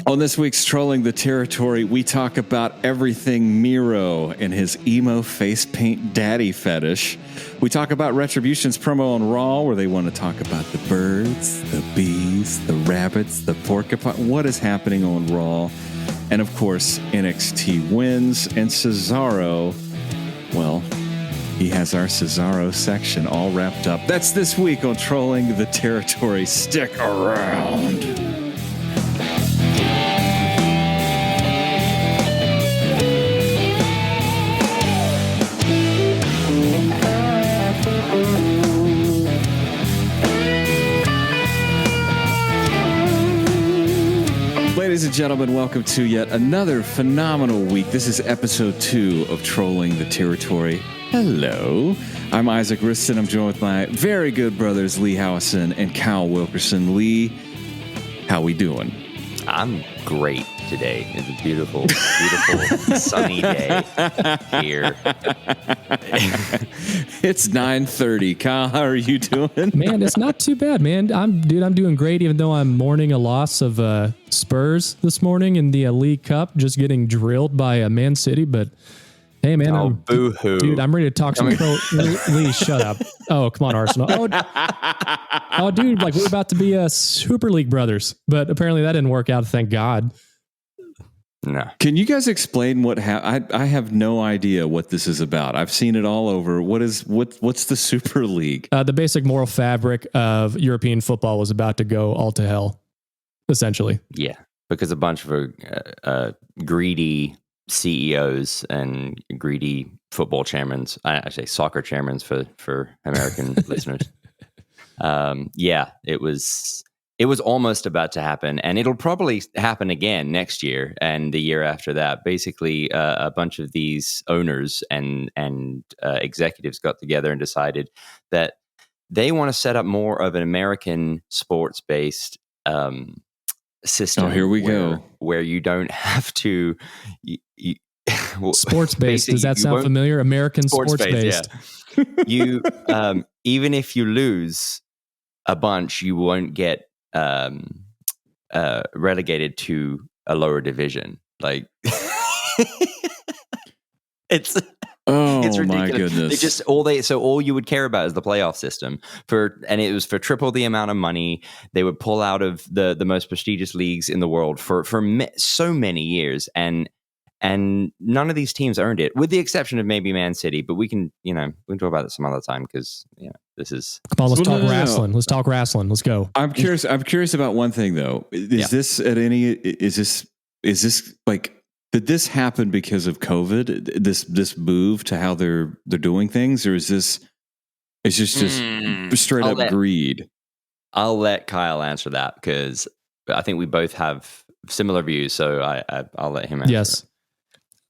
On this week's Trolling the Territory, we talk about everything Miro and his emo face paint daddy fetish. We talk about Retribution's promo on Raw, where they want to talk about the birds, the bees, the rabbits, the porcupine, what is happening on Raw. And of course, NXT wins, and Cesaro, well, he has our Cesaro section all wrapped up. That's this week on Trolling the Territory. Stick around. Ladies and gentlemen, welcome to yet another phenomenal week. This is episode 2 of Trolling the Territory. Hello, I'm Isaac Wriston. I'm joined with my very good brothers, Leigh Houison and Kyle Wilkerson. Leigh, how we doing? I'm great today. It's a beautiful, beautiful sunny day here. It's 9:30. Kyle, how are you doing? Man, it's not too bad, man. I'm doing great, even though I'm mourning a loss of Spurs this morning in the League Cup, just getting drilled by Man City. But hey, man, boo-hoo. Dude, I'm ready to talk some pro. Leigh, shut up. Oh, come on, Arsenal. Oh, dude, like we're about to be Super League brothers, but apparently that didn't work out. Thank God. No. Can you guys explain what I have no idea what this is about. I've seen it all over. What's the Super League? The basic moral fabric of European football was about to go all to hell, essentially. Yeah, because a bunch of greedy CEOs and greedy football chairmen, I say soccer chairmen for American listeners. Yeah, it was almost about to happen, and it'll probably happen again next year and the year after that. Basically, a bunch of these owners and executives got together and decided that they want to set up more of an American sports-based system. Oh, here we go. Where you don't have to... Sports-based, does that sound familiar? American sports-based. Yeah. You, even if you lose a bunch, you won't get relegated to a lower division. Like it's ridiculous. My goodness. All you would care about is the playoff system and it was for triple the amount of money. They would pull out of the most prestigious leagues in the world for so many years, and none of these teams earned it, with the exception of maybe Man City. But we can talk about it some other time, because this is... Come on, let's talk wrestling. Let's talk wrestling. Let's go. I'm curious about one thing though. Is this like, did this happen because of COVID? This move to how they're doing things, or is this just straight up greed? I'll let Kyle answer that, because I think we both have similar views. So I'll let him answer. Yes.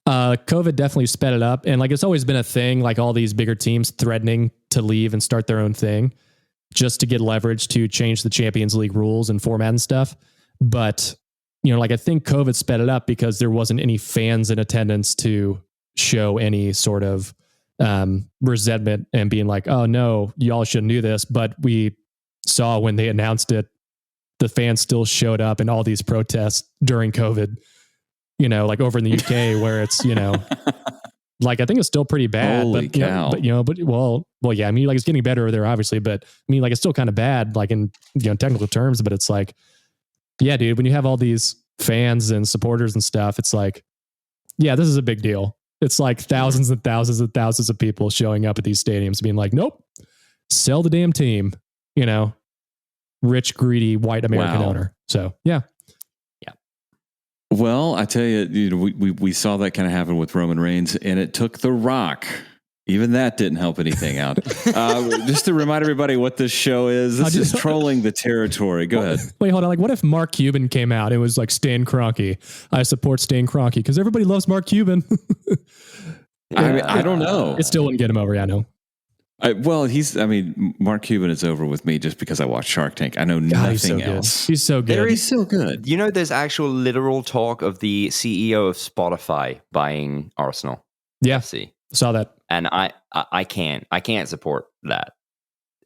COVID definitely sped it up. And like, it's always been a thing, like all these bigger teams threatening to leave and start their own thing just to get leverage to change the Champions League rules and format and stuff. But, like, I think COVID sped it up because there wasn't any fans in attendance to show any sort of resentment and being like, oh no, y'all shouldn't do this. But we saw when they announced it, the fans still showed up in all these protests during COVID. Like over in the UK where it's, like, I think it's still pretty bad. Holy cow. Yeah, I mean, like, it's getting better over there, obviously, but I mean, like, it's still kind of bad, like in, technical terms, but it's like, yeah, dude, when you have all these fans and supporters and stuff, it's like, yeah, this is a big deal. It's like thousands and thousands and thousands of people showing up at these stadiums being like, nope, sell the damn team, rich, greedy, white American owner. So, yeah. Well, I tell you, we saw that kind of happen with Roman Reigns, and it took The Rock. Even that didn't help anything out. Just to remind everybody what this show is, this is Trolling the Territory. Go ahead. Wait, hold on. Like, what if Mark Cuban came out? It was like Stan Kroenke. I support Stan Kroenke because everybody loves Mark Cuban. I don't know. It still wouldn't get him over. Yeah, I know. Mark Cuban is over with me just because I watched Shark Tank. I know nothing else. He's so good. He's so good. There's actual literal talk of the CEO of Spotify buying Arsenal. Yeah, See, saw that, and I can't support that.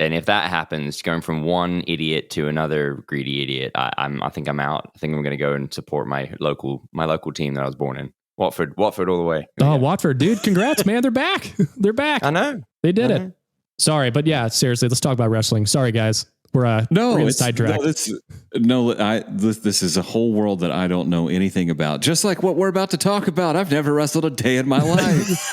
And if that happens, going from one idiot to another greedy idiot, I think I'm out. I think I'm going to go and support my local team that I was born in. Watford all the way. Oh, Watford, dude! Congrats, man! They're back. They're back. I know they did it. Sorry, but yeah, seriously, let's talk about wrestling. Sorry, guys. We're sidetracked. This is a whole world that I don't know anything about. Just like what we're about to talk about. I've never wrestled a day in my life.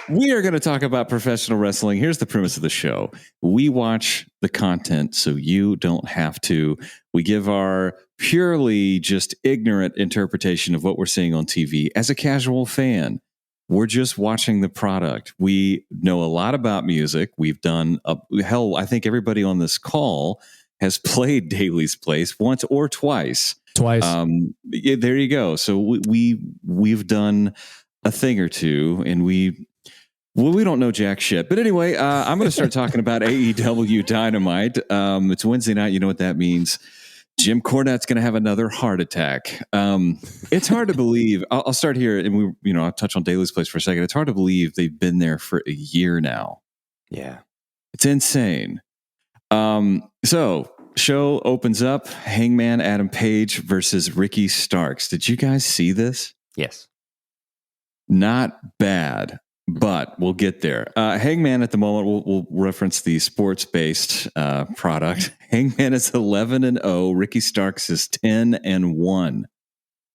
We are going to talk about professional wrestling. Here's the premise of the show. We watch the content so you don't have to. We give our purely just ignorant interpretation of what we're seeing on TV. As a casual fan, we're just watching the product. We know a lot about music. We've done, I think everybody on this call has played Daily's Place once or twice. Twice. There you go. So we've done a thing or two, and we don't know jack shit. But anyway, I'm going to start talking about AEW Dynamite. It's Wednesday night. You know what that means. Jim Cornette's going to have another heart attack. It's hard to believe. I'll start here, and I'll touch on Daily's Place for a second. It's hard to believe they've been there for a year now. Yeah, it's insane. So show opens up. Hangman Adam Page versus Ricky Starks. Did you guys see this? Yes. Not bad, but we'll get there. Hangman at the moment, we'll reference the sports-based product. Hangman is 11-0. Ricky Starks is 10-1.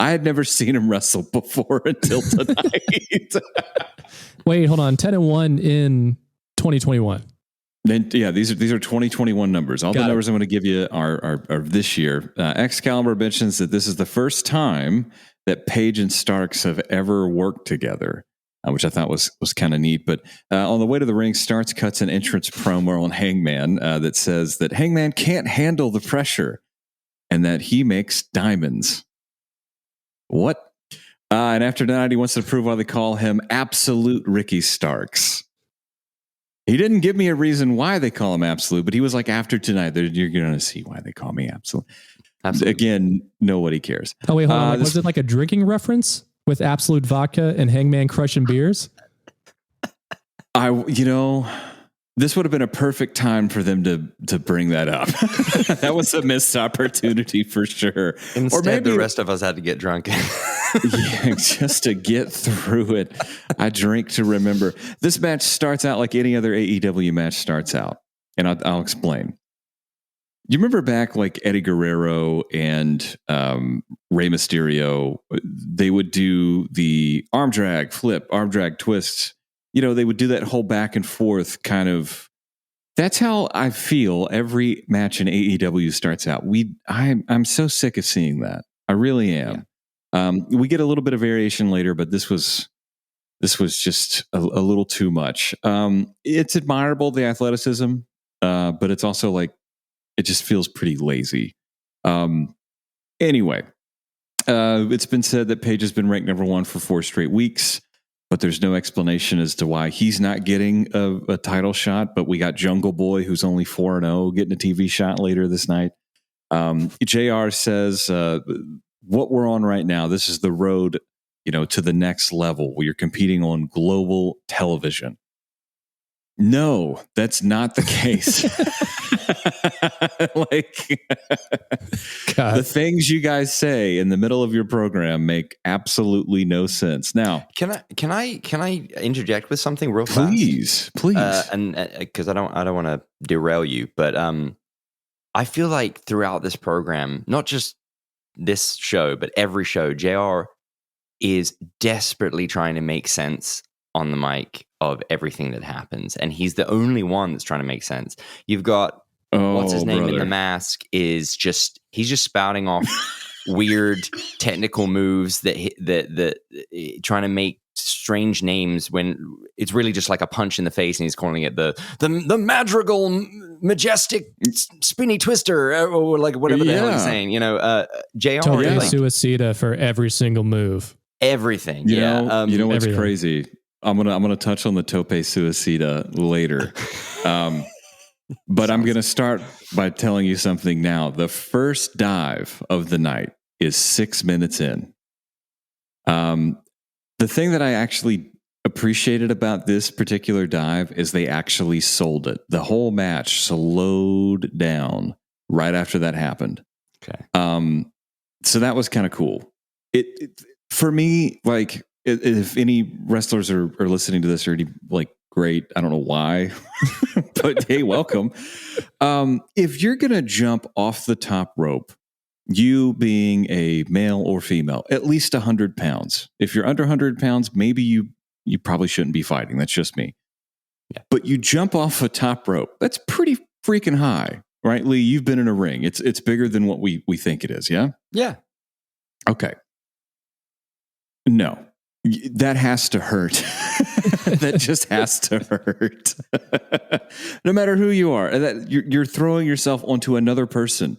I had never seen him wrestle before until tonight. Wait, hold on. 10-1 in 2021. Then, yeah, these are 2021 numbers. All the numbers I'm going to give you are this year. Excalibur mentions that this is the first time that Page and Starks have ever worked together, which I thought was kind of neat. But on the way to the ring, Starks cuts an entrance promo on Hangman that says that Hangman can't handle the pressure and that he makes diamonds. What? And after tonight, he wants to prove why they call him Absolute Ricky Starks. He didn't give me a reason why they call him Absolute, but he was like, after tonight, you're going to see why they call me Absolute. Absolutely. Again, nobody cares. Oh, wait, hold on. Was it like a drinking reference with Absolute Vodka and Hangman crushing beers? This would have been a perfect time for them to bring that up. That was a missed opportunity for sure. Instead, or maybe the rest of us had to get drunk. Yeah, just to get through it. I drink to remember. This match starts out like any other AEW match starts out, and I'll explain. You remember back like Eddie Guerrero and Rey Mysterio, they would do the arm drag, flip, arm drag, twist. They would do that whole back and forth kind of. That's how I feel every match in AEW starts out. I'm so sick of seeing that. I really am. Yeah. We get a little bit of variation later, but this was just a little too much. It's admirable, the athleticism, but it's also like, it just feels pretty lazy. Anyway, it's been said that Page has been ranked number 1 for 4 straight weeks, but there's no explanation as to why he's not getting a title shot. But we got Jungle Boy, who's only 4-0, getting a TV shot later this night. JR says, what we're on right now, this is the road, to the next level where you're competing on global television. No, that's not the case. The things you guys say in the middle of your program make absolutely no sense. Now, can I interject with something real fast? Please. And because I don't want to derail you, but I feel like throughout this program, not just this show, but every show, JR is desperately trying to make sense on the mic of everything that happens, and he's the only one that's trying to make sense. You've got what's his name in the mask he's just spouting off weird technical moves that trying to make strange names when it's really just like a punch in the face, and he's calling it the madrigal majestic spinny twister or like whatever the hell he's saying. JR Total suicida for every single move. Everything. You know what's everything. Crazy? I'm gonna touch on the tope suicida later. But I'm going to start by telling you something now. The first dive of the night is 6 minutes in. The thing that I actually appreciated about this particular dive is they actually sold it. The whole match slowed down right after that happened. Okay. So that was kind of cool. It for me, like, if any wrestlers are listening to this, or any, like, great, I don't know why, but hey, welcome. If you're gonna jump off the top rope, you being a male or female, at least 100 pounds. If you're under 100 pounds, maybe you probably shouldn't be fighting. That's just me. Yeah. But you jump off a top rope. That's pretty freaking high, right, Leigh? You've been in a ring. It's bigger than what we think it is, yeah? Yeah. Okay. No. That has to hurt. That just has to hurt. No matter who you are. You're throwing yourself onto another person.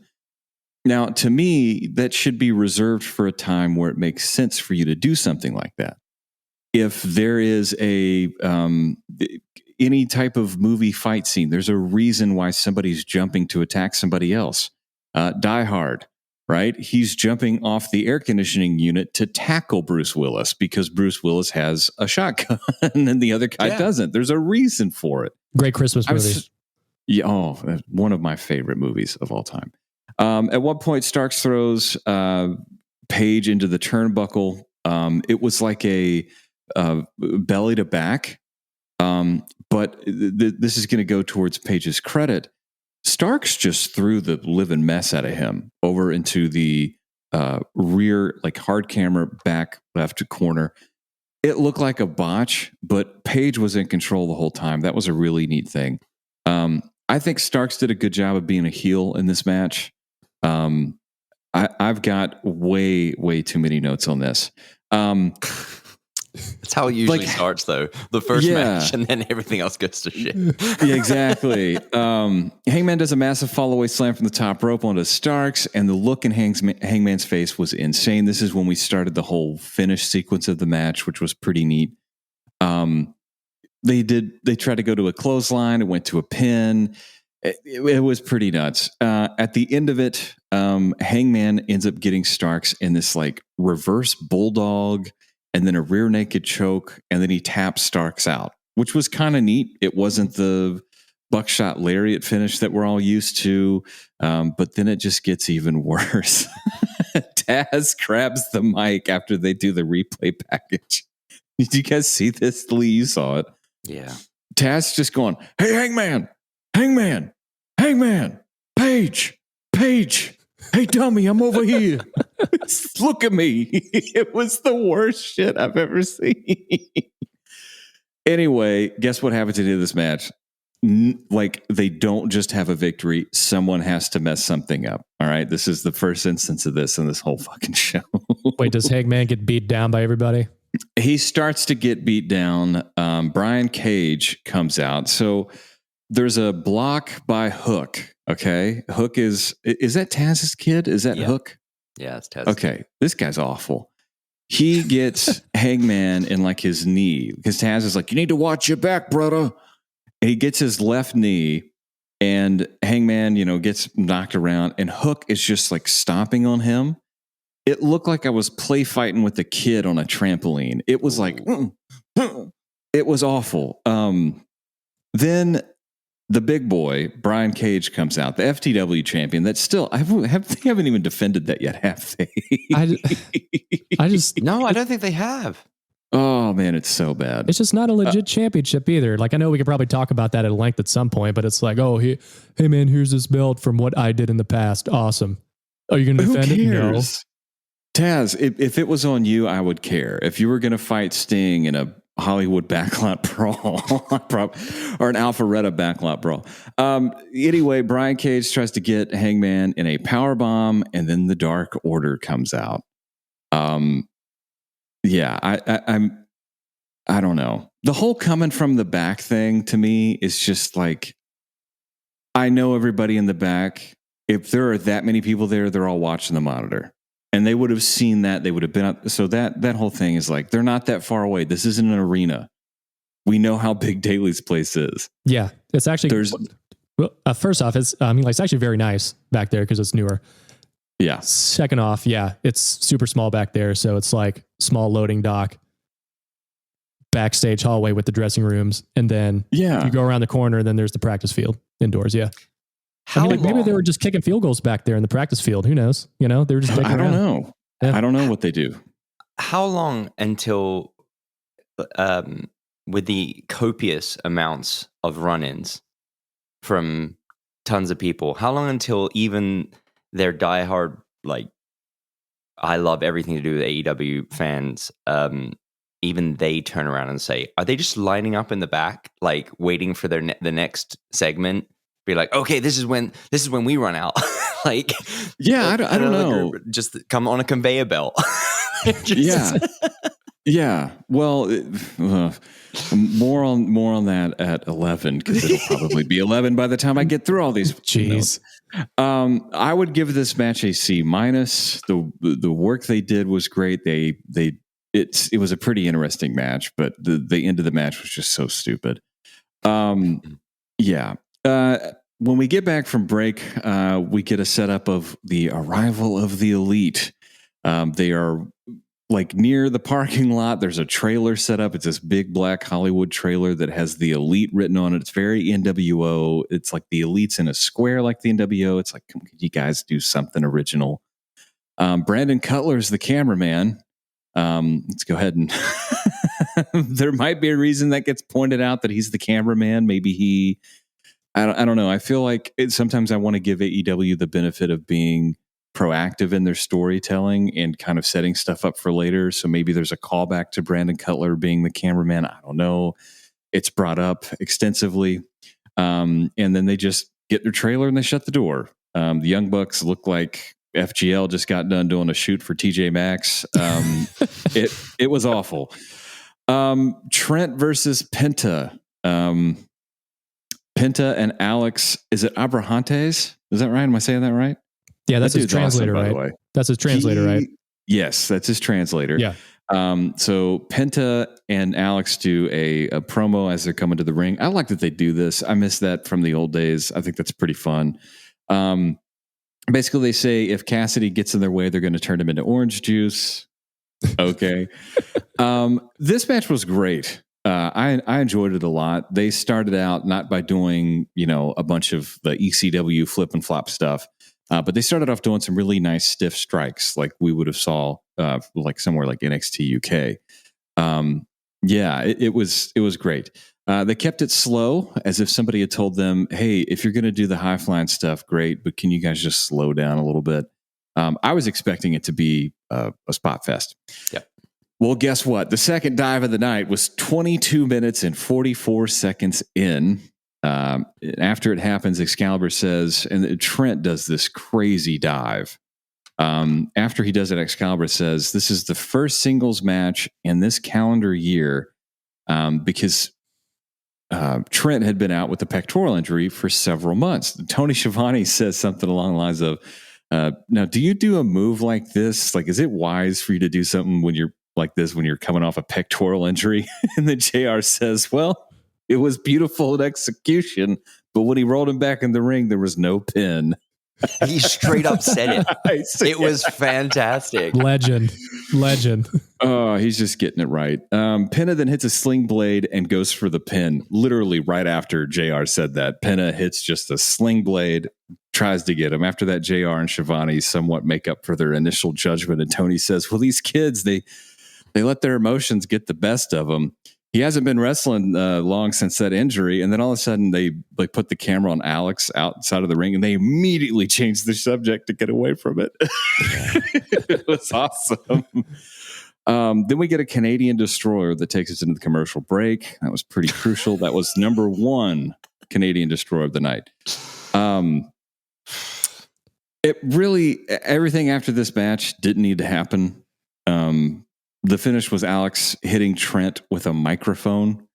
Now, to me, that should be reserved for a time where it makes sense for you to do something like that. If there is any type of movie fight scene, there's a reason why somebody's jumping to attack somebody else. Die Hard, right? He's jumping off the air conditioning unit to tackle Bruce Willis because Bruce Willis has a shotgun and the other guy doesn't. There's a reason for it. Great Christmas movie. One of my favorite movies of all time. At one point, Starks throws Paige into the turnbuckle. It was like a belly to back. But this is going to go towards Paige's credit. Starks just threw the living mess out of him over into the rear, like, hard camera back left corner. It looked like a botch, but Paige was in control the whole time. That was a really neat thing. I think Starks did a good job of being a heel in this match. I've got way too many notes on this. That's how it usually starts, though. The first match, and then everything else goes to shit. Yeah, exactly. Hangman does a massive fall-away slam from the top rope onto Starks, and the look in Hangman's face was insane. This is when we started the whole finish sequence of the match, which was pretty neat. They tried to go to a clothesline. It went to a pin. It was pretty nuts. At the end of it, Hangman ends up getting Starks in this, like, reverse bulldog and then a rear naked choke, and then he taps Starks out, which was kind of neat. It wasn't the buckshot lariat finish that we're all used to, but then it just gets even worse. Taz grabs the mic after they do the replay package. Did you guys see this? Leigh, you saw it. Yeah. Taz just going, "Hey, Hangman, Paige, hey, dummy, I'm over here. Look at me." It was the worst shit I've ever seen. Anyway, guess what happens at the end of this match? Like, they don't just have a victory. Someone has to mess something up. All right. This is the first instance of this in this whole fucking show. Wait, does Hangman get beat down by everybody? He starts to get beat down. Brian Cage comes out. So there's a block by Hook. Okay. Hook is that Taz's kid? Is that Hook? Yeah, it's Taz. Okay. This guy's awful. He gets Hangman in, like, his knee because Taz is like, "You need to watch your back, brother." And he gets his left knee, and Hangman, gets knocked around, and Hook is just, like, stomping on him. It looked like I was play fighting with a kid on a trampoline. It was like, it was awful. Then the big boy, Brian Cage, comes out, the FTW champion. That's still, they haven't even defended that yet, have they? No, I don't think they have. Oh man, it's so bad. It's just not a legit championship either. Like, I know we could probably talk about that at length at some point, but it's like, oh, hey man, here's this belt from what I did in the past. Awesome. Are you going to defend it? No. Taz, if it was on you, I would care. If you were going to fight Sting in a Hollywood backlot brawl or an Alpharetta backlot brawl. Anyway, Brian Cage tries to get Hangman in a power bomb, and then the Dark Order comes out. Yeah, I don't know. The whole coming from the back thing to me is just like, I know everybody in the back. If there are that many people there, they're all watching the monitor. And they would have seen that. They would have been up. So that whole thing is like, they're not that far away. This isn't an arena. We know how big Daly's place is. Yeah. It's actually, first off, it's actually very nice back there because it's newer. Yeah. Second off, yeah, it's super small back there. So it's like small loading dock. backstage hallway with the dressing rooms, and then you go around the corner, and then there's the practice field indoors. Yeah. Maybe they were just kicking field goals back there in the practice field. Who knows? They were just I don't know. Yeah. I don't know what they do. How long until, with the copious amounts of run-ins from tons of people, how long until even their diehard, like, I love everything to do with AEW fans, even they turn around and say, are they just lining up in the back, like waiting for the next segment? Be like, okay, this is when we run out. Like, yeah, I don't know. Just come on a conveyor belt. Yeah. Well, more on that at 11, because it'll probably be 11 by the time I get through all these. Jeez. I would give this match a C-. The work they did was great. It was a pretty interesting match, but the end of the match was just so stupid. Yeah. When we get back from break, we get a setup of the arrival of the Elite. They are like near the parking lot. There's a trailer set up. It's this big black Hollywood trailer that has the Elite written on it. It's very NWO. It's like the Elite's in a square like the NWO. It's like, come on, you guys do something original. Brandon Cutler's the cameraman. Let's go ahead and there might be a reason that gets pointed out that he's the cameraman. Maybe I don't know. I feel like sometimes I want to give AEW the benefit of being proactive in their storytelling and kind of setting stuff up for later. So maybe there's a callback to Brandon Cutler being the cameraman. I don't know. It's brought up extensively. And then they just get their trailer and they shut the door. The Young Bucks look like FGL just got done doing a shoot for TJ Maxx. It was awful. Trent versus Penta. Penta and Alex, is it Abrahantes? Is that right? Am I saying that right? Yeah, that's his translator, awesome, right? That's his translator, right? Yes, that's his translator. Yeah. So Penta and Alex do a promo as they're coming to the ring. I like that they do this. I miss that from the old days. I think that's pretty fun. Basically, they say if Cassidy gets in their way, they're going to turn him into orange juice. Okay. This match was great. I enjoyed it a lot. They started out not by doing, a bunch of the ECW flip and flop stuff, but they started off doing some really nice stiff strikes, like we would have saw like somewhere like NXT UK. It was great. They kept it slow, as if somebody had told them, "Hey, if you're going to do the high flying stuff, great, but can you guys just slow down a little bit?" I was expecting it to be a spot fest. Yep. Well, guess what? The second dive of the night was 22 minutes and 44 seconds in. After it happens, Excalibur says, and Trent does this crazy dive. After he does it, Excalibur says, this is the first singles match in this calendar year because Trent had been out with a pectoral injury for several months. Tony Schiavone says something along the lines of, now, do you do a move like this? Like, is it wise for you to do something when you're like this, when you're coming off a pectoral injury? And then JR says, well, it was beautiful in execution, but when he rolled him back in the ring, there was no pin. He straight up said it. It was fantastic. Legend. Oh, he's just getting it right. Penna then hits a sling blade and goes for the pin. Literally right after JR said that, Penna hits just a sling blade, tries to get him. After that, JR and Schiavone somewhat make up for their initial judgment. And Tony says, well, these kids, they let their emotions get the best of them. He hasn't been wrestling long since that injury. And then all of a sudden they put the camera on Alex outside of the ring and they immediately changed the subject to get away from it. It was awesome. Then we get a Canadian Destroyer that takes us into the commercial break. That was pretty crucial. That was number 1 Canadian Destroyer of the night. It really, everything after this match didn't need to happen. The finish was Alex hitting Trent with a microphone.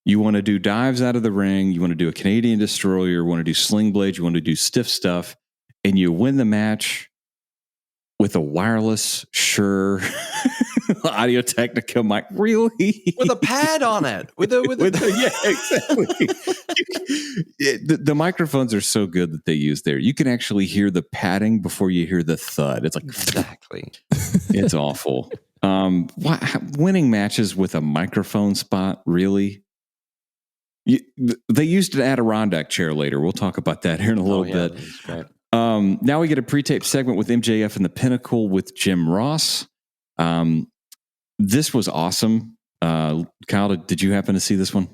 You want to do dives out of the ring. You want to do a Canadian Destroyer. You want to do sling blades. You want to do stiff stuff. And you win the match with a wireless Shure Audio Technica mic. Really? With a pad on it. Yeah, exactly. The microphones are so good that they use there. You can actually hear the padding before you hear the thud. It's like, exactly. It's awful. Winning matches with a microphone spot, really? They used an Adirondack chair later. We'll talk about that here in a little bit. That's great. Now we get a pre-tape segment with MJF and the Pinnacle with Jim Ross. This was awesome. Kyle, did you happen to see this one?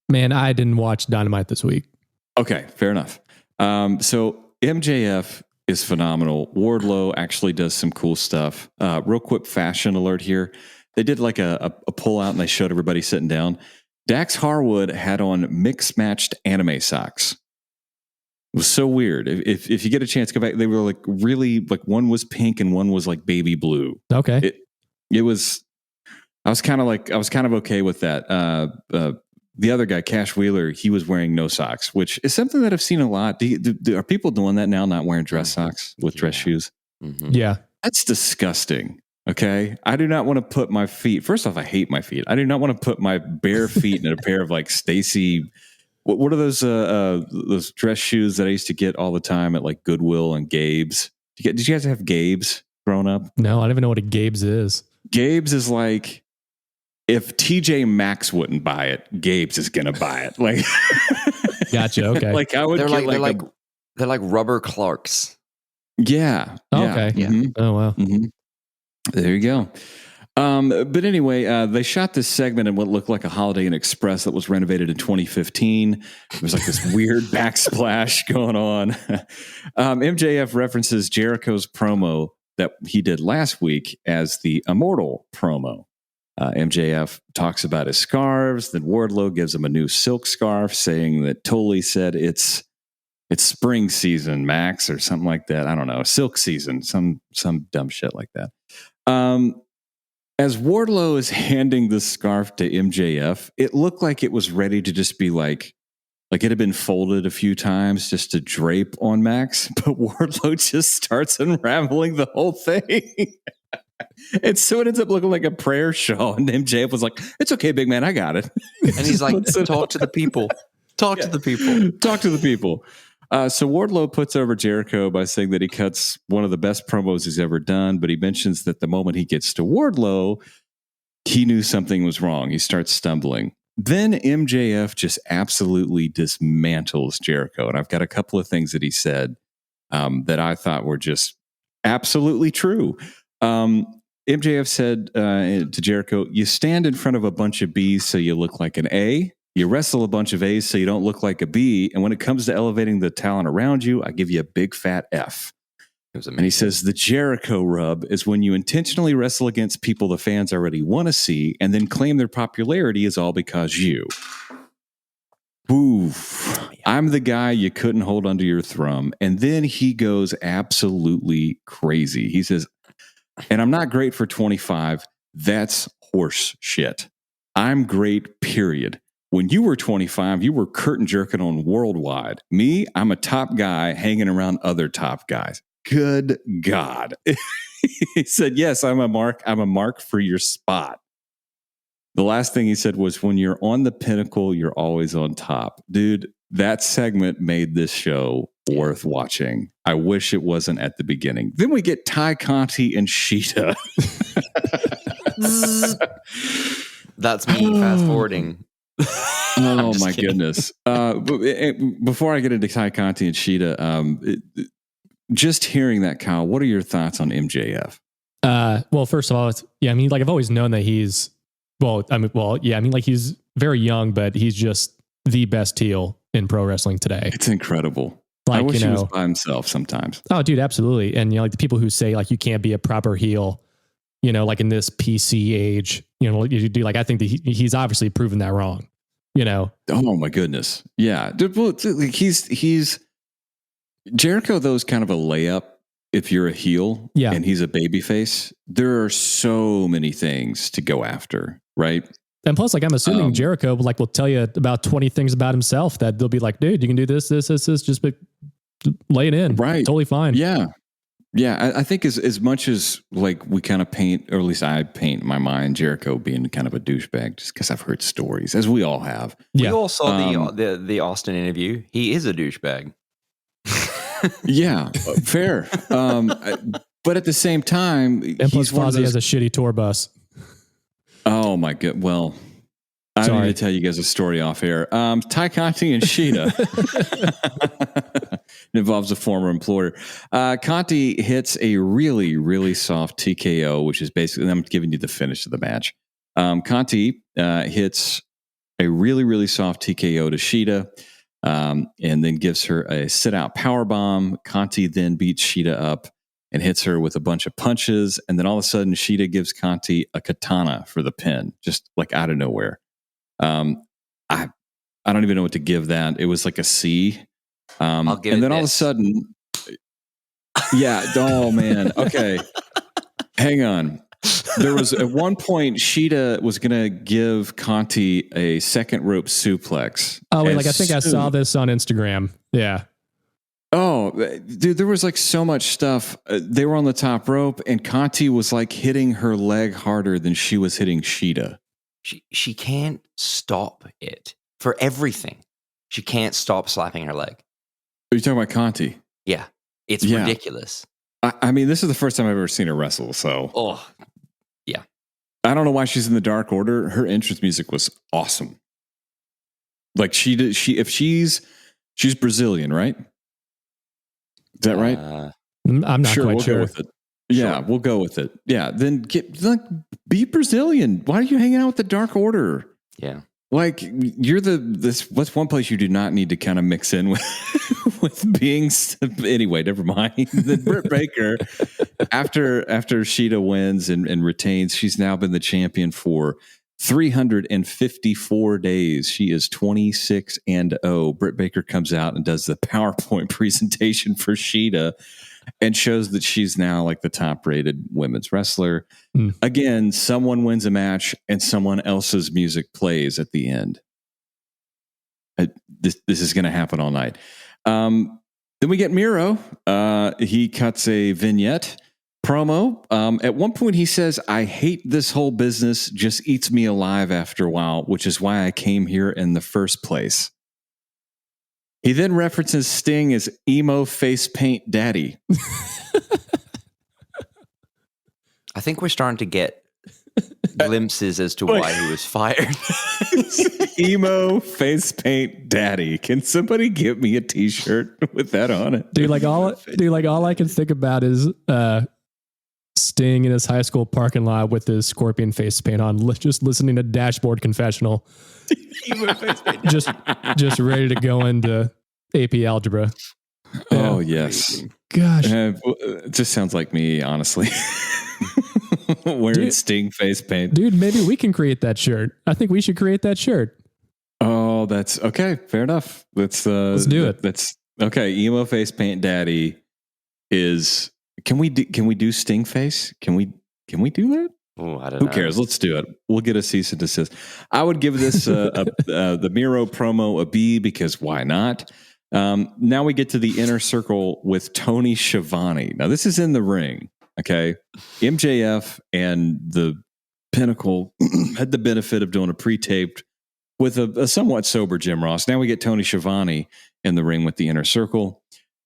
Man, I didn't watch Dynamite this week. Okay, fair enough. So MJF is phenomenal. Wardlow actually does some cool stuff. Real quick fashion alert here. They did like a pull out and they showed everybody sitting down. Dax Harwood had on mixed matched anime socks. It was so weird. If you get a chance, go back. They were like really like one was pink and one was like baby blue. Okay. It was. I was kind of okay with that. The other guy, Cash Wheeler, he was wearing no socks, which is something that I've seen a lot. Are people doing that now? Not wearing dress socks with dress shoes? Mm-hmm. Yeah, that's disgusting. Okay, I do not want to put my feet. First off, I hate my feet. I do not want to put my bare feet in a pair of like Stacy. What are those dress shoes that I used to get all the time at like Goodwill and Gabe's? Did you guys have Gabe's growing up? No, I don't even know what a Gabe's is. Gabe's is like if TJ Maxx wouldn't buy it, Gabe's is gonna buy it. Like, gotcha. Okay, like I would. They're like rubber Clarks. Yeah. Okay. Yeah. Mm-hmm. Oh wow. Mm-hmm. There you go. But anyway, they shot this segment in what looked like a Holiday Inn Express that was renovated in 2015. There was like this weird backsplash going on. MJF references Jericho's promo that he did last week as the Immortal promo. MJF talks about his scarves. Then Wardlow gives him a new silk scarf, saying that Tully said it's spring season, Max, or something like that. I don't know, silk season, some dumb shit like that. As Wardlow is handing the scarf to MJF, it looked like it was ready to just be like it had been folded a few times just to drape on Max, but Wardlow just starts unraveling the whole thing. And so it ends up looking like a prayer shawl. And MJF was like, "It's okay, big man, I got it." And he's like, "Talk to the people. Talk to the people. Talk to the people." So Wardlow puts over Jericho by saying that he cuts one of the best promos he's ever done, but he mentions that the moment he gets to Wardlow, he knew something was wrong. He starts stumbling. Then MJF just absolutely dismantles Jericho. And I've got a couple of things that he said that I thought were just absolutely true. MJF said to Jericho, "You stand in front of a bunch of B's so you look like an A. You wrestle a bunch of A's so you don't look like a B. And when it comes to elevating the talent around you, I give you a big fat F." And he says the Jericho rub is when you intentionally wrestle against people the fans already want to see and then claim their popularity is all because you. Oof. I'm the guy you couldn't hold under your thumb. And then he goes absolutely crazy. He says, "And I'm not great for 25. That's horse shit. I'm great, period. When you were 25, you were curtain jerking on Worldwide. Me, I'm a top guy hanging around other top guys." Good God. He said, "Yes, I'm a mark for your spot." The last thing he said was, "When you're on the pinnacle, you're always on top." Dude, that segment made this show worth watching. I wish it wasn't at the beginning. Then we get Ty Conti and Shida. That's me fast forwarding. Oh my goodness. Before I get into Ty Conti and Shida, just hearing that, Kyle, what are your thoughts on MJF? Well, first of all, I've always known that he's he's very young, but he's just the best heel in pro wrestling today. It's incredible. I wish he was by himself sometimes. Oh, dude, absolutely. And like the people who say like you can't be a proper heel, like in this PC age, you do like I think that he's obviously proven that wrong. Oh my goodness, yeah. He's Jericho, though, is kind of a layup if you're a heel, and he's a babyface. There are so many things to go after, right? And plus, like I'm assuming Jericho will tell you about 20 things about himself that they'll be like, "Dude, you can do this, just lay it in, right? Totally fine." Yeah. I think as much as like we kind of paint, or at least I paint in my mind, Jericho being kind of a douchebag, just because I've heard stories, as we all have. Yeah. We all saw the Austin interview. He is a douchebag. Yeah, fair. But at the same time, And plus Fozzy has a shitty tour bus. Oh my god! Well, I need to tell you guys a story off air. Ty Conti and Shida. It involves a former employer. Conti hits a really, really soft TKO, which is basically, I'm giving you the finish of the match. Conti hits a really, really soft TKO to Shida, and then gives her a sit-out powerbomb. Conti then beats Shida up and hits her with a bunch of punches. And then all of a sudden, Shida gives Conti a katana for the pin, just like out of nowhere. I don't even know what to give that. It was like a C. I'll give and it then all of a sudden, yeah. Oh man. Okay. Hang on. There was at one point Shida was going to give Conti a second rope suplex. Oh wait, like I think I saw this on Instagram. Yeah. Oh, dude, there was like so much stuff. They were on the top rope, and Conti was like hitting her leg harder than she was hitting Shida. She can't stop it for everything. She can't stop slapping her leg. Are you talking about Conti? Yeah, it's ridiculous. I mean, this is the first time I've ever seen her wrestle. So, yeah. I don't know why she's in the Dark Order. Her entrance music was awesome. Like if she's Brazilian, right? Is that right? I'm not quite sure. Go with it. Yeah, we'll go with it. Yeah, then be Brazilian. Why are you hanging out with the Dark Order? Yeah, like you're what's one place you do not need to kind of mix in with being. Anyway, never mind. Then Britt Baker, after Shida wins and retains, she's now been the champion for 354 days. She is 26-0. Britt Baker comes out and does the PowerPoint presentation for Shida and shows that she's now like the top rated women's wrestler. Again, someone wins a match and someone else's music plays at the end. This is going to happen all night. Then we get Miro. He cuts a vignette promo. At one point he says, "I hate this whole business, just eats me alive after a while, which is why I came here in the first place." He then references Sting as emo face paint daddy. I think we're starting to get glimpses as to why he was fired. Emo face paint daddy. Can somebody give me a t-shirt with that on it? Dude, all I can think about is Sting in his high school parking lot with his scorpion face paint on, just listening to Dashboard Confessional. just ready to go into AP algebra. Oh, yes. Gosh. It just sounds like me, honestly. Wearing Sting face paint. Dude, maybe we can create that shirt. I think we should create that shirt. Oh, that's okay. Fair enough. Let's do it. That's okay. Emo face paint daddy is. Can we do Sting face? Can we do that? Oh, I don't know. Who cares? Let's do it. We'll get a cease and desist. I would give this the Miro promo a B because why not? Now we get to the inner circle with Tony Schiavone. Now this is in the ring. Okay, MJF and the Pinnacle had the benefit of doing a pre-taped with a somewhat sober Jim Ross. Now we get Tony Schiavone in the ring with the inner circle.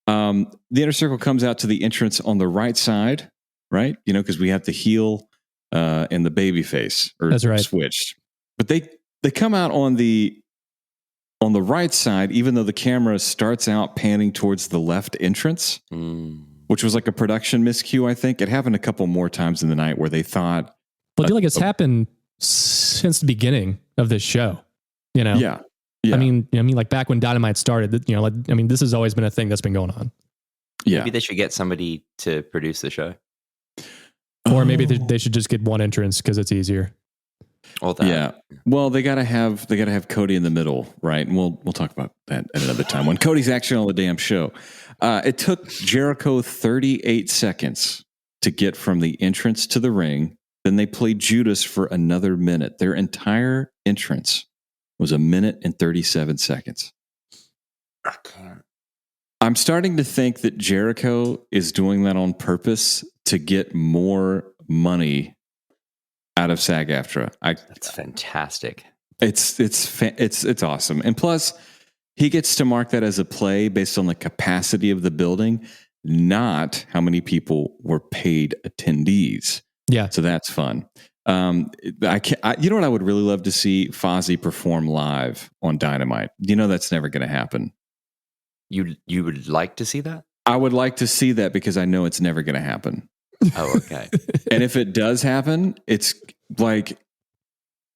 The inner circle comes out to the entrance on the right side, right? You know, because we have the heel and the baby face, or that's right, switched. But they come out on the right side, even though the camera starts out panning towards the left entrance, which was like a production miscue. I think it happened a couple more times in the night where they thought. Well, it's happened since the beginning of this show. You know, yeah. I mean, like back when Dynamite started. You know, this has always been a thing that's been going on. Yeah, maybe they should get somebody to produce the show, or maybe they should just get one entrance because it's easier. Yeah. Well, they gotta have Cody in the middle, right? And we'll talk about that at another time when Cody's actually on the damn show. It took Jericho 38 seconds to get from the entrance to the ring. Then they played Judas for another minute. Their entire entrance was 1 minute and 37 seconds. I can't. I'm starting to think that Jericho is doing that on purpose to get more money out of SAG-AFTRA. That's fantastic. It's awesome. And plus, he gets to mark that as a play based on the capacity of the building. not how many people were paid attendees. Yeah. So that's fun. You know what I would really love to see? Fozzy perform live on Dynamite. You know that's never going to happen. You would like to see that? I would like to see that because I know it's never going to happen. Oh, okay. And if it does happen, it's going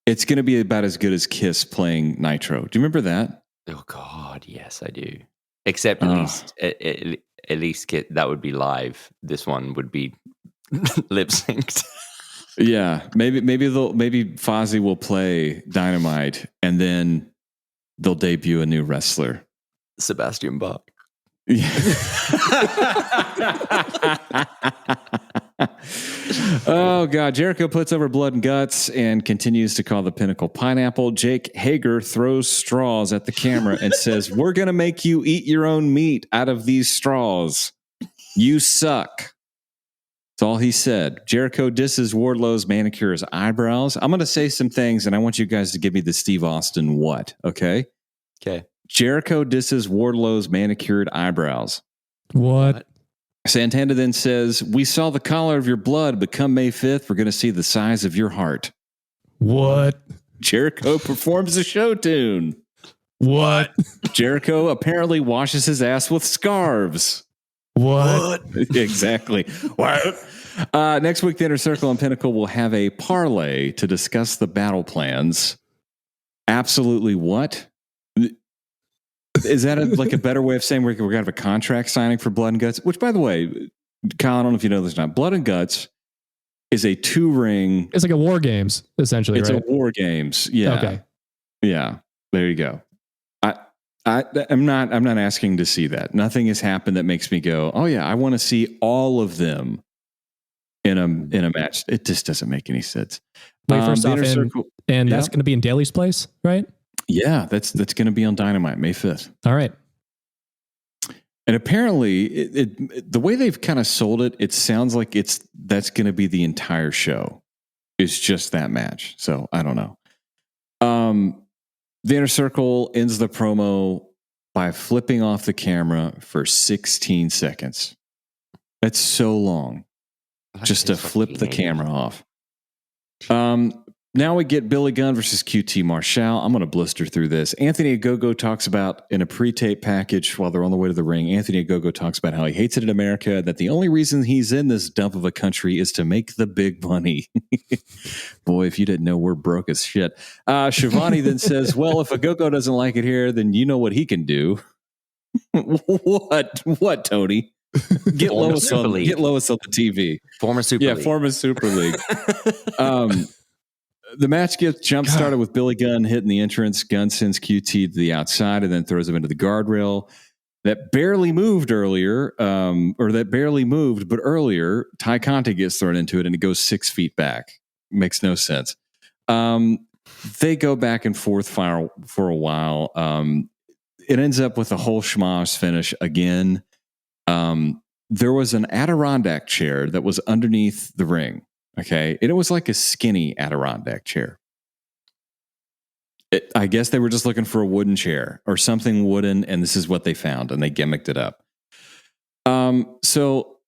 to be about as good as Kiss playing Nitro. Do you remember that? Oh God, yes, I do. Except at least that would be live. This one would be lip synced. Yeah, maybe Fozzy will play Dynamite and then they'll debut a new wrestler, Sebastian Bach. Yeah. Oh God, Jericho puts over Blood and Guts and continues to call the Pinnacle pineapple. Jake Hager throws straws at the camera and says, "We're going to make you eat your own meat out of these straws. You suck." That's all he said. Jericho disses Wardlow's manicures eyebrows. I'm going to say some things and I want you guys to give me the Steve Austin what, okay? Okay. Jericho disses Wardlow's manicured eyebrows. What? Santana then says, "We saw the color of your blood, but come May 5th, we're going to see the size of your heart." What? Jericho performs a show tune. What? Jericho apparently washes his ass with scarves. What? Exactly. What? Next week, the Inner Circle and Pinnacle will have a parlay to discuss the battle plans. Absolutely what? Is that like a better way of saying we're going to have a contract signing for Blood and Guts? Which, by the way, Kyle, I don't know if you know this or not. Blood and Guts is a 2-ring. It's like a War Games, essentially, It's right? a War Games. Yeah. Okay. Yeah. There you go. I'm not asking to see that. Nothing has happened that makes me go, "Oh yeah, I want to see all of them in a match." It just doesn't make any sense. Wait, first off, and Yeah. that's going to be in Daly's place, right? Yeah, that's going to be on Dynamite May 5th. All right. And apparently, the way they've kind of sold it, it sounds like that's going to be the entire show. It's just that match. So I don't know. The Inner Circle ends the promo by flipping off the camera for 16 seconds. That's so long, just to flip the camera off. Now we get Billy Gunn versus QT Marshall. I'm going to blister through this. Anthony Ogogo talks about, in a pre-tape package while they're on the way to the ring, Anthony Ogogo talks about how he hates it in America, that the only reason he's in this dump of a country is to make the big money. Boy, if you didn't know, we're broke as shit. Shivani then says, "Well, if Ogogo doesn't like it here, then you know what he can do." What, Tony? Get Lois on the TV. Former Super League. Yeah, former Super League. The match gets jump-started with Billy Gunn hitting the entrance. Gunn sends QT to the outside and then throws him into the guardrail. That barely moved earlier, but earlier, Ty Conti gets thrown into it and it goes 6 feet back. Makes no sense. They go back and forth for a while. It ends up with a whole schmoz finish again. There was an Adirondack chair that was underneath the ring. Okay. And it was like a skinny Adirondack chair. I guess they were just looking for a wooden chair or something wooden, and this is what they found, and they gimmicked it up. So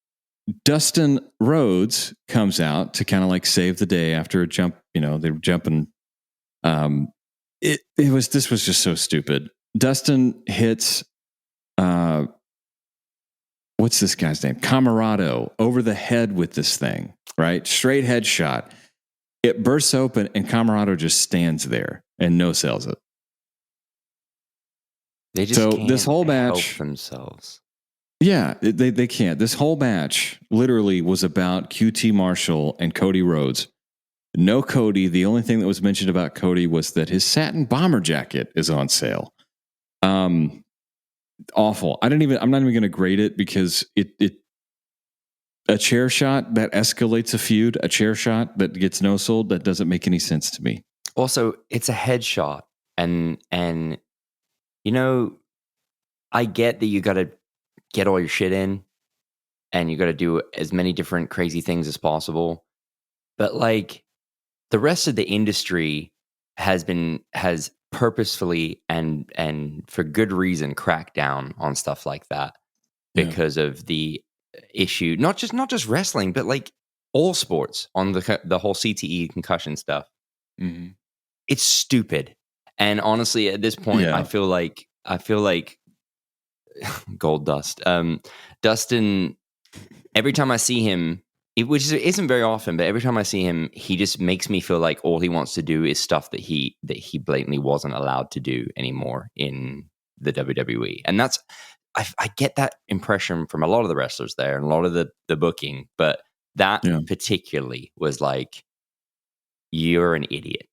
Dustin Rhodes comes out to kind of like save the day after a jump. You know, they were jumping. This was just so stupid. Dustin hits, what's this guy's name? Camarado over the head with this thing, right? Straight headshot. It bursts open and Camarado just stands there and no sells it. They just can't this whole match help themselves. Yeah, they can't. This whole match literally was about QT Marshall and Cody Rhodes. No Cody. The only thing that was mentioned about Cody was that his satin bomber jacket is on sale. Awful. I'm not even going to grade it because a chair shot that escalates a feud, a chair shot that gets no sold, that doesn't make any sense to me. Also, it's a headshot, and you know, I get that you got to get all your shit in, and you got to do as many different crazy things as possible. But like the rest of the industry has purposefully and for good reason cracked down on stuff like that because of the issue. Not just wrestling, but like all sports on the whole CTE concussion stuff. Mm-hmm. It's stupid. And honestly, at this point, I feel like gold dust. Dustin, every time I see him, which isn't very often, but every time I see him, he just makes me feel like all he wants to do is stuff that he blatantly wasn't allowed to do anymore in the WWE. And that's, I get that impression from a lot of the wrestlers there and a lot of the booking, but that particularly was like, you're an idiot.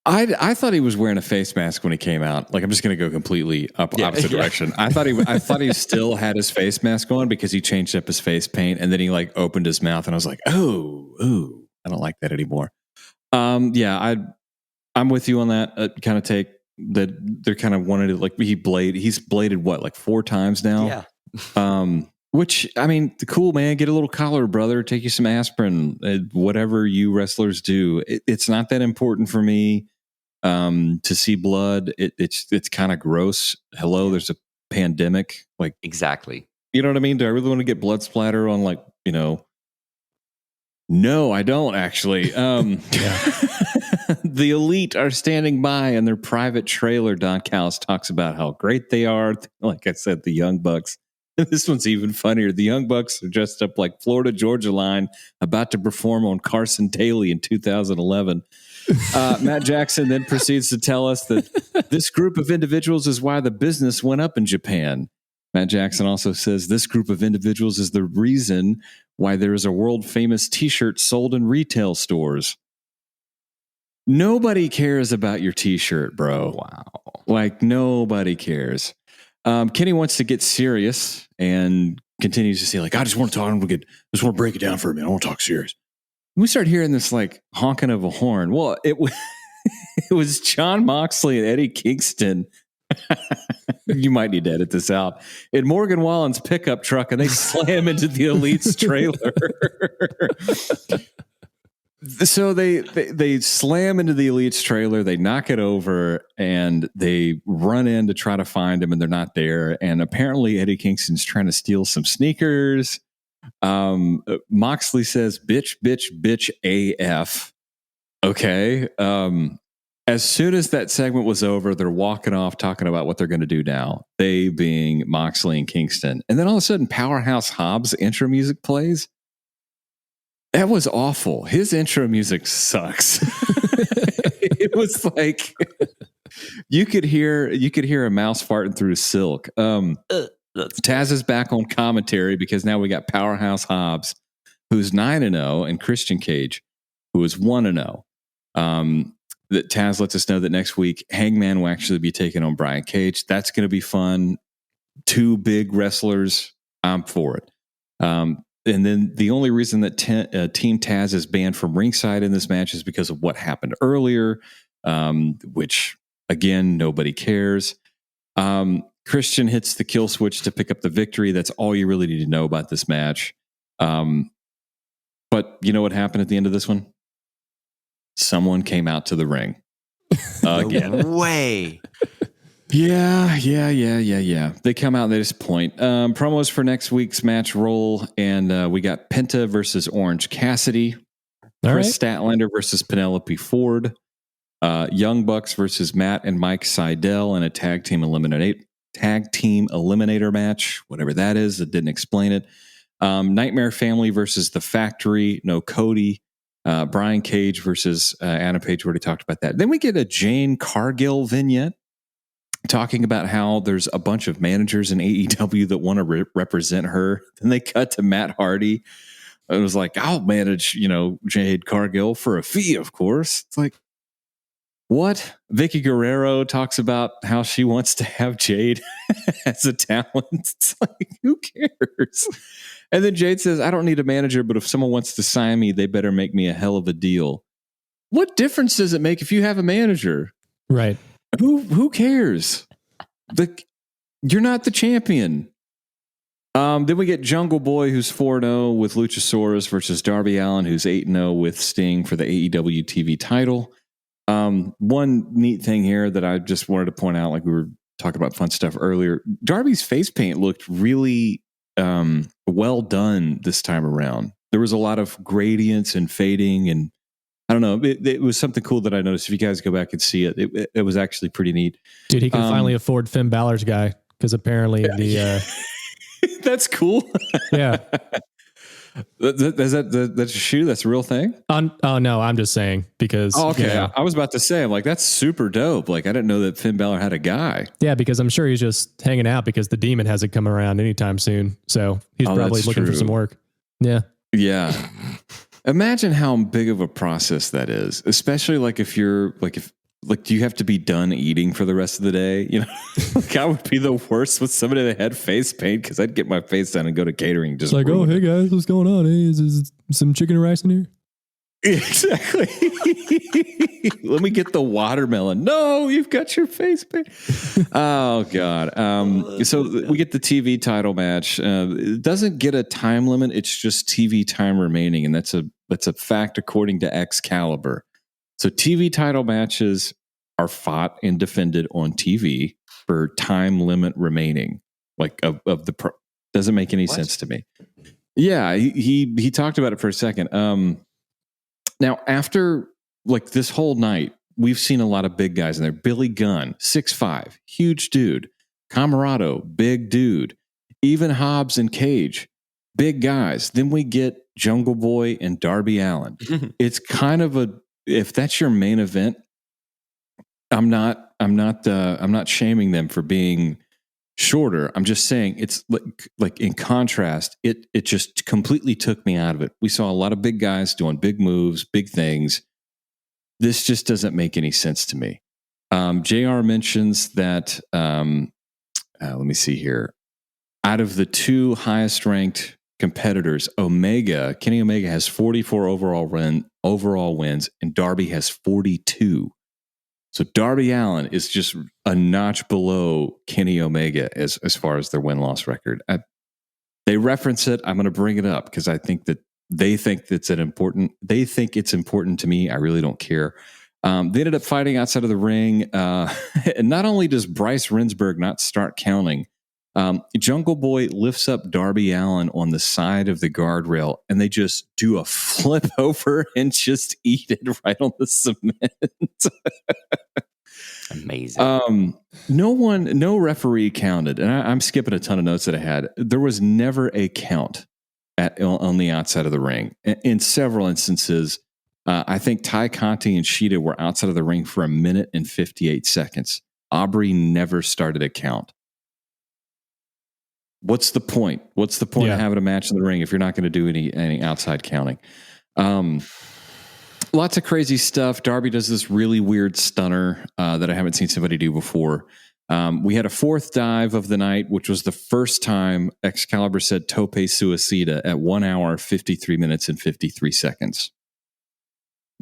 I thought he was wearing a face mask when he came out. Like, I'm just going to go completely opposite direction. I thought he still had his face mask on because he changed up his face paint, and then he like opened his mouth, and I was like, oh, I don't like that anymore. I'm with you on that kind of take. That they're kind of wanted to like he's bladed what, like 4 times now. Yeah. Which, I mean, cool, man. Get a little collar, brother. Take you some aspirin. Whatever you wrestlers do, it's not that important for me to see blood. It's kind of gross. Hello, there's a pandemic. Like, exactly. You know what I mean? Do I really want to get blood splatter on, like, you know? No, I don't actually. The Elite are standing by in their private trailer. Don Callis talks about how great they are. Like I said, the Young Bucks. This one's even funnier. The Young Bucks are dressed up like Florida Georgia Line about to perform on Carson Daly in 2011. Matt Jackson then proceeds to tell us that this group of individuals is why the business went up in Japan. Matt Jackson also says this group of individuals is the reason why there is a world famous t-shirt sold in retail stores. Nobody cares about your t-shirt, bro. Wow. Like, nobody cares. Kenny wants to get serious and continues to say, like, I just want to talk. I just want to break it down for a minute. I want to talk serious. We start hearing this like honking of a horn. Well, it was Jon Moxley and Eddie Kingston. You might need to edit this out. In Morgan Wallen's pickup truck, and they slam into the Elite's trailer. So they slam into the Elite's trailer, they knock it over, and they run in to try to find him, and they're not there. And apparently Eddie Kingston's trying to steal some sneakers. Moxley says, bitch, bitch, bitch, AF. Okay. As soon as that segment was over, they're walking off talking about what they're going to do now. They being Moxley and Kingston. And then all of a sudden, Powerhouse Hobbs' intro music plays. That was awful. His intro music sucks. It was like you could hear a mouse farting through silk. Taz is back on commentary because now we got Powerhouse Hobbs, who's 9-0, and Christian Cage, who is 1-0. That Taz lets us know that next week Hangman will actually be taking on Brian Cage. That's going to be fun. 2 big wrestlers. I'm for it. And then the only reason that Team Taz is banned from ringside in this match is because of what happened earlier, which, again, nobody cares. Christian hits the kill switch to pick up the victory. That's all you really need to know about this match. But you know what happened at the end of this one? Someone came out to the ring. Again. No way. Yeah. They come out and they just point. Promos for next week's match roll, and we got Penta versus Orange Cassidy, Chris Statlander versus Penelope Ford, Young Bucks versus Matt and Mike Sydal in a tag team eliminator match, whatever that is. It didn't explain it. Nightmare Family versus The Factory. No Cody. Brian Cage versus Anna Page. We already talked about that. Then we get a Jane Cargill vignette talking about how there's a bunch of managers in AEW that want to represent her. Then they cut to Matt Hardy. It was like, I'll manage, Jade Cargill for a fee, of course. It's like, what? Vicky Guerrero talks about how she wants to have Jade as a talent. It's like, who cares? And then Jade says, I don't need a manager, but if someone wants to sign me, they better make me a hell of a deal. What difference does it make if you have a manager? Right. Who cares? You're not the champion. Then we get Jungle Boy, who's 4-0 with Luchasaurus, versus Darby Allin, who's 8-0 with Sting for the AEW TV title. One neat thing here that I just wanted to point out, like we were talking about fun stuff earlier, Darby's face paint looked really well done this time around. There was a lot of gradients and fading, and I don't know. It was something cool that I noticed. If you guys go back and see it, it was actually pretty neat. Dude, he can finally afford Finn Balor's guy because apparently the that's cool. Yeah. That's a shoe? That's a real thing? Oh no, I'm just saying because. Oh, okay. Yeah. I was about to say, I'm like, that's super dope. Like, I didn't know that Finn Balor had a guy. Yeah, because I'm sure he's just hanging out because the demon hasn't come around anytime soon. So he's probably looking for some work. Yeah. Yeah. Imagine how big of a process that is, especially like if you're like, do you have to be done eating for the rest of the day? You know, like I would be the worst with somebody that had face paint because I'd get my face done and go to catering. Just it's like, oh, hey guys, what's going on? Hey, is some chicken and rice in here? Exactly. Let me get the watermelon. No, you've got your face paint. Oh God. So we get the TV title match. It doesn't get a time limit. It's just TV time remaining, and that's a fact according to Excalibur. So TV title matches are fought and defended on TV for time limit remaining. Like doesn't make any sense to me. Yeah, he talked about it for a second. Now, after like this whole night, we've seen a lot of big guys in there. Billy Gunn, 6'5", huge dude. Camarado, big dude. Even Hobbs and Cage, big guys. Then we get Jungle Boy and Darby Allin. It's kind of if that's your main event, I'm not shaming them for being shorter. I'm just saying it's like in contrast, it just completely took me out of it. We saw a lot of big guys doing big moves, big things. This just doesn't make any sense to me. JR mentions that, let me see here. Out of the two highest ranked competitors, Kenny Omega has 44 overall wins, and Darby has 42. So Darby Allin is just a notch below Kenny Omega as far as their win-loss record. They reference it. I'm going to bring it up because I think that they think it's important to me. I really don't care. They ended up fighting outside of the ring. And not only does Bryce Remsburg not start counting, Jungle Boy lifts up Darby Allin on the side of the guardrail, and they just do a flip over and just eat it right on the cement. Amazing. No referee counted, and I'm skipping a ton of notes that I had. There was never a count on the outside of the ring. In several instances, I think Ty Conti and Shida were outside of the ring for 1 minute and 58 seconds. Aubrey never started a count. What's the point? What's the point of having a match in the ring if you're not going to do any outside counting? Lots of crazy stuff. Darby does this really weird stunner that I haven't seen somebody do before. We had a fourth dive of the night, which was the first time Excalibur said tope suicida at 1 hour, 53 minutes and 53 seconds.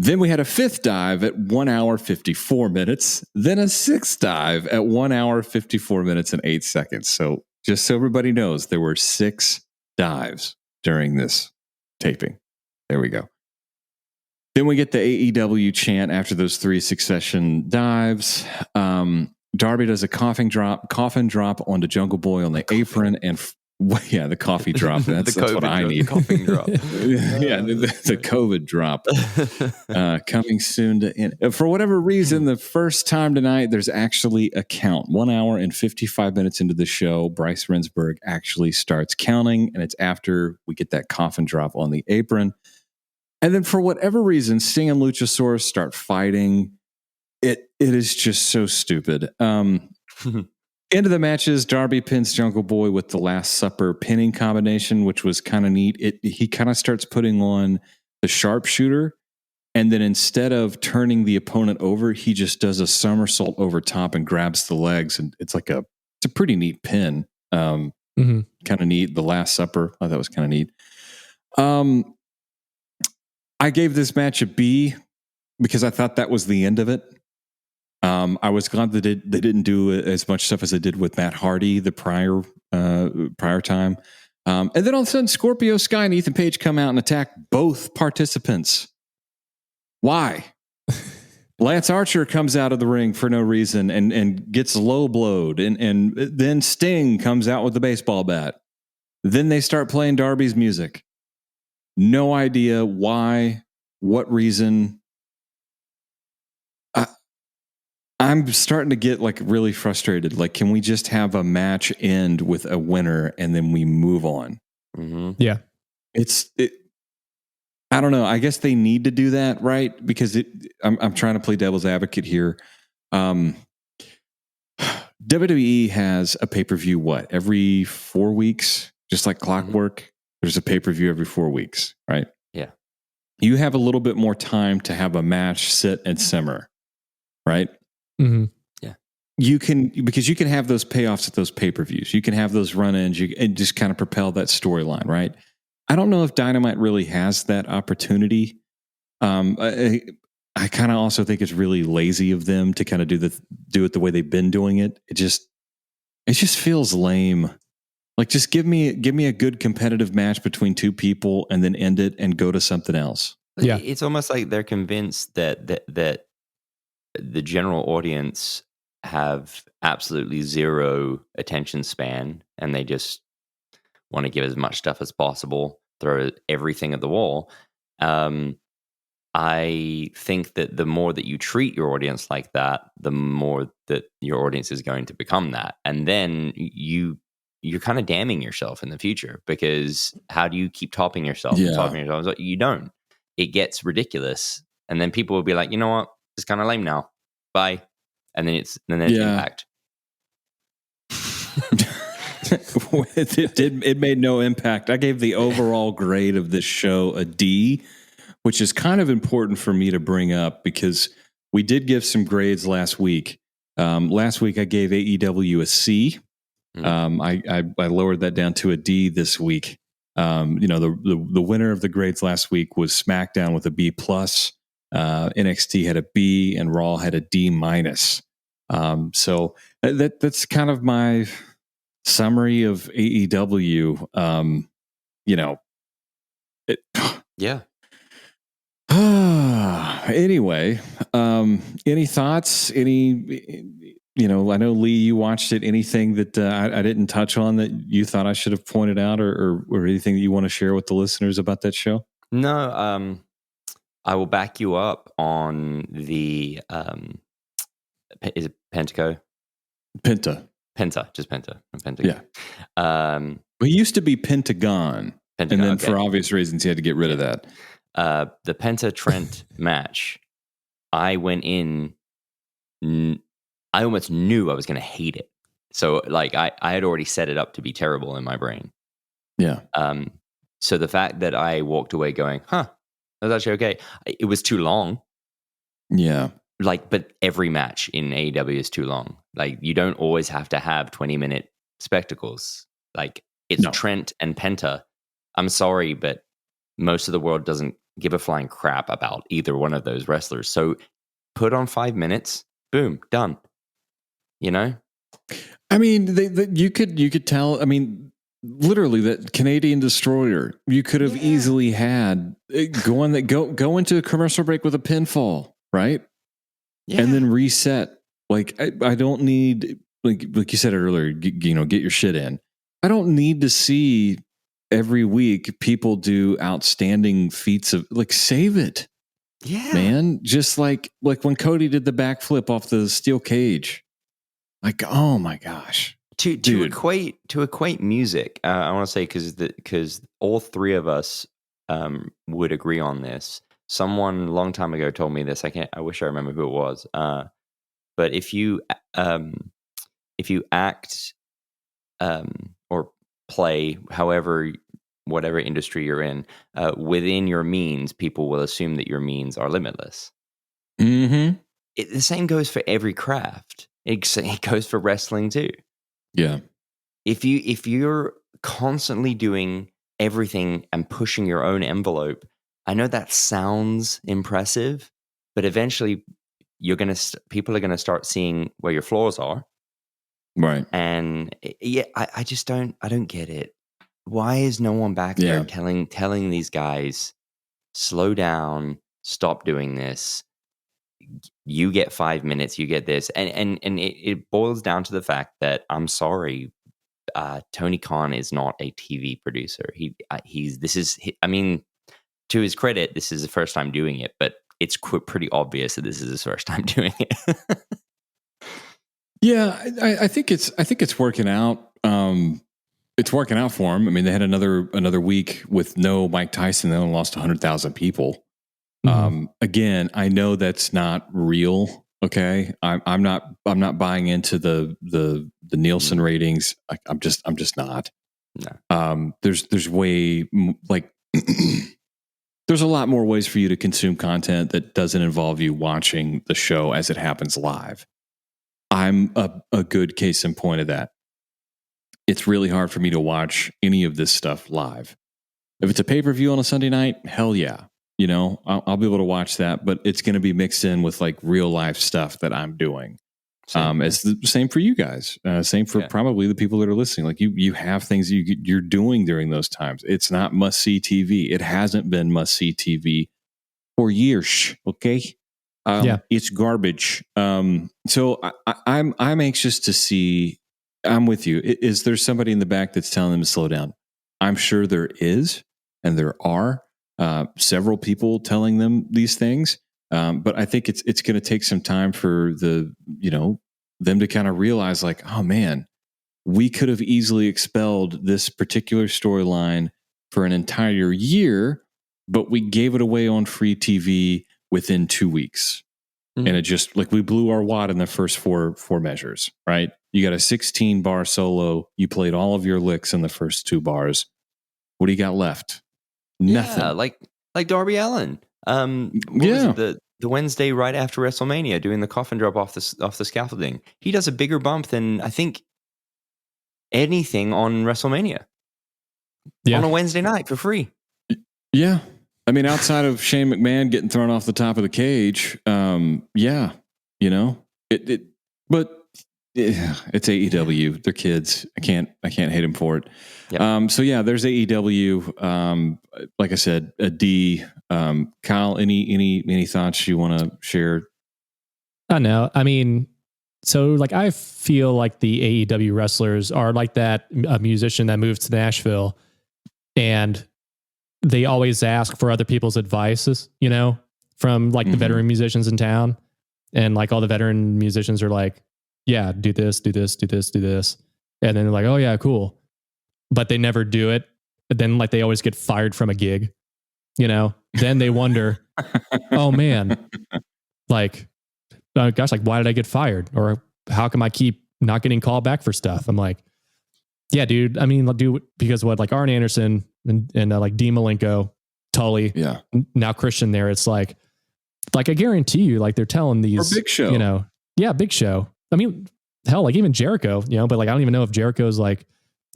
Then we had a fifth dive at 1 hour, 54 minutes. Then a sixth dive at 1 hour, 54 minutes and 8 seconds. So just so everybody knows, there were 6 dives during this taping. There we go. Then we get the AEW chant after those 3 succession dives. Darby does a coffin drop onto Jungle Boy on the apron, and the coffee drop. That's what I need. The coughing drop. The COVID drop coming soon. For whatever reason, the first time tonight, there's actually a count. 1 hour and 55 minutes into the show, Bryce Remsburg actually starts counting, and it's after we get that coffin drop on the apron. And then for whatever reason, Sting and Luchasaurus start fighting. It is just so stupid. End of the matches, Darby pins Jungle Boy with the Last Supper pinning combination, which was kind of neat. He kind of starts putting on the sharpshooter, and then instead of turning the opponent over, he just does a somersault over top and grabs the legs, and it's a pretty neat pin. Kind of neat. The Last Supper, I thought that was kind of neat. I gave this match a B because I thought that was the end of it. I was glad that they didn't do as much stuff as they did with Matt Hardy the prior time. And then all of a sudden, Scorpio Sky and Ethan Page come out and attack both participants. Why? Lance Archer comes out of the ring for no reason and gets low blowed. And then Sting comes out with the baseball bat. Then they start playing Darby's music. No idea why, what reason. I'm starting to get like really frustrated. Like, can we just have a match end with a winner and then we move on? Mm-hmm. Yeah. I don't know. I guess they need to do that, right? Because I'm trying to play devil's advocate here. WWE has a pay-per-view, every 4 weeks? Just like clockwork. Mm-hmm. There's a pay-per-view every 4 weeks, right? Yeah. You have a little bit more time to have a match sit and simmer, right? Mm-hmm. Yeah. Because you can have those payoffs at those pay-per-views. You can have those run-ins and just kind of propel that storyline, right? I don't know if Dynamite really has that opportunity. I kind of also think it's really lazy of them to kind of do it the way they've been doing it. It just feels lame. Like, just give me a good competitive match between two people and then end it and go to something else. Yeah. It's almost like they're convinced that the general audience have absolutely zero attention span, and they just want to give as much stuff as possible, throw everything at the wall. I think that the more that you treat your audience like that, the more that your audience is going to become that. And then you're kind of damning yourself in the future, because how do you keep topping yourself and topping yourself? You don't. It gets ridiculous. And then people will be like, you know what? It's kind of lame now. Bye. And then it's Impact. It made no impact. I gave the overall grade of this show a D, which is kind of important for me to bring up because we did give some grades last week. Last week I gave AEW a C. I lowered that down to a D this week. The winner of the grades last week was SmackDown with a B plus. NXT had a B and Raw had a D minus. So that's kind of my summary of AEW. Yeah. Anyway, any thoughts? I know Leigh, you watched it. Anything that I didn't touch on that you thought I should have pointed out, or anything that you want to share with the listeners about that show? No, I will back you up on the is it Pentaco? Penta, just Penta. Yeah. He used to be Pentagon, and then for obvious reasons, he had to get rid of that. The Penta Trent match, I went in. I almost knew I was going to hate it. So, like, I had already set it up to be terrible in my brain. Yeah. So the fact that I walked away going, that was actually okay. It was too long. Yeah. Like, but every match in AEW is too long. Like, you don't always have to have 20-minute spectacles. Like, it's Trent and Penta. I'm sorry, but most of the world doesn't give a flying crap about either one of those wrestlers. So put on 5 minutes, boom, done. You know? I mean, you could tell. I mean, literally, that Canadian Destroyer, you could have easily had go into a commercial break with a pinfall, right? Yeah. And then reset. Like, I don't need, like you said earlier, get your shit in. I don't need to see every week people do outstanding feats of, like, save it. Yeah, man. Just like when Cody did the backflip off the steel cage. Like, oh my gosh. To equate music, I want to say, because all three of us would agree on this. Someone a long time ago told me this. I wish I remember who it was. But if you act or play, whatever industry you're in, within your means, people will assume that your means are limitless. Mm-hmm. The same goes for every craft. It goes for wrestling too. Yeah. If you're constantly doing everything and pushing your own envelope, I know that sounds impressive, but eventually people are gonna start seeing where your flaws are. Right. And I just don't get it. Why is no one back there telling these guys, slow down, stop doing this? You get 5 minutes, you get this. And it boils down to the fact that, I'm sorry, Tony Khan is not a TV producer. I mean, to his credit, this is the first time doing it, but it's pretty obvious that this is his first time doing it. Yeah, I think it's working out. It's working out for him. I mean, they had another week with no Mike Tyson. They only lost 100,000 people. Again, I know that's not real. Okay, I'm not buying into the Nielsen ratings. I'm just not. No. There's way like there's a lot more ways for you to consume content that doesn't involve you watching the show as it happens live. I'm a good case in point of that. It's really hard for me to watch any of this stuff live. If it's a pay-per-view on a Sunday night, hell yeah. You know, I'll be able to watch that, but it's going to be mixed in with like real life stuff that I'm doing. It's the same for you guys. Same for probably the people that are listening. Like you have things you're doing during those times. It's not must-see TV. It hasn't been must-see TV for years. Okay. It's garbage. So I'm anxious to see. I'm with you. Is there somebody in the back that's telling them to slow down? I'm sure there is, and there are several people telling them these things. But I think it's going to take some time for them to kind of realize, like, oh man, we could have easily expelled this particular storyline for an entire year, but we gave it away on free TV within 2 weeks. And it just like we blew our wad in the first four measures, right? You got a 16 bar solo. You played all of your licks in the first 2 bars. What do you got left? Nothing. Yeah, like Darby Allin. The Wednesday right after WrestleMania doing the coffin drop off the scaffolding. He does a bigger bump than I think anything on WrestleMania. On a Wednesday night for free. Yeah. I mean, outside of Shane McMahon getting thrown off the top of the cage, it's AEW. They're kids. I can't hate them for it. Yep. So yeah, there's AEW. Like I said, D. Kyle, any thoughts you want to share? I know. I mean, so like I feel like the AEW wrestlers are like that a musician that moves to Nashville and they always ask for other people's advices, from like the veteran musicians in town. And like all the veteran musicians are like, yeah, do this, do this, do this, do this. And then they're like, oh yeah, cool. But they never do it. But then like they always get fired from a gig, then they wonder, oh man, like, gosh, like why did I get fired? Or how come I keep not getting called back for stuff? I'm like, yeah, dude. I mean, because what like Arn Anderson and like Dean Malenko, Tully, now Christian there. It's like I guarantee you, like they're telling these, or Big Show, Big Show. I mean, hell, like even Jericho, but like I don't even know if Jericho's like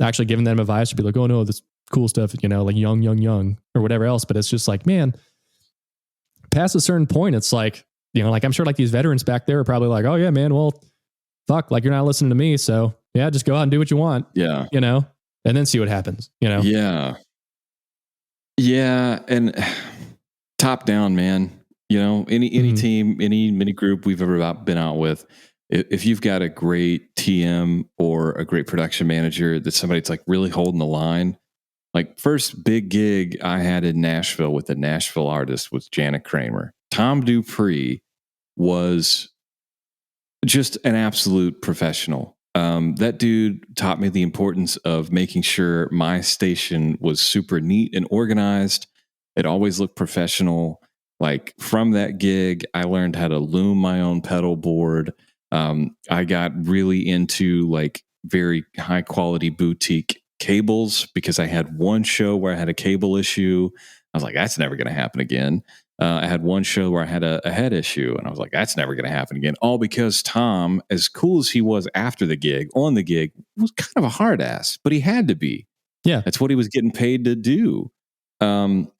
actually giving them advice to be like, oh no, this cool stuff, like young or whatever else. But it's just like, man, past a certain point, it's like, like I'm sure like these veterans back there are probably like, oh yeah, man, well, fuck, like you're not listening to me, so yeah, just go out and do what you want. Yeah, and then see what happens. Yeah, and top down, man. Any team, any mini group we've ever been out with, if you've got a great TM or a great production manager, that somebody's like really holding the line. Like first big gig I had in Nashville with a Nashville artist was Janet Kramer. Tom Dupree was just an absolute professional. That dude taught me the importance of making sure my station was super neat and organized. It always looked professional. Like from that gig, I learned how to loom my own pedal board. I got really into like very high quality boutique cables because I had one show where I had a cable issue. I was like, that's never going to happen again. I had one show where I had a head issue, and I was like, that's never going to happen again. All because Tom, as cool as he was after the gig, on the gig, was kind of a hard ass, but he had to be. Yeah. That's what he was getting paid to do. Even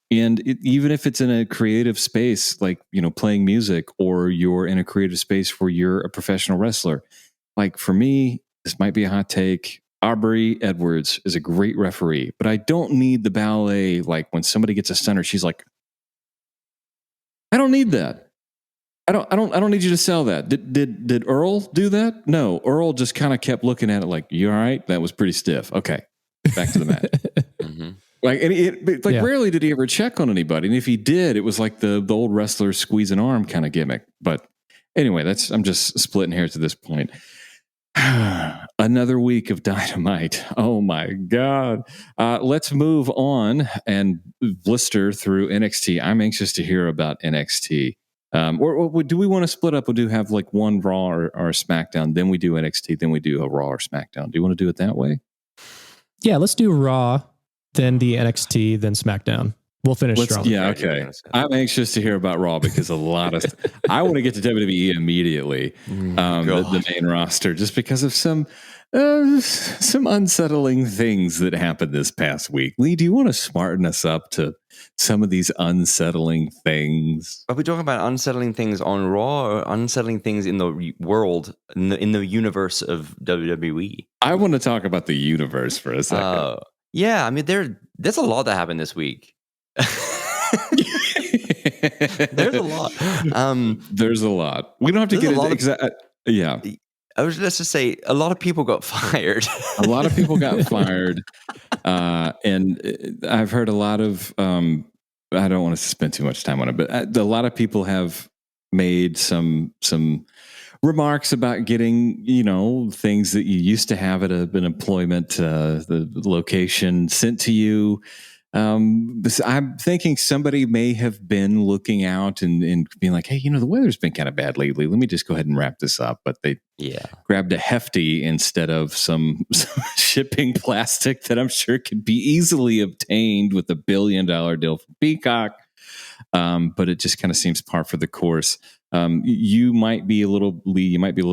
if it's in a creative space, like, playing music, or you're in a creative space where you're a professional wrestler, like for me, this might be a hot take. Aubrey Edwards is a great referee, but I don't need the ballet. Like when somebody gets a stunner, she's like, I don't need that. I don't need you to sell that. Did Earl do that? No, Earl just kind of kept looking at it like, you all right? That was pretty stiff. Okay, back to the match. Mm-hmm. Rarely did he ever check on anybody, and if he did, it was like the old wrestler squeeze an arm kind of gimmick. But anyway, I'm just splitting hairs at this point. Another week of Dynamite. Oh my God. Let's move on and blister through NXT. I'm anxious to hear about NXT. Or do we want to split up? We'll have like one Raw or SmackDown, then we do NXT, then we do a Raw or SmackDown. Do you want to do it that way? Yeah, let's do Raw, then the NXT, then SmackDown. We'll finish strong. Yeah, okay. I'm anxious to hear about Raw because a lot of I want to get to WWE immediately, the main roster, just because of some unsettling things that happened this past week. Lee, do you want to smarten us up to some of these unsettling things? Are we talking about unsettling things on Raw or unsettling things in the world, in the universe of WWE? I want to talk about the universe for a second. Yeah, I mean, there's a lot that happened this week. There's a lot. There's a lot. We don't have to get into exact. Yeah. Let's just say a lot of people got fired. A lot of people got fired. And I've heard a lot of, I don't want to spend too much time on it, but a lot of people have made some remarks about getting, things that you used to have at an employment, the location sent to you. I'm thinking somebody may have been looking out and being like, hey, the weather's been kind of bad lately. Let me just go ahead and wrap this up. But they grabbed a hefty instead of some shipping plastic that I'm sure could be easily obtained with $1 billion deal from Peacock. But it just kind of seems par for the course. You might be a little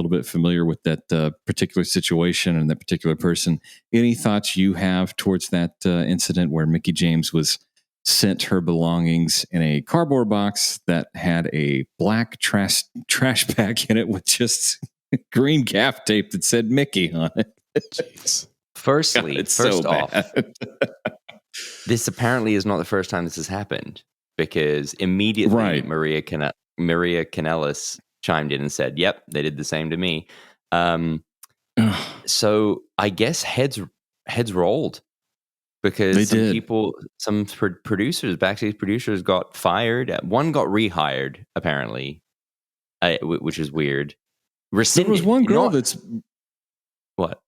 bit familiar with that particular situation and that particular person. Any thoughts you have towards that incident where Mickie James was sent her belongings in a cardboard box that had a black trash bag in it with just green gaff tape that said Mickey on it? Jeez. First off, this apparently is not the first time this has happened, because immediately Maria Kanellis chimed in and said, yep, they did the same to me. So I guess heads rolled, because some producers, backstage producers, got fired. One got rehired, apparently, which is weird. Rescinded. There was one girl that's... What?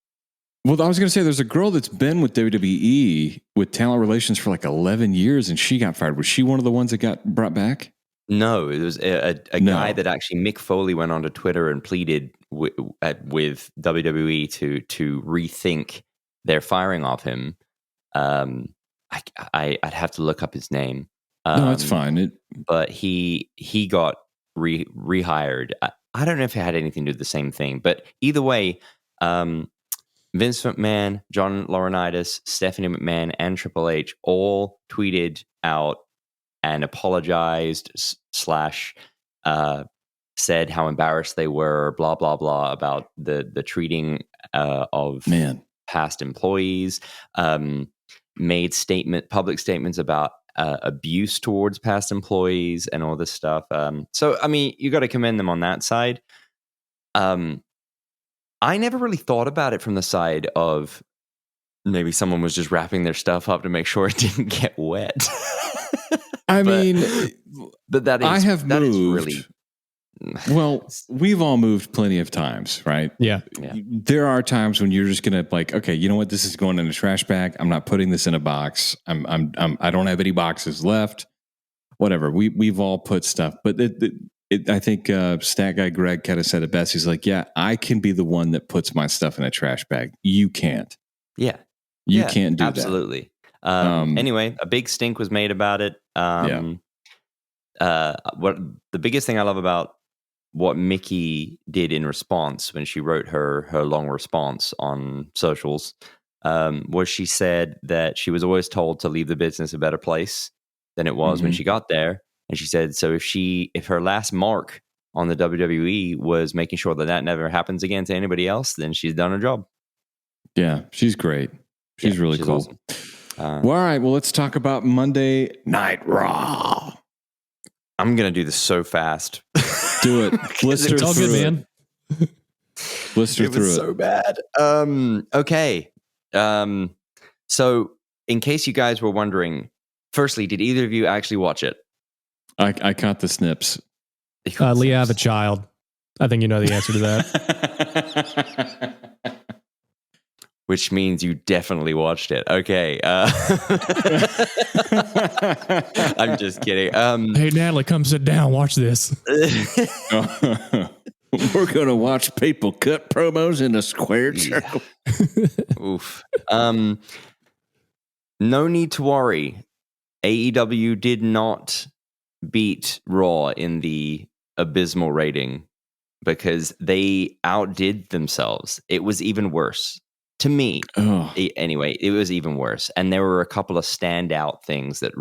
Well, I was going to say there's a girl that's been with WWE with talent relations for like 11 years, and she got fired. Was she one of the ones that got brought back? No, it was a guy that actually Mick Foley went onto Twitter and pleaded with WWE to rethink their firing of him. I'd have to look up his name. No, that's fine. But he got rehired. I don't know if it had anything to do with the same thing, but either way, Vince McMahon, John Laurinaitis, Stephanie McMahon, and Triple H all tweeted out and apologized / said how embarrassed they were, blah, blah, blah, about the treating of past employees, made public statements about abuse towards past employees and all this stuff. So, I mean, you got to commend them on that side. I never really thought about it from the side of maybe someone was just wrapping their stuff up to make sure it didn't get wet. I mean, well, we've all moved plenty of times, right? Yeah. There are times when you're just gonna like, okay, you know what? This is going in a trash bag. I'm not putting this in a box. I don't have any boxes left. Whatever. We've all put stuff, but I think stat guy Greg kind of said it best. He's like, yeah, I can be the one that puts my stuff in a trash bag. You can't. Yeah. You can't do absolutely. That. Anyway, a big stink was made about it. What the biggest thing I love about what Mickie did in response when she wrote her long response on socials was she said that she was always told to leave the business a better place than it was when she got there. And she said, so if her last mark on the WWE was making sure that never happens again to anybody else, then she's done her job. Yeah, she's great. She's really cool. Awesome. Well, all right. Well, let's talk about Monday Night Raw. I'm going to do this so fast. Do it. Blister It's all through good, it. man. Blister It through was it. so bad. Okay. So in case you guys were wondering, firstly, did either of you actually watch it? I caught the snips. Leah, I have a child. I think you know the answer to that. Which means you definitely watched it. Okay. I'm just kidding. Hey, Natalie, come sit down. Watch this. We're going to watch people cut promos in a square circle. Oof. No need to worry. AEW did not beat Raw in the abysmal rating because they outdid themselves. It was even worse. To me, anyway, it was even worse. And there were a couple of standout things that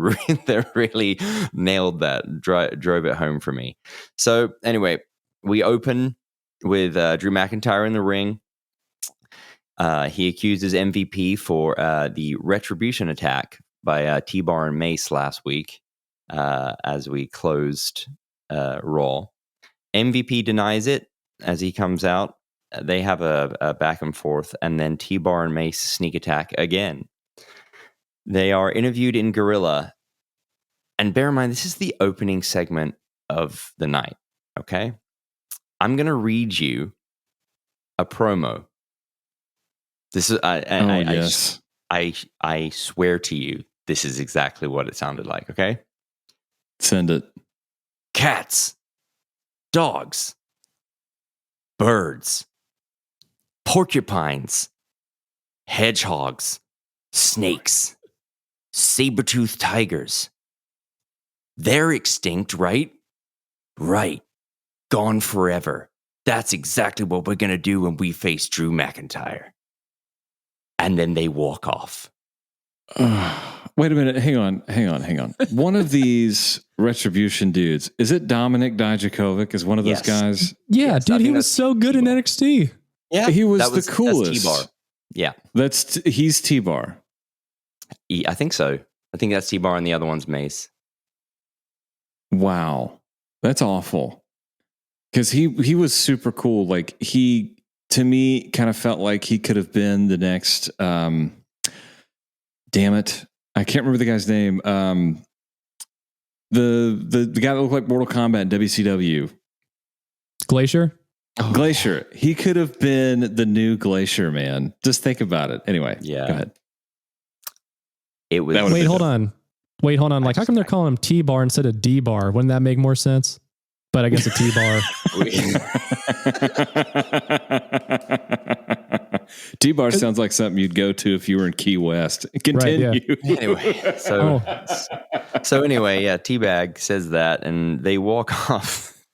really nailed that, drove it home for me. So anyway, we open with Drew McIntyre in the ring. He accuses MVP for the retribution attack by T-Bar and Mace last week as we closed Raw. MVP denies it as he comes out. They have a back and forth, and then T-Bar and Mace sneak attack again. They are interviewed in Gorilla. And bear in mind, this is the opening segment of the night, okay? I'm going to read you a promo. This is yes. I swear to you, this is exactly what it sounded like, okay? Send it. Cats, dogs, birds, porcupines, hedgehogs, snakes, saber-toothed tigers. They're extinct, right? Right. Gone forever. That's exactly what we're going to do when we face Drew McIntyre. And then they walk off. Wait a minute. Hang on. One of these Retribution dudes, is it Dominic Dijakovic? Is one of those guys? Yeah, Yes, dude, he was so good in NXT. Yeah, He was the coolest. That's T-Bar. Yeah. He's T-Bar. I think so. I think that's T-Bar and the other one's Mace. Wow. That's awful. Because he was super cool. Like, he, to me, kind of felt like he could have been the next, damn it, I can't remember the guy's name. The guy that looked like Mortal Kombat in WCW. Glacier? Glacier. He could have been the new Glacier, man. Just think about it. Anyway, yeah. Go ahead. It was. Wait, hold on. Like, how come they're calling him T-Bar instead of D-Bar? Wouldn't that make more sense? But I guess a T-Bar. T-Bar sounds like something you'd go to if you were in Key West. Continue. Right, yeah. Anyway, so anyway, yeah, T-Bag says that, and they walk off,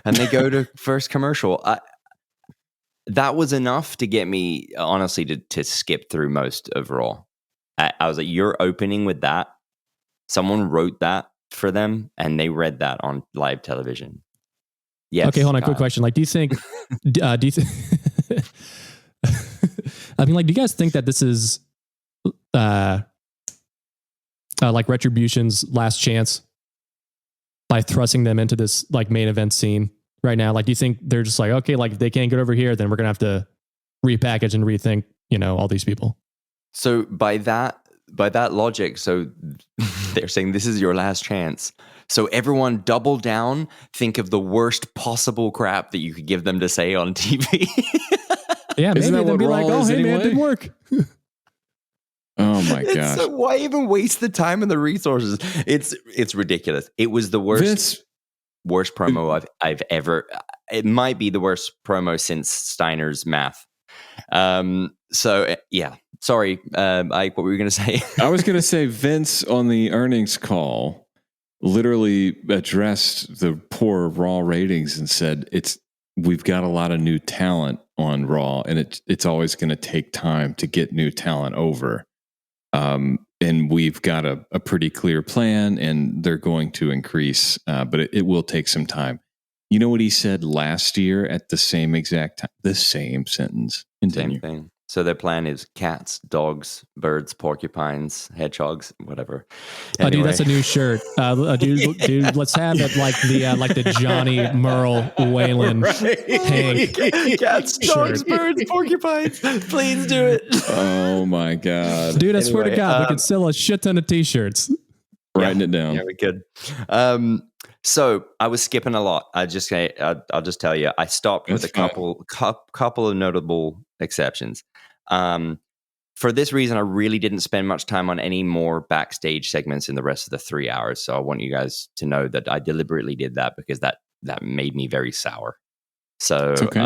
and they go to first commercial. That was enough to get me, honestly, to skip through most of Raw. I was like, you're opening with that? Someone wrote that for them, and they read that on live television. Yes. Okay, hold on. Quick question. Like, do you think? I mean, like, do you guys think that this is, like Retribution's last chance by thrusting them into this like main event scene right now? Like, do you think they're just like, okay, like if they can't get over here, then we're gonna have to repackage and rethink, all these people? So by that logic, so they're saying this is your last chance. So everyone double down, think of the worst possible crap that you could give them to say on TV. Yeah, maybe they'll be like, oh, hey man, it didn't work. Oh my gosh. So why even waste the time and the resources? It's ridiculous. It was the worst promo I've ever. It might be the worst promo since Steiner's Math. So yeah, sorry, Ike, what were you going to say? I was going to say Vince on the earnings call literally addressed the poor Raw ratings and said we've got a lot of new talent on Raw, and it's always going to take time to get new talent over. And we've got a pretty clear plan, and they're going to increase, but it will take some time. You know what he said last year at the same exact time? The same sentence. Continue. Same thing. So their plan is cats, dogs, birds, porcupines, hedgehogs, whatever. Oh, dude, Anyway. that's a new shirt. Dude, let's have it like the Johnny Merle Whalen Hank Cats, dogs, shirt. birds, porcupines. Please do it. Oh my God. Dude, I swear to Anyway, God, we could sell a shit ton of t-shirts. Writing it down. Yeah, we could. So I was skipping a lot. I'll just tell you, I stopped with a couple of notable exceptions. For this reason, I really didn't spend much time on any more backstage segments in the rest of the 3 hours. So I want you guys to know that I deliberately did that because that made me very sour. So okay.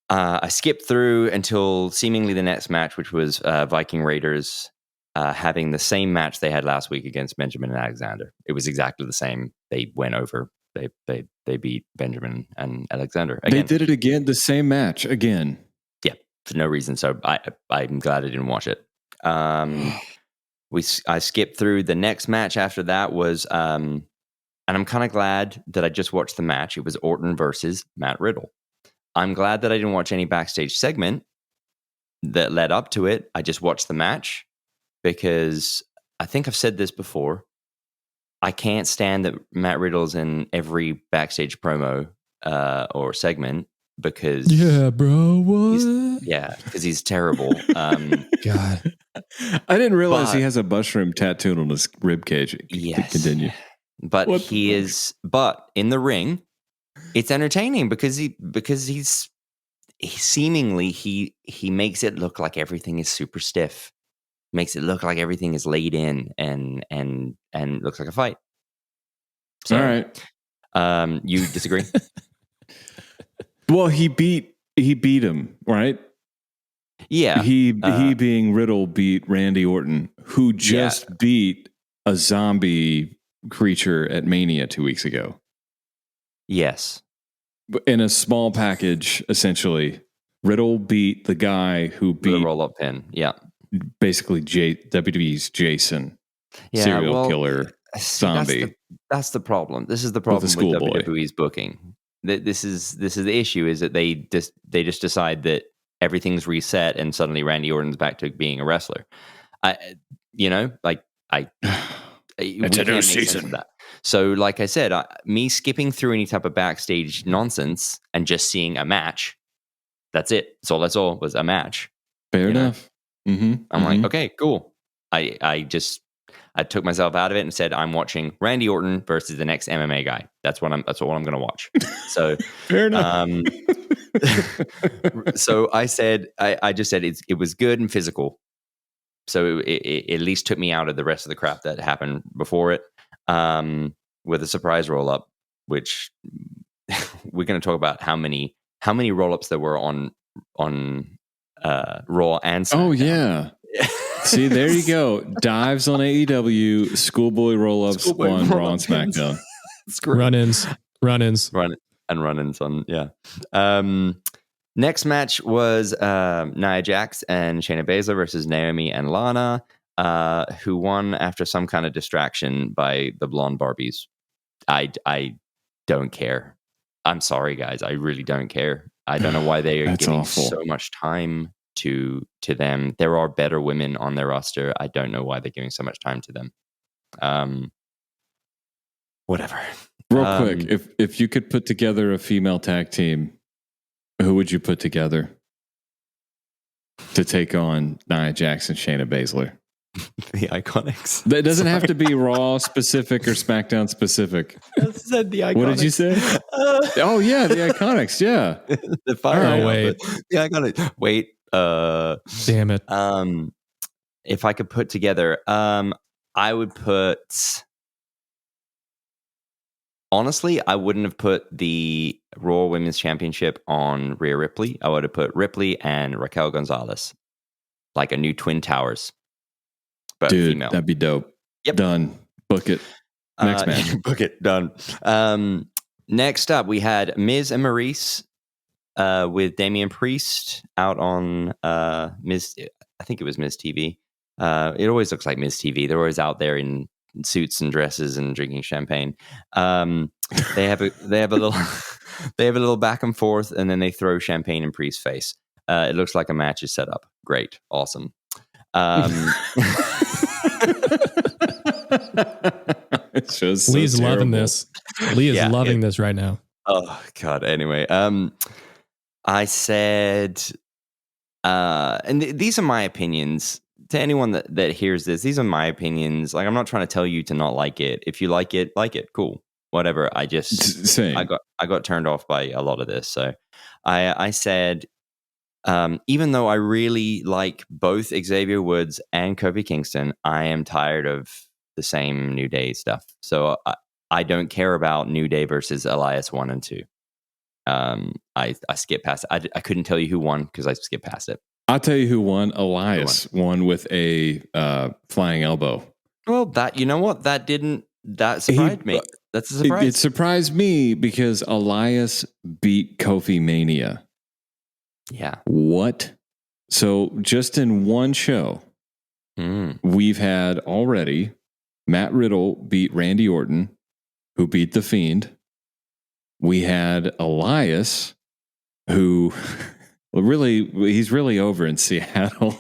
I skipped through until seemingly the next match, which was Viking Raiders having the same match they had last week against Benjamin and Alexander. It was exactly the same. They went over. They beat Benjamin and Alexander again. They did it again. The same match again. Yeah, for no reason. So I'm glad I didn't watch it. I skipped through the next match after that was, and I'm kind of glad that I just watched the match. It was Orton versus Matt Riddle. I'm glad that I didn't watch any backstage segment that led up to it. I just watched the match because I think I've said this before. I can't stand that Matt Riddle's in every backstage promo or segment because because he's terrible. God, I didn't realize he has a mushroom tattooed on his rib cage. Yes, continue. But But in the ring, it's entertaining because he's seemingly he makes it look like everything is super stiff. Makes it look like everything is laid in and looks like a fight. So, all right. You disagree? Well, he beat him, right? Yeah. He being Riddle beat Randy Orton, who just beat a zombie creature at Mania 2 weeks ago. Yes. In a small package, essentially. Riddle beat the guy who beat the roll-up pin. Yeah. Basically WWE's Jason, serial killer, zombie. That's the problem. This is the problem with WWE's booking. This is the issue, is that they just decide that everything's reset and suddenly Randy Orton's back to being a wrestler. It's a new season. So, like I said, me skipping through any type of backstage nonsense and just seeing a match, that's it. So that's all was a match. Fair enough. Mm-hmm. I'm like, okay, cool. I took myself out of it and said, I'm watching Randy Orton versus the next MMA guy. That's what I'm going to watch. So fair enough. So I just said it was good and physical. So it at least took me out of the rest of the crap that happened before it, with a surprise roll up, which we're going to talk about how many roll ups there were on Raw and SmackDown. Oh yeah. See, there you go. Dives on AEW, schoolboy roll-ups on Raw and SmackDown. Run-ins on, yeah. Next match was Nia Jax and Shaina Baszler versus Naomi and Lana, who won after some kind of distraction by the blonde Barbies. I don't care. I'm sorry, guys. I really don't care. I don't know why they are giving so much time to them. There are better women on their roster. I don't know why they're giving so much time to them. Whatever. Real quick, if you could put together a female tag team, who would you put together to take on Nia Jax and Shaina Baszler? The Iconics. That doesn't have to be Raw specific or SmackDown specific. I said the Iconics. What did you say? Oh yeah, the Iconics. Yeah. The fire. Oh wait. The Iconics. Wait. Damn it. If I could put together, I would put. Honestly, I wouldn't have put the Raw Women's Championship on Rhea Ripley. I would have put Ripley and Raquel Gonzalez, like a new Twin Towers. But dude, female. That'd be dope. Yep. Done. Book it. Next match. Book it. Done. Next up, we had Miz and Maurice with Damian Priest out on Miz. I think it was Miz TV. It always looks like Miz TV. They're always out there in suits and dresses and drinking champagne. They have a little back and forth, and then they throw champagne in Priest's face. It looks like a match is set up. Great. Awesome. It shows so Lee's loving terrible. this. Lee is loving this right now. Oh God. Anyway, I said, and these are my opinions. To anyone that hears this, these are my opinions. Like, I'm not trying to tell you to not like it. If you like it, cool, whatever. I just Same. I got turned off by a lot of this. So I said, even though I really like both Xavier Woods and Kofi Kingston, I am tired of the same New Day stuff. So I don't care about New Day versus Elias 1 and 2. I skipped past it. I couldn't tell you who won because I skipped past it. I'll tell you who won. Elias won with a flying elbow. Well, that, you know what? That surprised me. That's a surprise. It surprised me because Elias beat Kofi Mania. Yeah. What? So just in one show, we've had already Matt Riddle beat Randy Orton, who beat The Fiend. We had Elias, who he's really over in Seattle.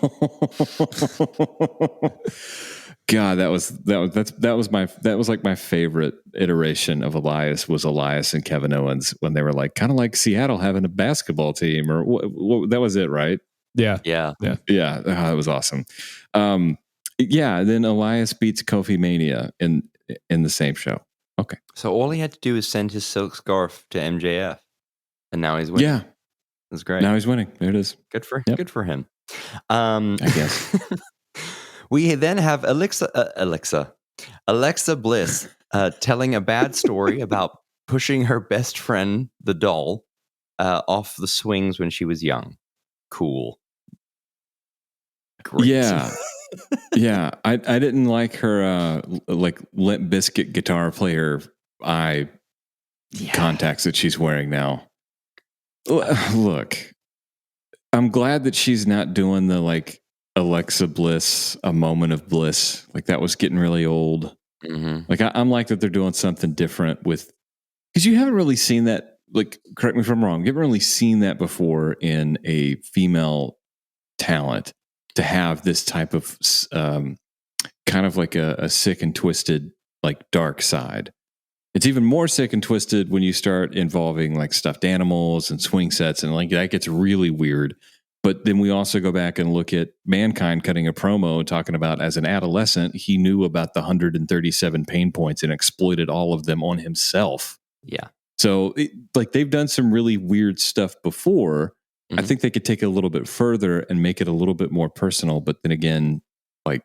God, that was like my favorite iteration of Elias was Elias and Kevin Owens when they were like kind of like Seattle having a basketball team or what that was it, right? Yeah. That was awesome. Then Elias beats Kofi Mania in the same show. Okay. So all he had to do is send his silk scarf to MJF, and now he's winning. Yeah, that's great. Now he's winning. There it is. Good for him. I guess. We then have Alexa Bliss telling a bad story about pushing her best friend, the doll, off the swings when she was young. Cool. Great. Yeah. Yeah. I didn't like her like Limp Bizkit guitar player eye contacts that she's wearing now. Look, I'm glad that she's not doing the like Alexa Bliss, a moment of bliss. Like that was getting really old. Mm-hmm. Like I'm like that they're doing something different with, because you haven't really seen that. Like, correct me if I'm wrong. You haven't really seen that before in a female talent to have this type of kind of like a sick and twisted, like dark side. It's even more sick and twisted when you start involving like stuffed animals and swing sets, and like that gets really weird. But then we also go back and look at Mankind cutting a promo talking about as an adolescent, he knew about the 137 pain points and exploited all of them on himself. Yeah. So like they've done some really weird stuff before. Mm-hmm. I think they could take it a little bit further and make it a little bit more personal. But then again, like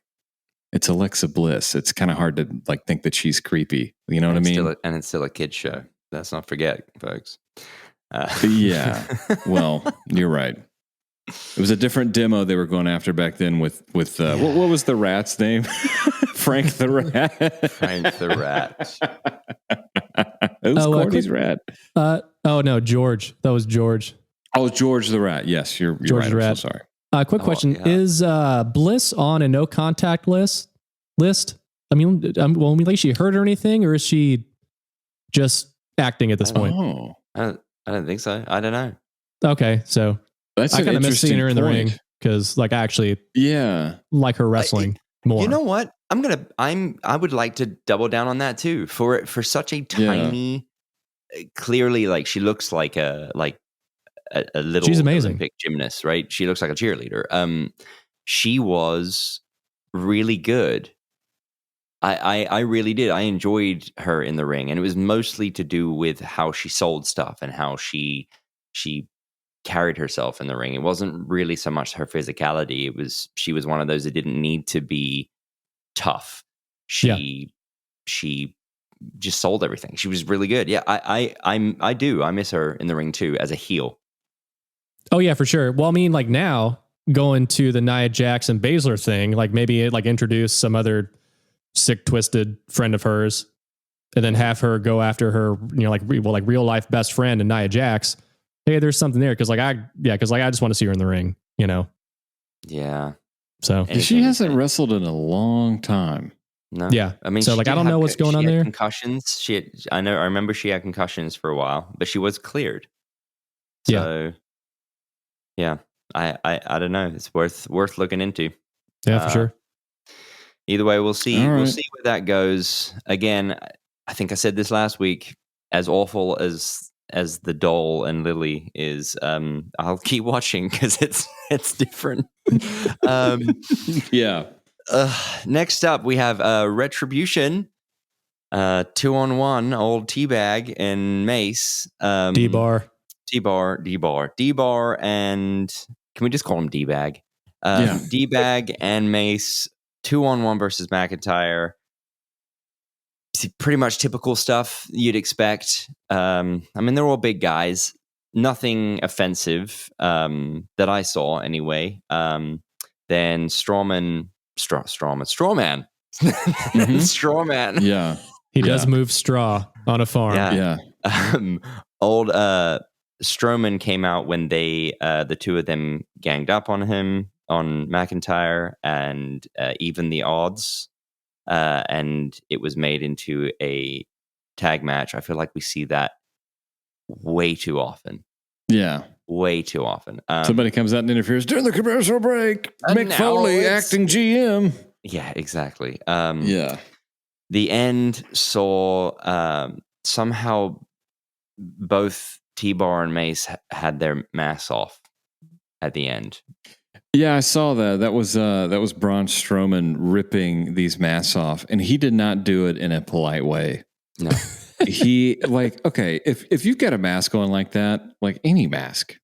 it's Alexa Bliss. It's kind of hard to like think that she's creepy. You know what I mean? And it's still a kid's show. Let's not forget, folks. Yeah. Well, you're right. It was a different demo they were going after back then with what was the rat's name? Frank the Rat. Frank the Rat. It was Courtney's rat. No, George. That was George. Oh, George the Rat. Yes, you're George right. The Rat. I'm so sorry. Quick question. Yeah. Is Bliss on a no contact list? I mean, like she hurt or anything, or is she just acting at this point? Oh, I don't think so. I don't know. Okay, so that's I kind of miss seeing her in the ring because, like, I actually like her wrestling more. You know what? I would like to double down on that too. For such a tiny, clearly, like she looks like a little She's amazing. Olympic gymnast, right? She looks like a cheerleader. She was really good. I really did. I enjoyed her in the ring, and it was mostly to do with how she sold stuff and how she carried herself in the ring. It wasn't really so much her physicality. She was one of those that didn't need to be tough. She just sold everything. She was really good. Yeah, I miss her in the ring too as a heel. Oh yeah, for sure. Well, I mean, like now going to the Nia Jax and Baszler thing, like maybe it like introduce some other sick, twisted friend of hers, and then have her go after her, like real life best friend and Nia Jax. Hey, there's something there because I just want to see her in the ring, Yeah. So she hasn't wrestled in a long time. No. Yeah. I mean, so like I don't know what's going on there. Concussions. I remember she had concussions for a while, but she was cleared. So, yeah. I don't know. It's worth looking into. Yeah, for sure. Either way, we'll see. All right. We'll see where that goes. Again, I think I said this last week. As awful as the Doll and Lily is, I'll keep watching because it's different. Yeah. Next up, we have Retribution, 2-on-1, old Teabag and Mace. D-Bar, and can we just call him D-Bag? Yeah. D-Bag and Mace, 2-on-1 versus McIntyre. Pretty much typical stuff you'd expect. I mean, they're all big guys. Nothing offensive that I saw anyway. Then Strawman. Strawman. Yeah. he does move straw on a farm. Yeah. Yeah. Old Strowman came out when they the two of them ganged up on him, on McIntyre, and even the odds, and it was made into a tag match. I feel like we see that way too often. Yeah. Way too often. Somebody comes out and interferes during the commercial break. Mick now Foley acting GM. Yeah, exactly. Yeah. The end saw somehow both T-Bar and Mace had their masks off at the end. Yeah, I saw that. That was Braun Strowman ripping these masks off, and he did not do it in a polite way. No. He okay, if you've got a mask on like that, like any mask,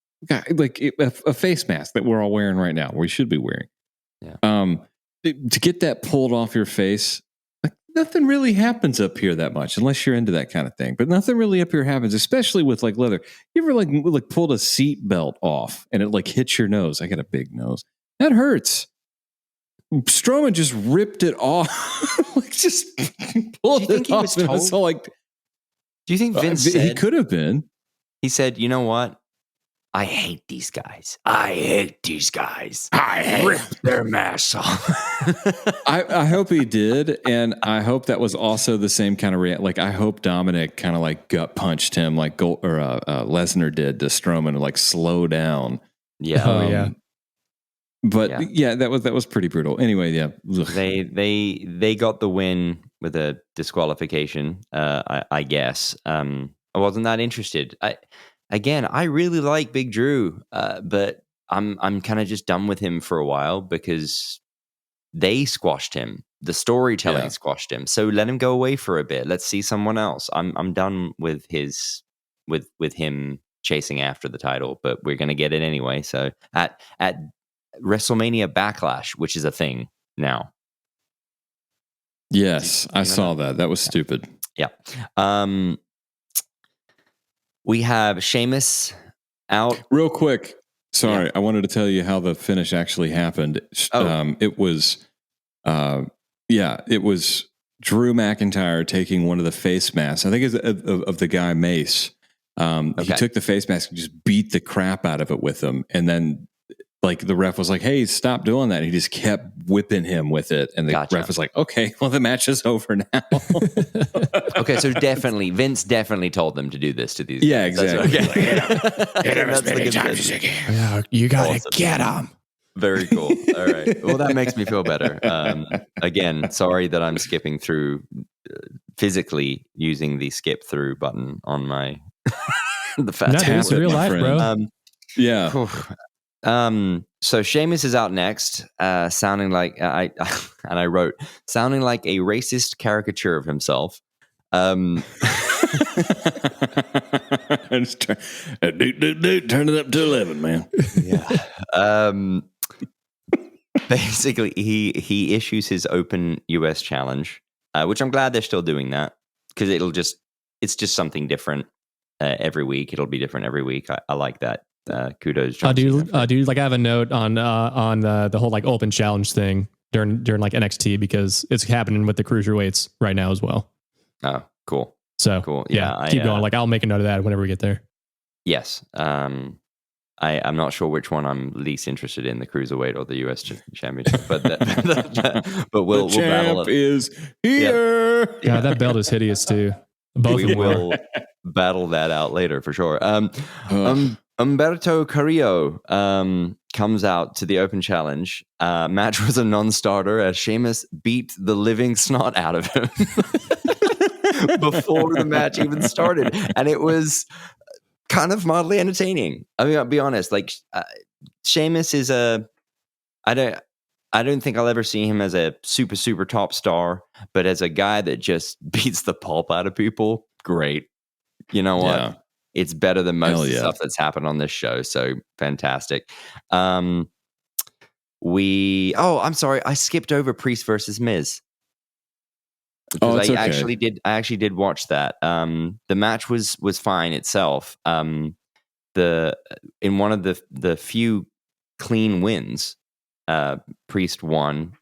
like a face mask that we're all wearing right now, we should be wearing. Yeah. To get that pulled off your face, like nothing really happens up here that much, unless you're into that kind of thing. But nothing really up here happens, especially with like leather. You ever like pulled a seat belt off and it like hits your nose? I got a big nose. That hurts. Strowman just ripped it off, like just pulled it off. And it's all like, do you think Vince said, he could have been? He said, "You know what? I hate these guys. I rip their masks off." I hope he did, and I hope that was also the same kind of reaction. Like I hope Dominic kind of like gut punched him, like Lesnar did to Strowman, to like slow down. Yeah, yeah. But yeah, that was pretty brutal. Anyway, yeah, they got the win with a disqualification. I guess. I wasn't that interested. I really like Big Drew, but I'm kind of just done with him for a while because they squashed him. The storytelling squashed him. So let him go away for a bit. Let's see someone else. I'm done with with him chasing after the title, but we're gonna get it anyway. So at Wrestlemania Backlash, which is a thing now. Yes, I saw that. That was stupid. Yeah. We have Sheamus out. Real quick. Sorry, I wanted to tell you how the finish actually happened. It was Drew McIntyre taking one of the face masks. I think it's of the guy Mace. He took the face mask and just beat the crap out of it with him. And then like the ref was like, "Hey, stop doing that." And he just kept whipping him with it. And the ref was like, "Okay, well, the match is over now." Okay, so Vince definitely told them to do this to these. Yeah, guys. exactly. Hit him as many times as you can. Yeah, you gotta get him. Very cool. All right. Well, that makes me feel better. Again, sorry that I'm skipping through, physically using the skip through button on my the fat tablet. It's real life, bro. Yeah. So Sheamus is out next, sounding like I wrote sounding like a racist caricature of himself. Turn it up to 11, man. Yeah. Basically, he issues his open US challenge, which I'm glad they're still doing that because it's just something different every week. It'll be different every week. I like that. Kudos. Dude, like I have a note on the whole like open challenge thing during like NXT because it's happening with the cruiserweights right now as well. Oh, cool. So cool. Yeah, keep going. Like I'll make a note of that whenever we get there. Yes. I'm not sure which one I'm least interested in, the cruiserweight or the US championship, but but we'll battle it. Is here. Yep. Yeah, that belt is hideous too. Both we will battle that out later for sure. Humberto Carrillo comes out to the open challenge. Match was a non-starter as Sheamus beat the living snot out of him before the match even started. And it was kind of mildly entertaining. I mean, I'll be honest, like Sheamus is I don't think I'll ever see him as a super, super top star, but as a guy that just beats the pulp out of people, great. You know what? Yeah. It's better than most of the stuff that's happened on this show. So fantastic. I'm sorry. I skipped over Priest versus Miz. Because I actually did watch that. The match was fine itself. In one of the few clean wins, Priest won,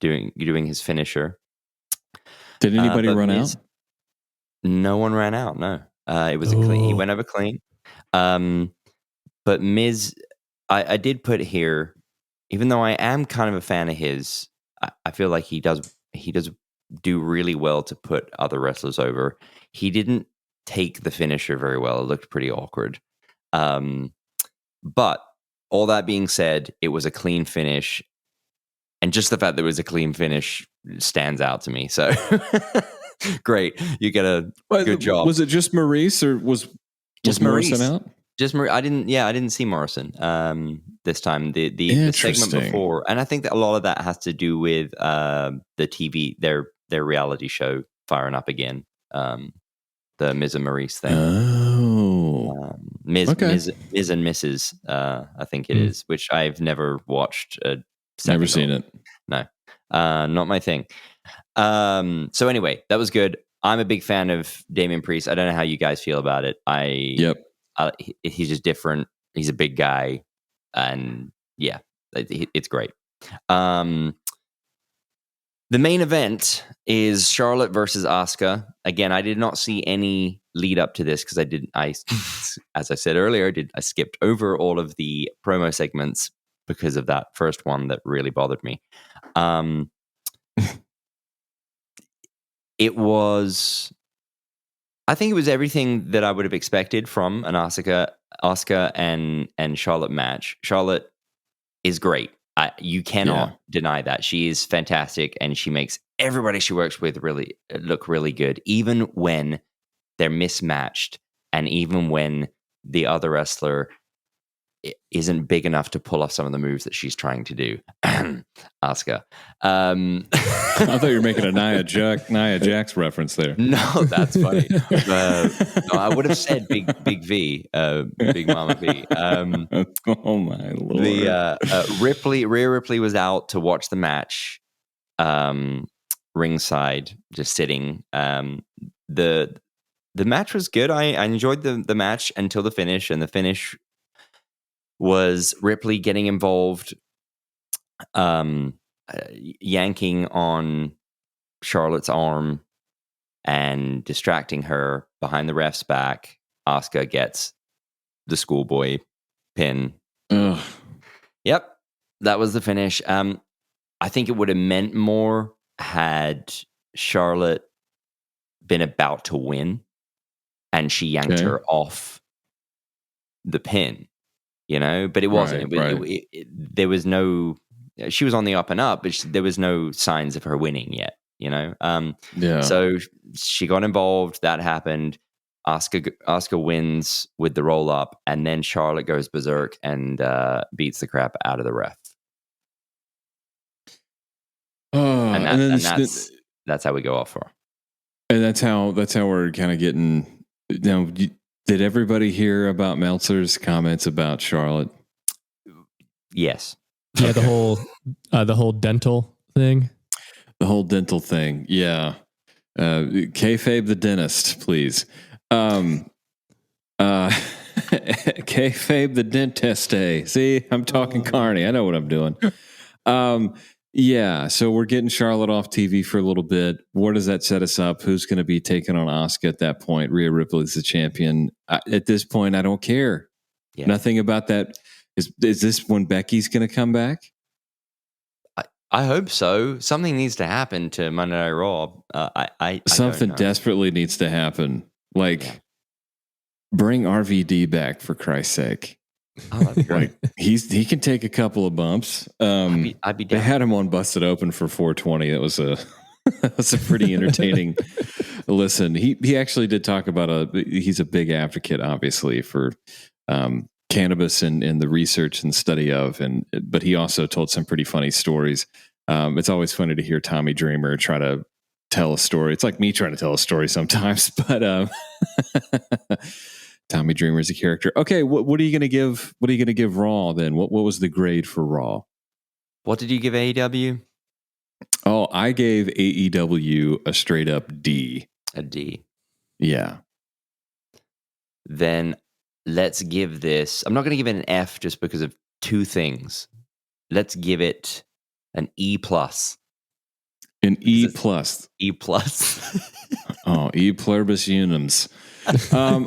doing his finisher. Did anybody run out? No one ran out. No, it was a clean. He went over clean. But Miz, I did put here, even though I am kind of a fan of his, I feel like he does do really well to put other wrestlers over. He didn't take the finisher very well. It looked pretty awkward. But all that being said, it was a clean finish. And just the fact that it was a clean finish stands out to me. So great. You get a good job. Was it just Maurice or was Morrison out? Just I didn't see Morrison this time. The segment before, and I think that a lot of that has to do with the TV, their reality show firing up again. The Miz and Maurice thing. Oh, Miz and Mrs. I think it is, which I've never watched. Never seen it. No, not my thing. So anyway, that was good. I'm a big fan of Damian Priest. I don't know how you guys feel about it. He's just different. He's a big guy, and yeah, it's great. The main event is Charlotte versus Asuka. Again, I did not see any lead up to this because as I said earlier, I skipped over all of the promo segments because of that first one that really bothered me. I think it was everything that I would have expected from an Asuka and Charlotte match. Charlotte is great. You cannot deny that. She is fantastic, and she makes everybody she works with really look really good, even when they're mismatched, and even when the other wrestler isn't big enough to pull off some of the moves that she's trying to do. Asuka. I thought you were making a Nia Jax reference there. No, that's funny. No, I would have said Big V, Big Mama V. Oh my Lord. Rhea Ripley was out to watch the match, ringside, just sitting. The match was good. I enjoyed the match until the finish, and the finish was Ripley getting involved, yanking on Charlotte's arm and distracting her behind the ref's back. Asuka gets the schoolboy pin. Ugh. Yep, that was the finish. I think it would have meant more had Charlotte been about to win and she yanked her off the pin. But it wasn't. There was no. She was on the up and up, but there was no signs of her winning yet. So she got involved. That happened. Asuka wins with the roll up, and then Charlotte goes berserk and beats the crap out of the ref. That's how we go off for. And that's how we're kind of getting now. Did everybody hear about Meltzer's comments about Charlotte? Yes. Yeah, the whole dental thing. The whole dental thing. Yeah. Kayfabe the dentist, please. Kayfabe the dentiste. See, I'm talking Carney. I know what I'm doing. Yeah, so we're getting Charlotte off TV for a little bit. Where does that set us up? Who's going to be taking on Asuka at that point? Rhea Ripley's the champion. At this point, I don't care. Yeah. Nothing about that. Is this when Becky's going to come back? I hope so. Something needs to happen to Monday Night Raw. Something desperately needs to happen. Bring RVD back, for Christ's sake. Oh, that'd be great. Like he can take a couple of bumps. I'd be They down. had him on Busted Open for 420. That was a that's a pretty entertaining listen. He actually did talk about he's a big advocate, obviously, for cannabis and the research and study of, but he also told some pretty funny stories. It's always funny to hear Tommy Dreamer try to tell a story. It's like me trying to tell a story sometimes, but Tommy Dreamer is a character. Okay, what are you going to give? What are you going to give Raw then? What was the grade for Raw? What did you give AEW? Oh, I gave AEW a straight up D. A D. Yeah. Then let's give this. I'm not going to give it an F just because of two things. Let's give it an E plus. An E plus. E plus. Oh, E pluribus unums.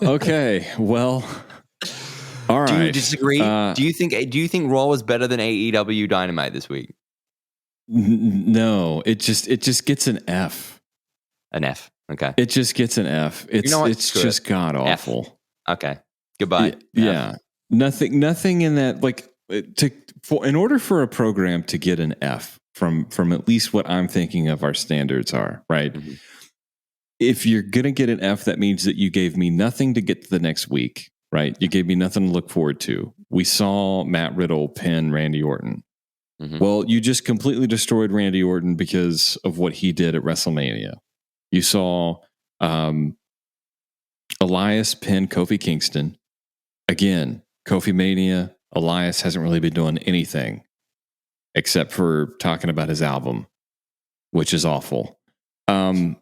Okay. Well. All right. Do you disagree? Do you think Raw was better than AEW Dynamite this week? No, it just gets an F. An F. Okay. It just gets an F. It's just god awful. Okay. Goodbye. Yeah. Nothing in that, like, in order for a program to get an F from at least what I'm thinking of our standards are, right? Mm-hmm. If you're going to get an F, that means that you gave me nothing to get to the next week, right? You gave me nothing to look forward to. We saw Matt Riddle pin Randy Orton. Mm-hmm. Well, you just completely destroyed Randy Orton because of what he did at WrestleMania. You saw Elias pin Kofi Kingston. Again, Kofi Mania, Elias hasn't really been doing anything except for talking about his album, which is awful. Who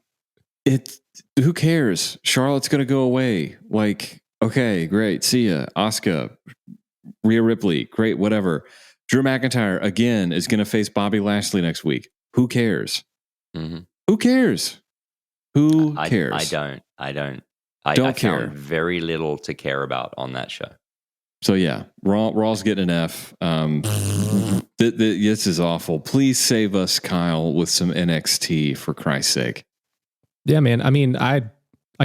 cares? Charlotte's going to go away. Like, okay, great. See ya. Asuka, Rhea Ripley, great, whatever. Drew McIntyre, again, is going to face Bobby Lashley next week. Who cares? Mm-hmm. Who cares? Who cares? I don't care. Found very little to care about on that show. So yeah, Raw's getting an F. This is awful. Please save us, Kyle, with some NXT for Christ's sake. Yeah, man. I mean, I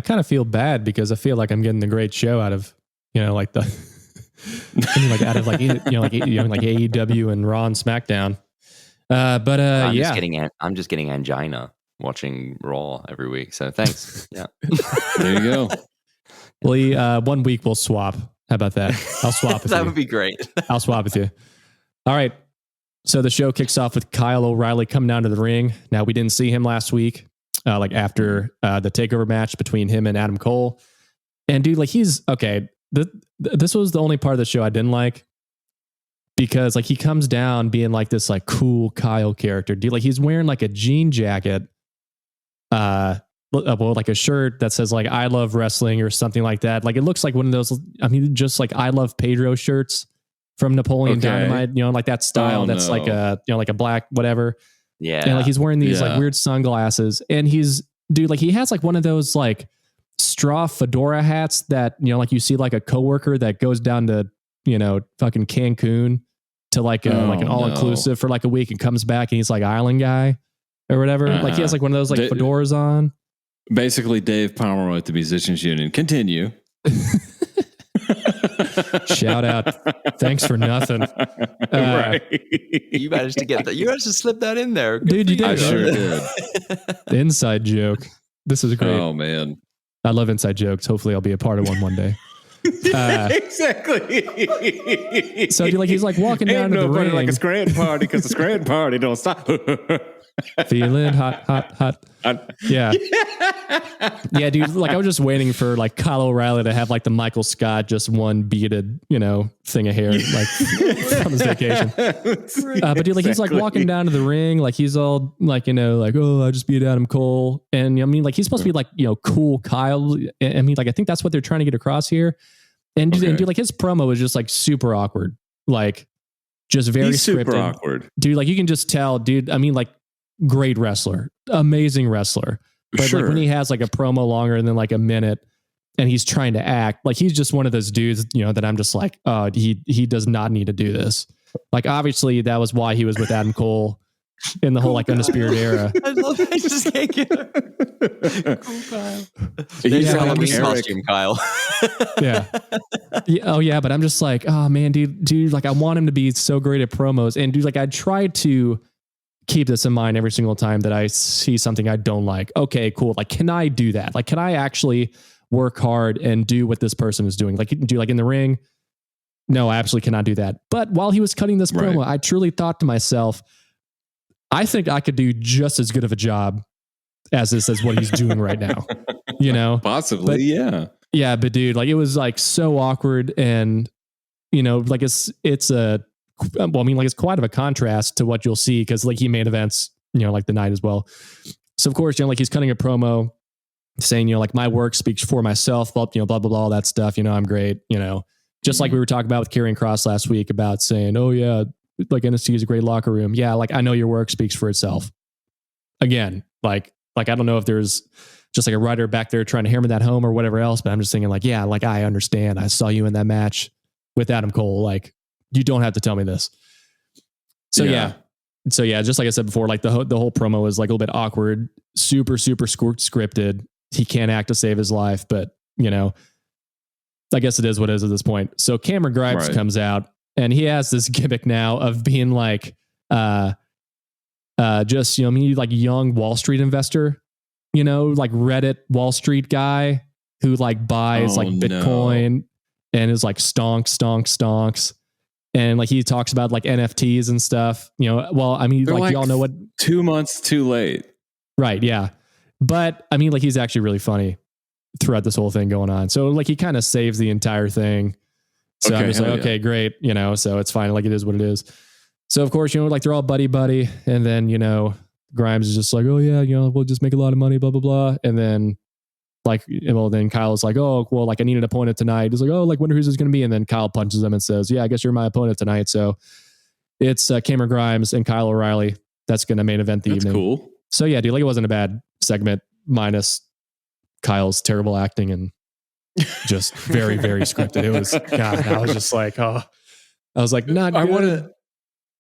kind of feel bad because I feel like I'm getting a great show out of, like the, like out of like AEW and Raw and SmackDown. I'm just getting angina watching Raw every week. So thanks. Yeah. There you go. Lee, 1 week we'll swap. How about that? I'll swap with you. That would be great. I'll swap with you. All right. So the show kicks off with Kyle O'Reilly coming down to the ring. Now, we didn't see him last week, after the takeover match between him and Adam Cole. And dude, like, he's okay. This was the only part of the show I didn't like, because like he comes down being like this like cool Kyle character. Dude, like he's wearing like a jean jacket, like a shirt that says like I love wrestling or something like that. Like it looks like one of those, just like I love Pedro shirts from Napoleon Dynamite, like that style. That's like like a black whatever. Yeah. And like he's wearing these like weird sunglasses, and dude, he has like one of those like straw fedora hats that, like you see like a coworker that goes down to, fucking Cancun to like an all-inclusive for like a week and comes back and he's like island guy or whatever. Like he has like one of those like fedoras on. Basically Dave Pomeroy at the Musicians Union. Continue. Shout out. Thanks for nothing. Right. You managed to get that. You managed to slip that in there. Dude, you did. I sure did. The inside joke. This is great. Oh, man. I love inside jokes. Hopefully I'll be a part of one day. Exactly. So dude, like he's like walking down to the ring like a scranton party, because the scranton party don't stop. Feeling hot. Yeah. Yeah, dude. Like I was just waiting for like Kyle O'Reilly to have like the Michael Scott just one beaded, thing of hair like from his vacation. But dude, like he's like walking down to the ring, like he's all like like, oh, I just beat Adam Cole, and like he's supposed to be like cool Kyle. I mean, like I think that's what they're trying to get across here. And dude, like his promo was just like super awkward, like just very he's scripted. Super awkward, dude. Like you can just tell, dude. I mean, like great wrestler, amazing wrestler. But like when he has like a promo longer than like a minute and he's trying to act, like he's just one of those dudes, that I'm just like, oh, he does not need to do this. Like obviously that was why he was with Adam Cole. in the whole like Undisputed era. I love it. I just can't get it. Cool Kyle. He's There's like Halloween Eric. costume, Kyle. Yeah. Oh yeah, but I'm just like, oh man, dude, like I want him to be so great at promos. And dude, like I try to keep this in mind every single time that I see something I don't like. Okay, cool. Like, can I do that? Like, can I actually work hard and do what this person is doing? Like, do like in the ring? No, I absolutely cannot do that. But while he was cutting this promo, I truly thought to myself, I think I could do just as good of a job as what he's doing right now. You know, Possibly, but, yeah. Yeah, but dude, like it was like so awkward, and you know, like it's quite of a contrast to what you'll see because like he main events, you know, like the night as well. So of course, you know, like he's cutting a promo saying, you know, like my work speaks for myself, you know, blah blah blah, all that stuff. You know, I'm great. You know, just like we were talking about with Karrion Kross last week about saying, oh yeah, like NXT is a great locker room. Yeah, like I know your work speaks for itself. Again, like I don't know if there's just like a writer back there trying to hammer that home or whatever else, but I'm just thinking like, yeah, like I understand. I saw you in that match with Adam Cole. Like you don't have to tell me this. So yeah. So yeah, just like I said before, like the whole promo is like a little bit awkward, super scripted. He can't act to save his life, but you know, I guess it is what it is at this point. So Cameron Grimes comes out and he has this gimmick now of being like, just, you know, like young Wall Street investor, you know, like Reddit Wall Street guy who like buys like Bitcoin and is like stonks. And like he talks about like NFTs and stuff, you know, well, I mean, like y'all know what 2 months too late. Right. Yeah. But I mean, like he's actually really funny throughout this whole thing going on. So like he kind of saves the entire thing. So I'm just like, okay, great. You know, so it's fine. Like it is what it is. So of course, you know, like they're all buddy. And then, you know, Grimes is just like, oh yeah, you know, we'll just make a lot of money, blah, blah, blah. And then like, well, then Kyle is like, oh, well, like I need an opponent tonight. He's like, oh, like wonder who's this going to be. And then Kyle punches him and says, yeah, I guess you're my opponent tonight. So it's Cameron Grimes and Kyle O'Reilly. That's going to main event the evening. Cool. So yeah, dude, like it wasn't a bad segment minus Kyle's terrible acting and just very, very scripted. It was, God, I was just like, oh, I was like, not good.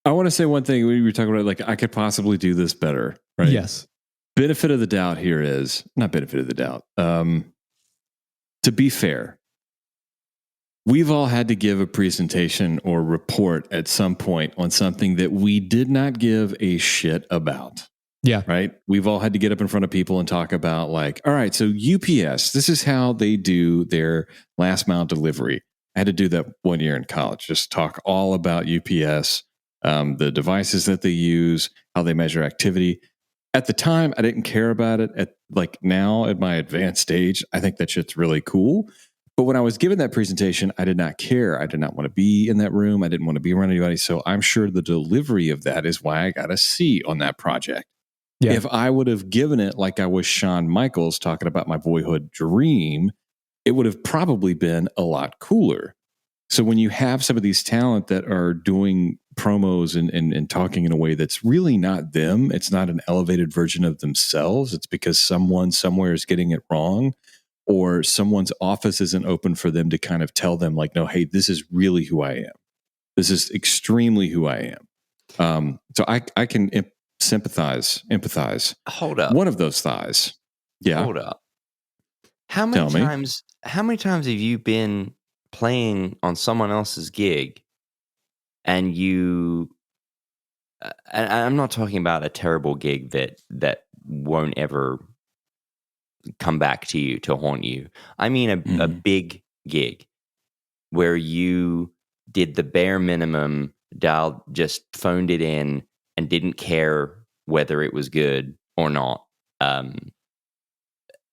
I want to say one thing. We were talking about like, I could possibly do this better, right? Yes. Benefit of the doubt here is not benefit of the doubt. To be fair, we've all had to give a presentation or report at some point on something that we did not give a shit about. Yeah. Right. We've all had to get up in front of people and talk about like, all right, so UPS, this is how they do their last mile delivery. I had to do that 1 year in college. Just talk all about UPS, the devices that they use, how they measure activity. At the time, I didn't care about it. At like now at my advanced stage, I think that shit's really cool. But when I was given that presentation, I did not care. I did not want to be in that room. I didn't want to be around anybody. So I'm sure the delivery of that is why I got a C on that project. Yeah. If I would have given it like I was Shawn Michaels talking about my boyhood dream, it would have probably been a lot cooler. So when you have some of these talent that are doing promos and talking in a way that's really not them, it's not an elevated version of themselves. It's because someone somewhere is getting it wrong, or someone's office isn't open for them to kind of tell them like, no, hey, this is really who I am. This is extremely who I am. So I can empathize. Hold up. One of those thighs. Yeah. Hold up. How many times have you been playing on someone else's gig and you and I'm not talking about a terrible gig that won't ever come back to you to haunt you. I mean a big gig where you did the bare minimum, just phoned it in and didn't care whether it was good or not,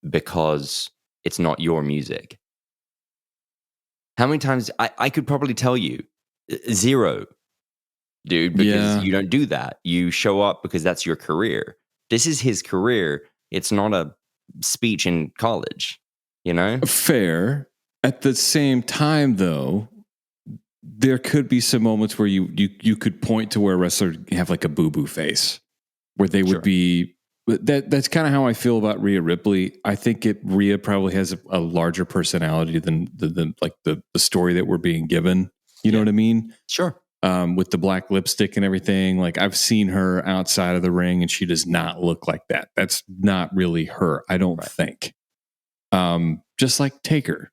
because it's not your music. How many times I could probably tell you 0, dude, because you don't do that. You show up because that's your career. This is his career. It's not a speech in college, you know? Fair. At the same time, though, there could be some moments where you could point to where a wrestler have like a boo-boo face, where they would be. That's kind of how I feel about Rhea Ripley. I think Rhea probably has a larger personality than the story that we're being given. You know what I mean? Sure. with the black lipstick and everything. Like I've seen her outside of the ring and she does not look like that. That's not really her, I don't think. Just like Taker.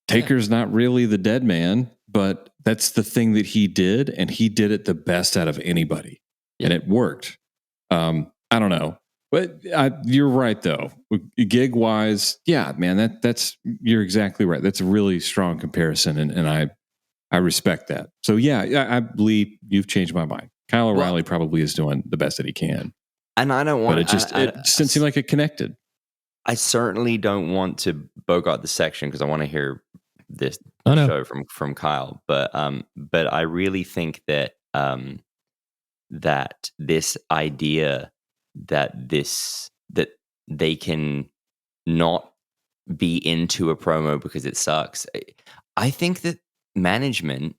Taker's not really the dead man, but that's the thing that he did, and he did it the best out of anybody, and it worked. I don't know, but you're right though. Gig wise, yeah, man, that's you're exactly right. That's a really strong comparison, and I respect that. So yeah, I believe you've changed my mind. Kyle O'Reilly probably is doing the best that he can, and I don't want. But it just didn't seem like it connected. I certainly don't want to bogart the section because I want to hear this show from Kyle. But I really think that that this idea that they can not be into a promo because it sucks. I think that management,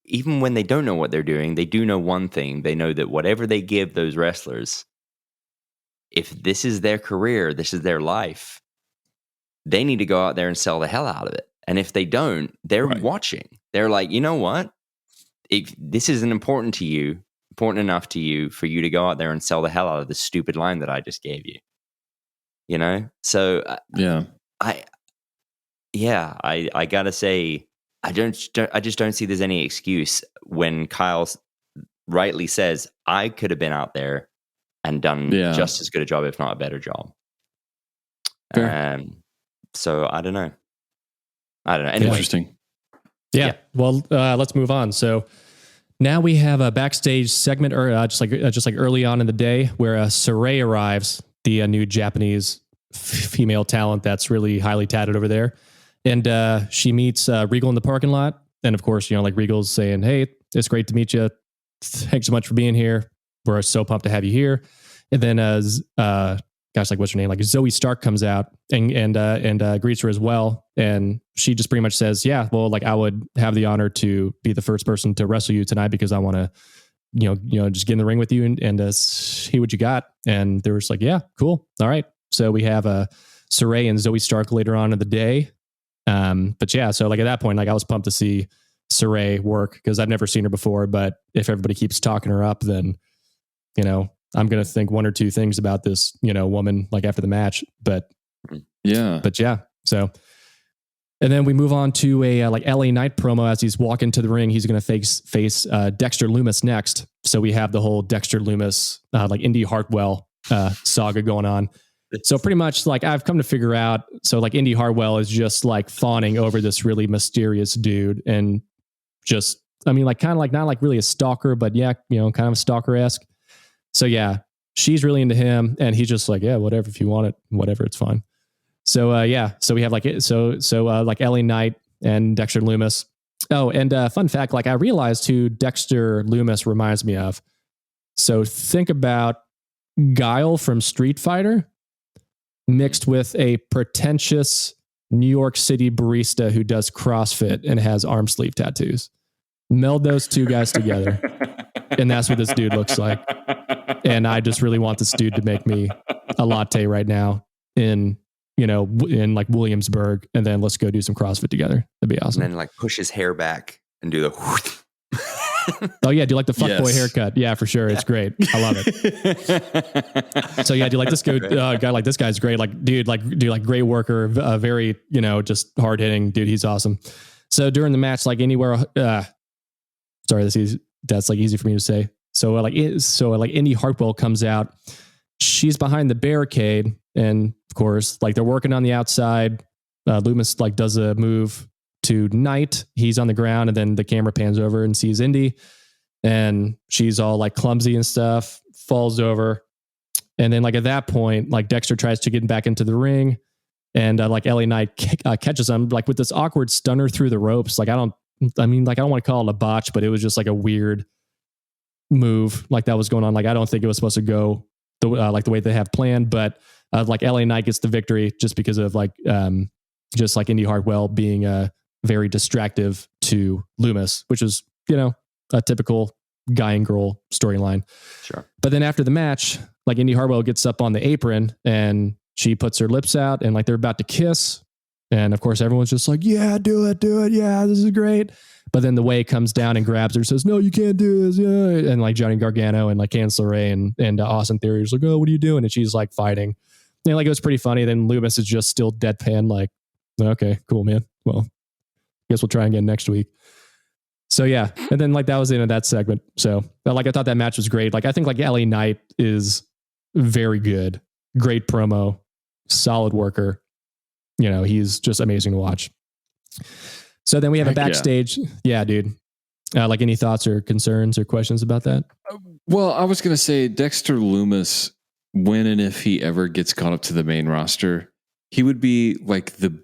even when they don't know what they're doing, they do know one thing. They know that whatever they give those wrestlers, if this is their career, this is their life, they need to go out there and sell the hell out of it. And if they don't, they're watching. They're like, you know what? If this isn't important enough to you for you to go out there and sell the hell out of the stupid line that I just gave you. You know? So I gotta say, I just don't see there's any excuse when Kyle rightly says, I could have been out there and done just as good a job, if not a better job. So I don't know. Anyway. Interesting. Yeah. Well, let's move on. So now we have a backstage segment, or just like early on in the day, where Sarai arrives, the new Japanese female talent that's really highly touted over there, and she meets Regal in the parking lot, and of course, like Regal's saying, "Hey, it's great to meet you. Thanks so much for being here. We're so pumped to have you here." And then, what's her name? Like Zoe Stark comes out and greets her as well, and she just pretty much says, "Yeah, well, like I would have the honor to be the first person to wrestle you tonight because I want to, just get in the ring with you and see what you got." And they were just like, "Yeah, cool, all right." So we have Sarai and Zoe Stark later on in the day. But yeah, so like at that point, like I was pumped to see Sarai work because I've never seen her before. But if everybody keeps talking her up, then I'm going to think one or two things about this, woman, like after the match, but yeah. So, and then we move on to a like LA Knight promo as he's walking to the ring. He's going to face Dexter Lumis next. So we have the whole Dexter Lumis, like Indy Hartwell, saga going on. So pretty much like I've come to figure out. So like Indy Hartwell is just like fawning over this really mysterious dude and just, like kind of like not like really a stalker, but yeah, kind of stalker-esque. So yeah, she's really into him, and he's just like, yeah, whatever, if you want it, whatever, it's fine. So so we have like like LA Knight and Dexter Lumis. Oh, and fun fact, like I realized who Dexter Lumis reminds me of. So think about Guile from Street Fighter mixed with a pretentious New York City barista who does CrossFit and has arm sleeve tattoos. Meld those two guys together, and that's what this dude looks like. And I just really want this dude to make me a latte right now in like Williamsburg, and then let's go do some CrossFit together. That'd be awesome. And then like push his hair back and do the. Oh yeah, do you like the fuckboy haircut? Yeah, for sure. It's great. I love it. So yeah, do you like this guy? Like this guy's great. Like dude, great worker. Very just hard hitting dude. He's awesome. So during the match, like anywhere. Sorry, that's like easy for me to say. So like Indy Hartwell comes out. She's behind the barricade, and of course, like they're working on the outside. Lumis like does a move to Knight. He's on the ground, and then the camera pans over and sees Indy, and she's all like clumsy and stuff, falls over, and then like at that point, like Dexter tries to get back into the ring, and like LA Knight catches him like with this awkward stunner through the ropes. Like I don't want to call it a botch, but it was just like a weird move like that was going on. Like I don't think it was supposed to go the way they have planned, but like LA Knight gets the victory just because of like just like Indy Hartwell being very distractive to Lumis, which is a typical guy and girl storyline. Sure. But then after the match, like Indy Hartwell gets up on the apron and she puts her lips out and like they're about to kiss, And of course, everyone's just like, yeah, do it. Yeah, this is great. But then the Way comes down and grabs her, says, no, you can't do this. Yeah. And like Johnny Gargano and like Candice LeRae and Austin Theory is like, oh, what are you doing? And she's like fighting. And like, it was pretty funny. Then Loomis is just still deadpan, like, okay, cool, man. Well, guess we'll try again next week. So yeah. And then like, that was the end of that segment. So like, I thought that match was great. Like, I think like LA Knight is very good. Great promo, solid worker. You know, he's just amazing to watch. So then we have a backstage. Yeah, dude. Like any thoughts or concerns or questions about that? Well, I was going to say Dexter Loomis, when and if he ever gets caught up to the main roster, he would be like the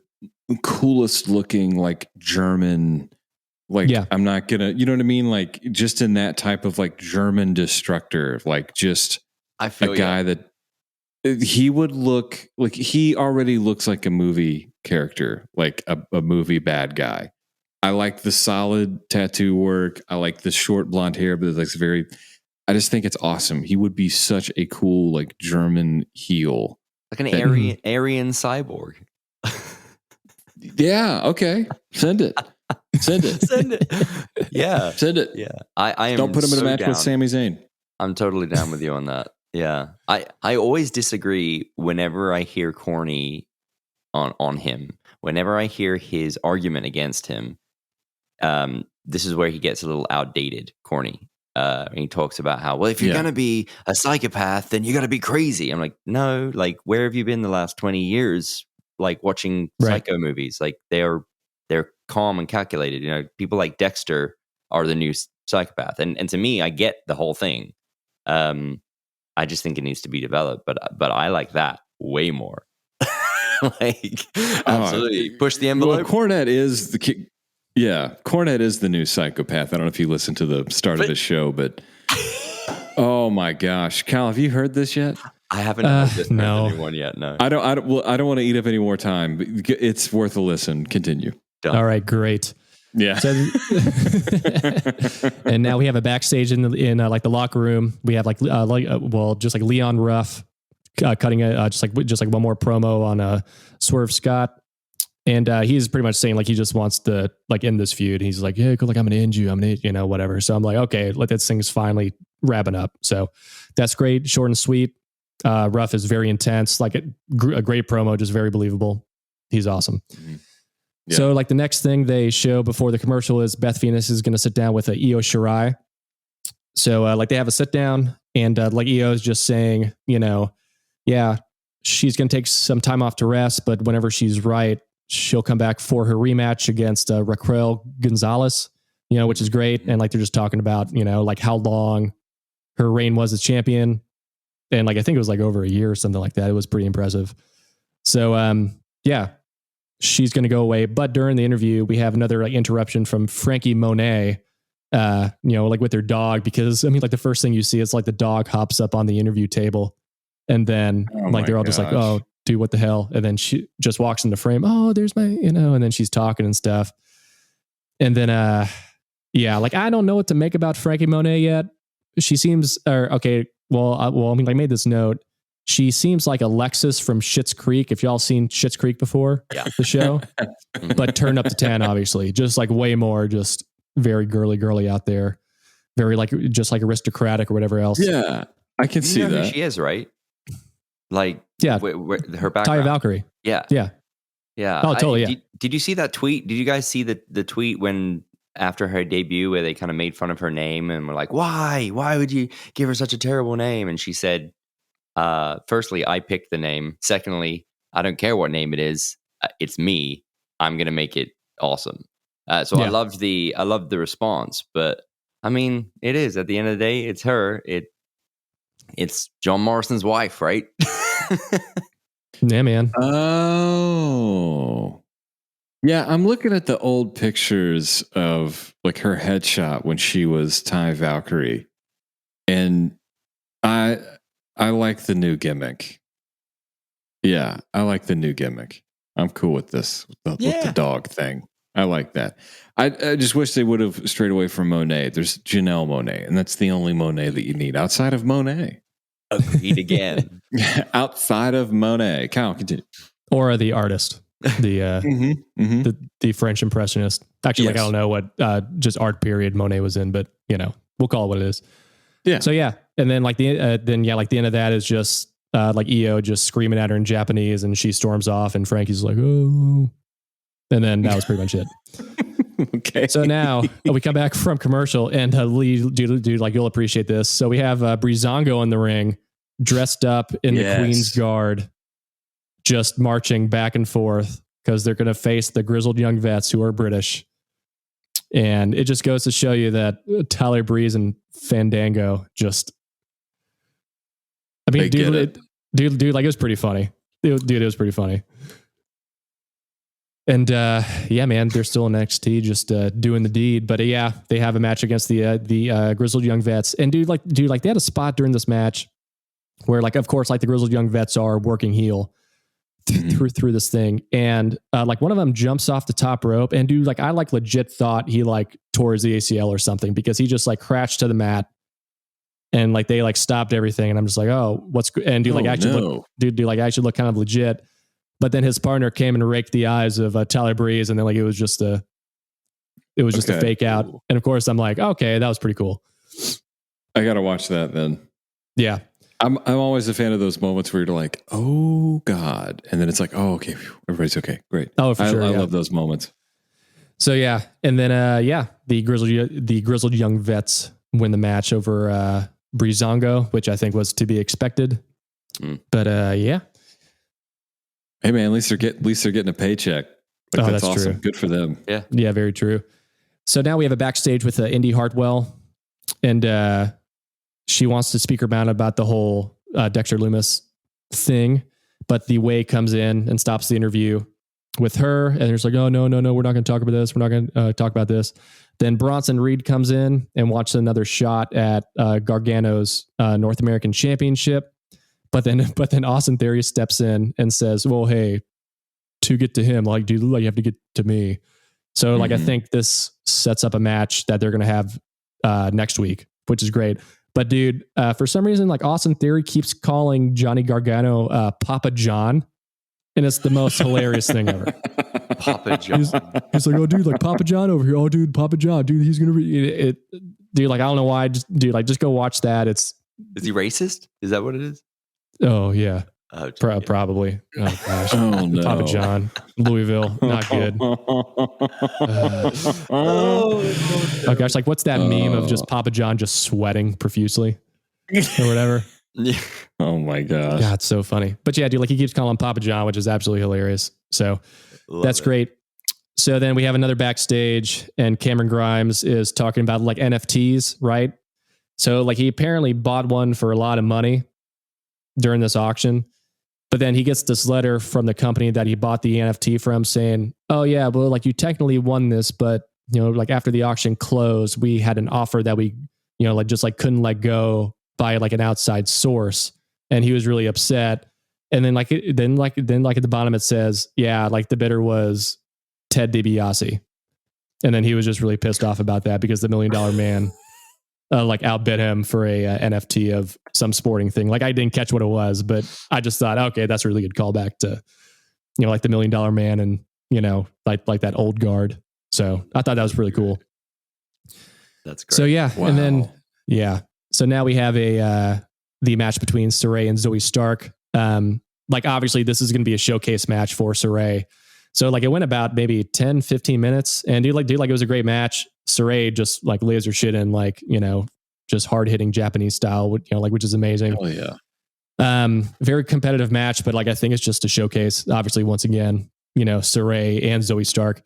coolest looking, like German, like, I'm not going to, you know what I mean? Like just in that type of like German destructor, like just I feel a guy that he would look like he already looks like a movie character, like a movie bad guy. I like the solid tattoo work. I like the short blonde hair, but it's like I just think it's awesome. He would be such a cool, like German heel. Like an Aryan cyborg. Yeah. Okay. Send it. Send it. Yeah. Send it. Yeah. I am. Don't put him in a match with Sami Zayn. I'm totally down with you on that. Yeah. I always disagree whenever I hear corny on him. Whenever I hear his argument against him, this is where he gets a little outdated, corny. He talks about how, well, if you're going to be a psychopath, then you got to be crazy. I'm like, no, like, where have you been the last 20 years? Like watching psycho movies, like they're calm and calculated. You know, people like Dexter are the new psychopath. And to me, I get the whole thing. I just think it needs to be developed, but I like that way more. Like, absolutely push the envelope. Well, Cornette is Cornette is the new psychopath. I don't know if you listened to the start of the show, but oh my gosh, Cal, have you heard this yet? I haven't heard this one yet. No, I don't want to eat up any more time. But it's worth a listen. Continue. Done. All right, great. Yeah. So, and now we have a backstage in like the locker room. We have just like Leon Ruff cutting just like one more promo on Swerve Scott, and he's pretty much saying like he just wants to like end this feud. He's like, yeah, like I'm gonna end you. Whatever. So I'm like, okay, let that thing's finally wrapping up. So that's great, short and sweet. Ruff is very intense, like a great promo, just very believable. He's awesome. Mm-hmm. Yeah. So like the next thing they show before the commercial is Beth Phoenix is going to sit down with Io Shirai. So like they have a sit down and like Io is just saying, she's going to take some time off to rest, but whenever she's right, she'll come back for her rematch against Raquel Gonzalez, which is great. And like they're just talking about, like how long her reign was as champion. And like I think it was like over a year or something like that. It was pretty impressive. So she's going to go away. But during the interview, we have another like interruption from Frankie Monet, like with their dog, because like the first thing you see is like the dog hops up on the interview table, and then they're all just like, oh, dude, what the hell? And then she just walks in the frame. Oh, there's my, and then she's talking and stuff. And then, like I don't know what to make about Frankie Monet yet. She seems, okay. I made this note. She seems like Alexis from Schitt's Creek. If y'all seen Schitt's Creek before, the show, but turned up to 10, obviously, just like way more, just very girly out there, very like just like aristocratic or whatever else. Yeah, I can see that. Who she is, right? Like, her background. Taya Valkyrie. Yeah. Oh, totally. Yeah. Did you see that tweet? Did you guys see the tweet when? After her debut, where they kind of made fun of her name and were like, why would you give her such a terrible name? And she said, firstly, I picked the name. Secondly, I don't care what name it is. It's me. I'm going to make it awesome. I loved the response, but I mean, it is at the end of the day, it's her. It's John Morrison's wife, right? Yeah, man. Oh, yeah, I'm looking at the old pictures of like her headshot when she was Taya Valkyrie, and I like the new gimmick. Yeah, I like the new gimmick. I'm cool with this with the dog thing. I like that. I just wish they would have strayed away from Monet. There's Janelle Monet, and that's the only Monet that you need outside of Monet. Agreed again. Outside of Monet, Kyle, continue. Or the artist. the French impressionist. Actually, like I don't know what just art period Monet was in, but we'll call it what it is. Yeah. So yeah, and then like the end of that is just like Aew just screaming at her in Japanese, and she storms off, and Frankie's like, oh, and then that was pretty much it. Okay. So now we come back from commercial, and Leigh, dude, like you'll appreciate this. So we have Breezango in the ring, dressed up in the Queen's Guard, just marching back and forth because they're going to face the grizzled young vets who are British. And it just goes to show you that Tyler Breeze and Fandango just, I mean, dude, like it was pretty funny. Dude, it was pretty funny. And yeah, man, they're still in NXT, just doing the deed. But yeah, they have a match against the grizzled young vets. And dude, like they had a spot during this match where, like, of course, like the grizzled young vets are working heel through this thing, and like one of them jumps off the top rope, and dude, like I like legit thought he like tore his ACL or something, because he just like crashed to the mat, and like they like stopped everything, and I'm just like, oh, what's and dude, like actually look kind of legit. But then his partner came and raked the eyes of Tyler Breeze, and then like it was just a fake out. And of course, I'm like, okay, that was pretty cool. I gotta watch that then. Yeah, I'm always a fan of those moments where you're like, oh God, and then it's like, oh, okay, everybody's okay, great. Oh, for sure, I love those moments. So yeah, and then the grizzled young vets win the match over Breezango, which I think was to be expected. But yeah. Hey man, at least they're getting a paycheck. Like, that's awesome. True. Good for them. Yeah, very true. So now we have a backstage with Indy Hartwell, and she wants to speak her mind about the whole Dexter Lumis thing, but the Way comes in and stops the interview with her, and there's like, oh no, we're not going to talk about this. We're not going to talk about this. Then Bronson Reed comes in and watches another shot at Gargano's North American Championship. But then Austin Theory steps in and says, well, hey, to get to him, like, dude, like you have to get to me. So like, I think this sets up a match that they're going to have next week, which is great. But dude, for some reason, like Austin Theory keeps calling Johnny Gargano Papa John. And it's the most hilarious thing ever. Papa John. He's like, oh dude, like Papa John over here. Oh dude, Papa John, dude, he's going to be it. Dude, like, I don't know why. Just go watch that. Is he racist? Is that what it is? Oh yeah. Probably. Oh gosh. Oh no. Papa John, Louisville, not good. Oh gosh, like what's that meme of just Papa John just sweating profusely or whatever? Yeah. Oh my gosh. God, it's so funny. But yeah, dude, like he keeps calling him Papa John, which is absolutely hilarious. So that's great. So then we have another backstage, and Cameron Grimes is talking about like NFTs, right? So like he apparently bought one for a lot of money during this auction, but then he gets this letter from the company that he bought the NFT from saying, oh yeah, well, like you technically won this, but like after the auction closed, we had an offer that we, like just like couldn't let go by like an outside source. And he was really upset. And then like at the bottom, it says, yeah, like the bidder was Ted DiBiase. And then he was just really pissed off about that because the $1 Million Man like outbid him for a NFT of some sporting thing. Like I didn't catch what it was, but I just thought, okay, that's a really good callback to, like the $1 Million Man and, like that old guard. So I thought that was really cool. That's great. So yeah. Wow. And then, yeah. So now we have the match between Saray and Zoe Stark. Like obviously this is going to be a showcase match for Saray. So like it went about maybe 10, 15 minutes, and dude, like it was a great match. Saray just like lays her shit in, like, just hard hitting Japanese style, like, which is amazing. Oh yeah. Very competitive match, but like, I think it's just a showcase, obviously, once again, Saray and Zoe Stark.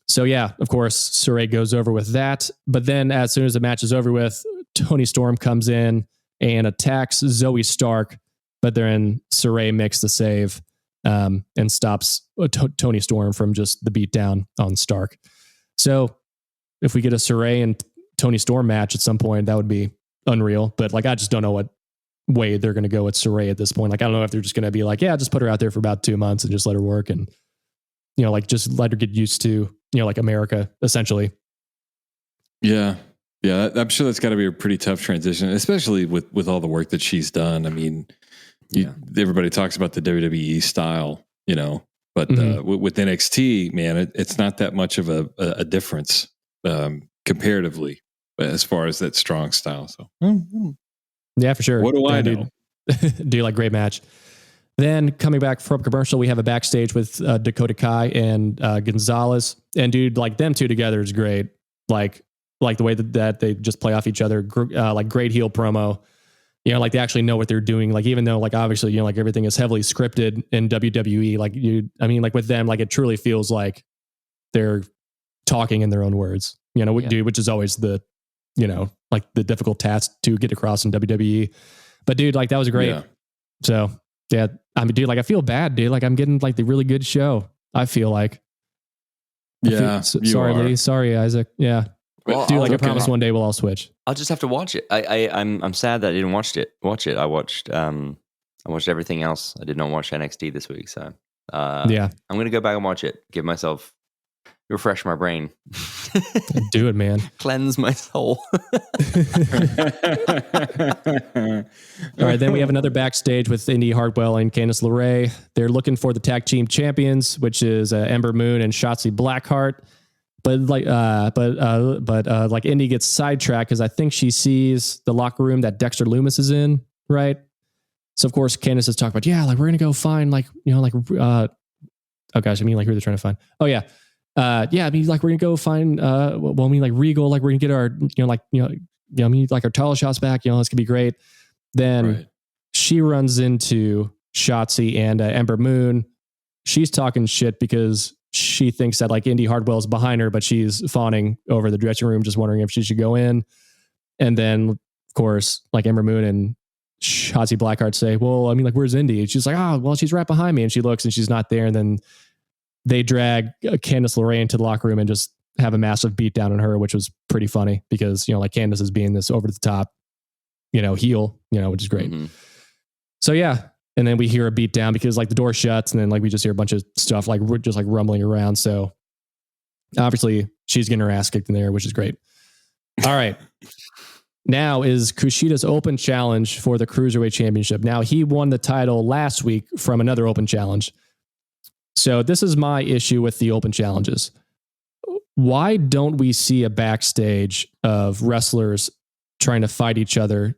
So yeah, of course, Saray goes over with that. But then as soon as the match is over with, Toni Storm comes in and attacks Zoe Stark, but then Saray makes the save and stops Toni Storm from just the beatdown on Stark. So if we get a Saray and Toni Storm match at some point, that would be unreal. But like, I just don't know what way they're going to go with Saray at this point. Like, I don't know if they're just going to be like, yeah, just put her out there for about 2 months and just let her work. And, like just let her get used to, like America, essentially. Yeah. Yeah. I'm sure that's got to be a pretty tough transition, especially with all the work that she's done. I mean, everybody talks about the WWE style, But with NXT, man, it's not that much of a difference comparatively as far as that strong style. So, yeah, for sure. What do I know? Do like great match. Then coming back from commercial, we have a backstage with Dakota Kai and Gonzalez. And dude, like them two together is great. Like the way that they just play off each other. Like great heel promo. You know, like they actually know what they're doing. Like even though like obviously, you know, like everything is heavily scripted in WWE, like like with them, like it truly feels like they're talking in their own words, you know, dude, which is always the, you know, like the difficult task to get across in WWE. But dude, like that was great. Yeah. So yeah, I mean, dude, like I feel bad, dude. Like I'm getting like the really good show. I feel like. Sorry, Leigh. Sorry, Isaac. Yeah. Well, dude, like I promise one day we'll all switch. I'll just have to watch it. I'm sad that I didn't watch it. I watched everything else. I did not watch NXT this week, so I'm gonna go back and watch it. Give myself refresh my brain. Do it, man. Cleanse my soul. All right, then we have another backstage with Indy Hartwell and Candice LeRae. They're looking for the tag team champions, which is Ember Moon and Shotzi Blackheart. But like Indy gets sidetracked because I think she sees the locker room that Dexter Lumis is in, right? So of course Candice is talking about, like we're gonna go find like, you know, like oh gosh, I mean like who they're trying to find. Oh yeah. I mean like we're gonna go find I mean like Regal, like we're gonna get our, I mean like our title shots back, you know, this could be great. Then she runs into Shotzi and Ember Moon. She's talking shit because she thinks that like Indy Hartwell's behind her, but she's fawning over the dressing room, just wondering if she should go in. And then, of course, like Ember Moon and Shotzi Blackheart say, well, I mean, like, where's Indy? And she's like, well, she's right behind me. And she looks and she's not there. And then they drag Candice LeRae into the locker room and just have a massive beatdown on her, which was pretty funny because, you know, like Candice is being this over the top, you know, heel, you know, which is great. Mm-hmm. So, yeah. And then we hear a beat down because like the door shuts and then like we just hear a bunch of stuff like we're just like rumbling around. So obviously she's getting her ass kicked in there, which is great. All right. Now is Kushida's open challenge for the Cruiserweight Championship. Now he won the title last week from another open challenge. So this is my issue with the open challenges. Why don't we see a backstage of wrestlers trying to fight each other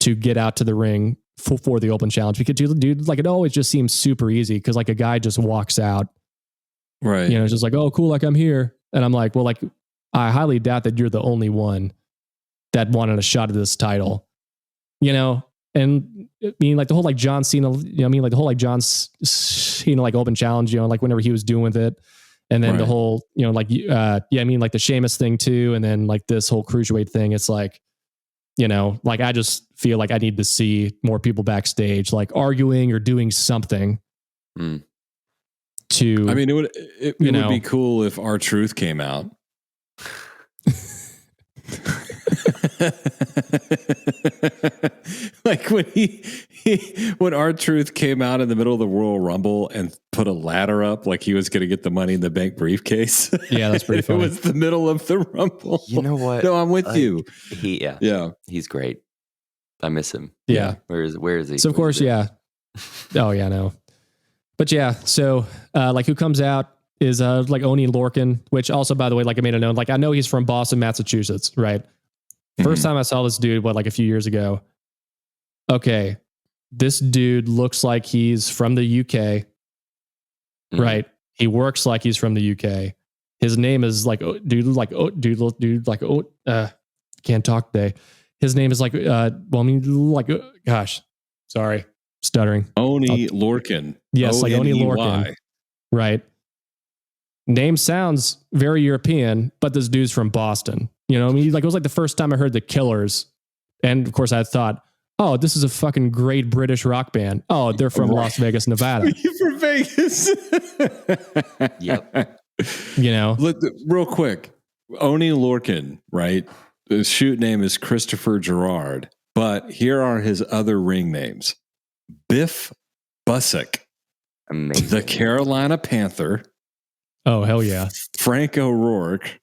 to get out to the ring for the open challenge? Because dude, like it always just seems super easy because like a guy just walks out, right? You know, it's just like, oh, cool, like I'm here, and I'm like, well, like I highly doubt that you're the only one that wanted a shot at this title, you know. And I mean, like the whole like John Cena, you know, I mean, like the whole like John Cena like open challenge, you know, like whenever he was doing with it, and then the whole, you know, like I mean, like the Sheamus thing too, and then like this whole Cruiserweight thing, it's like, you know, like I just feel like I need to see more people backstage, like arguing or doing something. To, I mean, it would be cool if R-Truth came out. Like when R-Truth came out in the middle of the Royal Rumble and put a ladder up, like he was going to get the Money in the Bank briefcase. Yeah, that's pretty funny. It was the middle of the Rumble. You know what? No, I'm with you. He's great. I miss him. Yeah. Where is he? So of course, yeah. Oh yeah, no. But yeah, so like who comes out is like Oni Lorcan, which also, by the way, like I made a note, like I know he's from Boston, Massachusetts, right? First time I saw this dude, a few years ago. Okay, this dude looks like he's from the UK, right? He works like he's from the UK. His name is like can't talk today. His name is like gosh, sorry, stuttering. Oni Lorcan. Yes, like Oni Lorcan. Right. Name sounds very European, but this dude's from Boston. You know, I mean, like it was like the first time I heard the Killers, and of course I thought, oh, this is a fucking great British rock band. Oh, they're from Las Vegas, Nevada. You're from Vegas. Yep. You know, look real quick. Oni Lorcan, right? His shoot name is Christopher Gerard, but here are his other ring names: Biff Busick, amazing, the Carolina Panther. Oh hell yeah, Frank O'Rourke,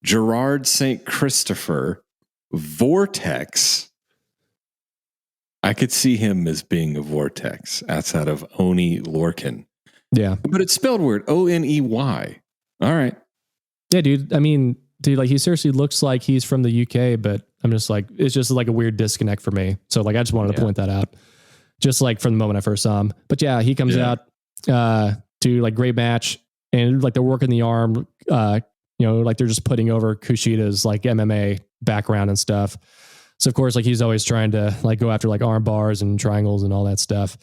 Gerard St. Christopher, Vortex. I could see him as being a Vortex outside of Oni Lorcan. Yeah. But it's spelled weird. Oney. All right. Yeah, dude. I mean, dude, like he seriously looks like he's from the UK, but I'm just like, it's just like a weird disconnect for me. So like, I just wanted to point that out just like from the moment I first saw him. But yeah, he comes out to like great match and like they're working the arm, like they're just putting over Kushida's like MMA background and stuff. So of course, like he's always trying to like go after like arm bars and triangles and all that stuff.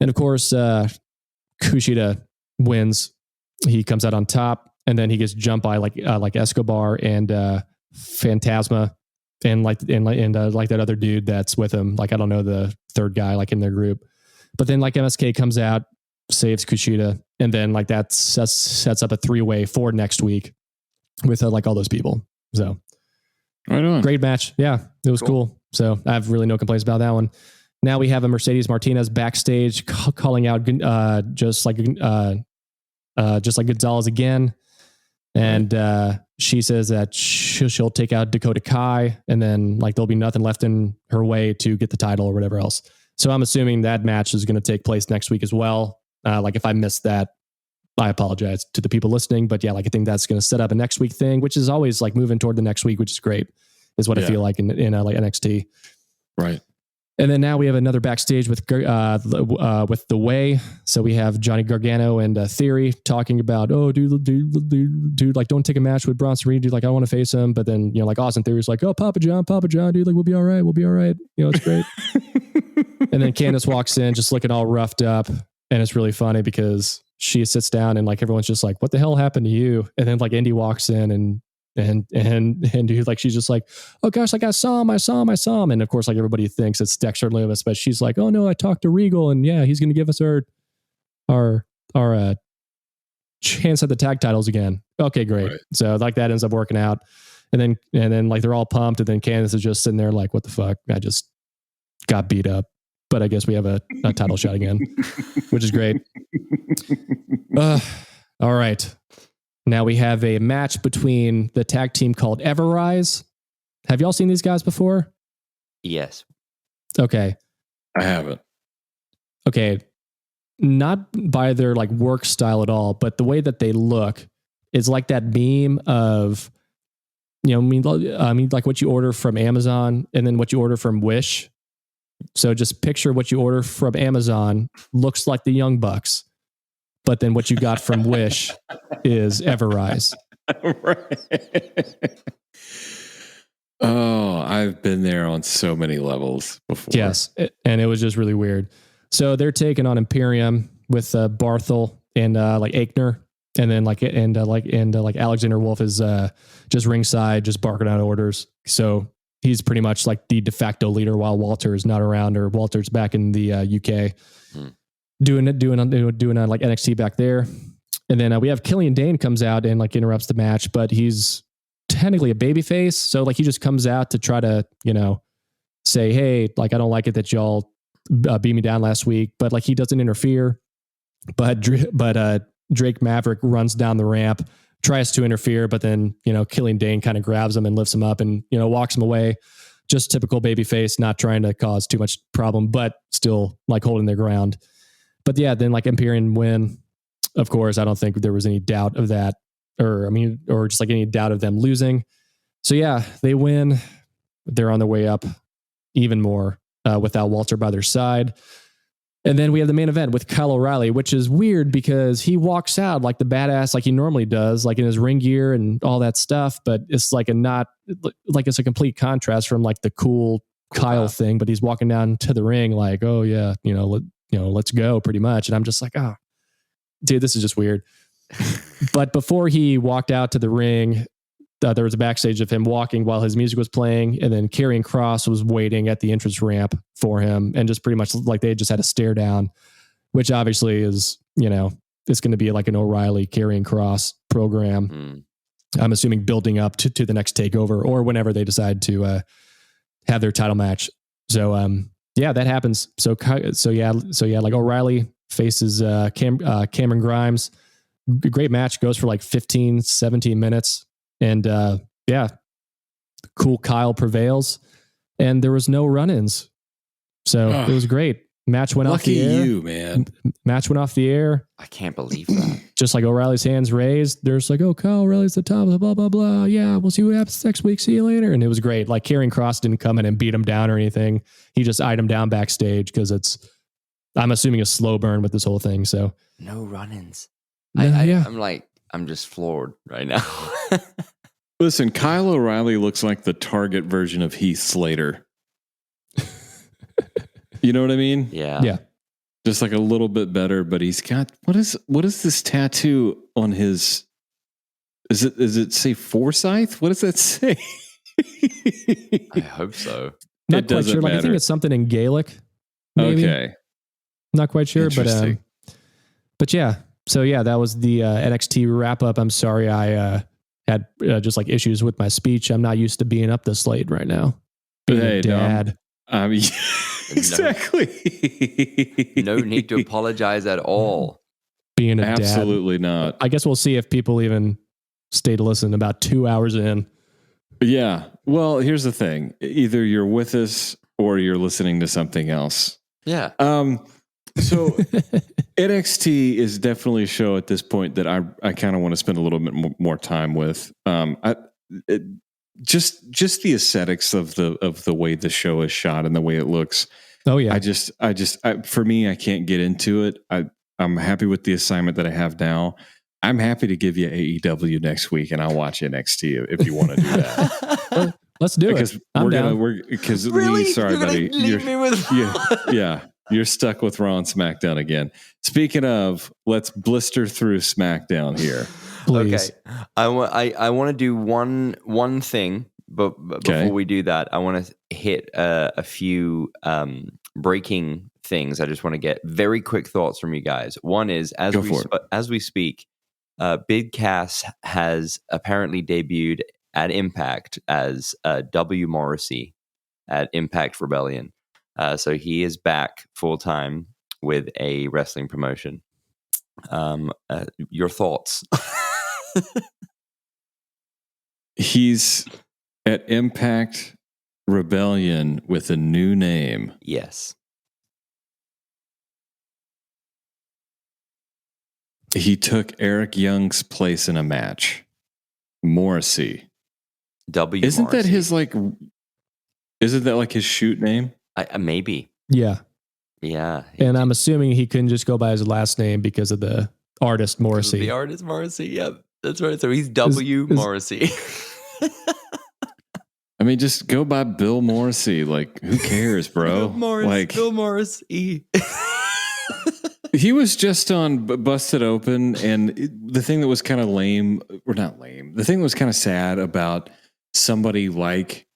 And of course, Kushida wins. He comes out on top, and then he gets jumped by like Escobar and Phantasma, and that other dude that's with him. Like I don't know the third guy like in their group, but then like MSK comes out, saves Kushida, and then like that sets up a 3-way for next week with like all those people. So right on. Great match. Yeah, it was cool. So I have really no complaints about that one. Now we have a Mercedes Martinez backstage calling out just like Gonzalez again. And she says that she'll take out Dakota Kai, and then like there'll be nothing left in her way to get the title or whatever else. So I'm assuming that match is going to take place next week as well. Like if I missed that, I apologize to the people listening, but yeah, like I think that's going to set up a next week thing, which is always like moving toward the next week, which is great, is what I feel like in like NXT. Right. And then now we have another backstage with The Way. So we have Johnny Gargano and Theory talking about, dude, like don't take a match with Bronson Reed, dude. Like I want to face him, but then like Austin Theory's like, oh, Papa John, dude, like we'll be all right. It's great. And then Candice walks in, just looking all roughed up, and it's really funny because she sits down and like everyone's just like, what the hell happened to you? And then like Indy walks in and dude, like she's just like, oh gosh, like I saw him. And of course, like everybody thinks it's Dexter Lewis, but she's like, oh no, I talked to Regal, and yeah, he's gonna give us our chance at the tag titles again. Okay, great. Right. So like that ends up working out. And then like they're all pumped, and then Candice is just sitting there like, what the fuck? I just got beat up. But I guess we have a title shot again, which is great. All right. Now we have a match between the tag team called Everrise. Have y'all seen these guys before? Yes. Okay. I haven't. Okay. Not by their like work style at all, but the way that they look is like that meme of, I mean, like what you order from Amazon and then what you order from Wish. So just picture what you order from Amazon looks like the Young Bucks, but then what you got from Wish is Everrise. Right. Oh, I've been there on so many levels before. Yes, and it was just really weird. So they're taking on Imperium with Barthel and like Aichner, and then like Alexander Wolf is just ringside, just barking out orders. So he's pretty much like the de facto leader while Walter is not around, or Walter's back in the UK doing like NXT back there. And then we have Killian Dane comes out and like interrupts the match, but he's technically a babyface. So like he just comes out to try to, say, hey, like I don't like it that y'all beat me down last week, but like he doesn't interfere. But Drake Maverick runs down the ramp, tries to interfere, but then, Killian Dane kind of grabs him and lifts him up and, walks him away. Just typical babyface, not trying to cause too much problem, but still like holding their ground. But yeah, then like Imperium win. Of course, I don't think there was any doubt of that, or just like any doubt of them losing. So yeah, they win. They're on their way up even more without Walter by their side. And then we have the main event with Kyle O'Reilly, which is weird because he walks out like the badass, like he normally does, like in his ring gear and all that stuff. But it's like it's a complete contrast from like the cool Kyle thing. But he's walking down to the ring like, oh yeah, let's go pretty much. And I'm just like, dude, this is just weird. But before he walked out to the ring, there was a backstage of him walking while his music was playing, and then Karrion Kross was waiting at the entrance ramp for him, and just pretty much like they just had a stare down, which obviously is, it's going to be like an O'Reilly Karrion Kross program. I'm assuming building up to the next takeover or whenever they decide to have their title match. So yeah, that happens. So yeah, like O'Reilly faces Cameron Grimes. Great match, goes for like 15, 17 minutes. And yeah, cool Kyle prevails, and there was no run-ins. So it was great. Match went off Lucky the air. you, man. Match went off the air. I can't believe that. Just like O'Reilly's hands raised. They're just like, oh, Kyle O'Reilly's the top, blah, blah, blah. Yeah, we'll see what happens next week. See you later. And it was great. Like Karrion Kross didn't come in and beat him down or anything. He just eyed him down backstage because I'm assuming a slow burn with this whole thing. So No run-ins. yeah. I'm just floored right now. Listen, Kyle O'Reilly looks like the Target version of Heath Slater. You know what I mean? Yeah. Yeah. Just like a little bit better, but he's got what is this tattoo on his? Is it say Forsyth? What does that say? I hope so. Not quite sure. Like I think it's something in Gaelic. Maybe. Okay. Not quite sure, but yeah. So yeah, that was the NXT wrap up. I'm sorry, I had just like issues with my speech. I'm not used to being up this late right now. Being a dad. Exactly. No need to apologize at all. Being a dad. Absolutely not. I guess we'll see if people even stay to listen about 2 hours in. Yeah. Well, here's the thing. Either you're with us or you're listening to something else. Yeah. So NXT is definitely a show at this point that I kind of want to spend a little bit more time with. Just the aesthetics of the way the show is shot and the way it looks. Oh yeah. For me, I can't get into it. I'm happy with the assignment that I have now. I'm happy to give you AEW next week, and I'll watch NXT if you want to do that. Well, let's do it. Because Really? Lee, sorry, You're gonna buddy. leave me with Yeah. You're stuck with Raw and SmackDown again. Speaking of, let's blister through SmackDown here. Please. Okay. I want to do one thing, but before we do that, I want to hit a few breaking things. I just want to get very quick thoughts from you guys. One is as we speak, Big Cass has apparently debuted at Impact as W. Morrissey at Impact Rebellion. So he is back full time with a wrestling promotion. Your thoughts? He's at Impact Rebellion with a new name. Yes. He took Eric Young's place in a match. Morrissey. Isn't Morrissey. that his isn't that like his shoot name? Maybe. Yeah. Yeah. And I'm assuming he couldn't just go by his last name because of the artist Morrissey. The artist Morrissey. Yep. That's right. So he's W. Morrissey. I mean, just go by Bill Morrissey. Like, who cares, bro? Bill Morrissey. He was just on Busted Open, and the thing that was kind of lame, or not lame, the thing that was kind of sad about somebody like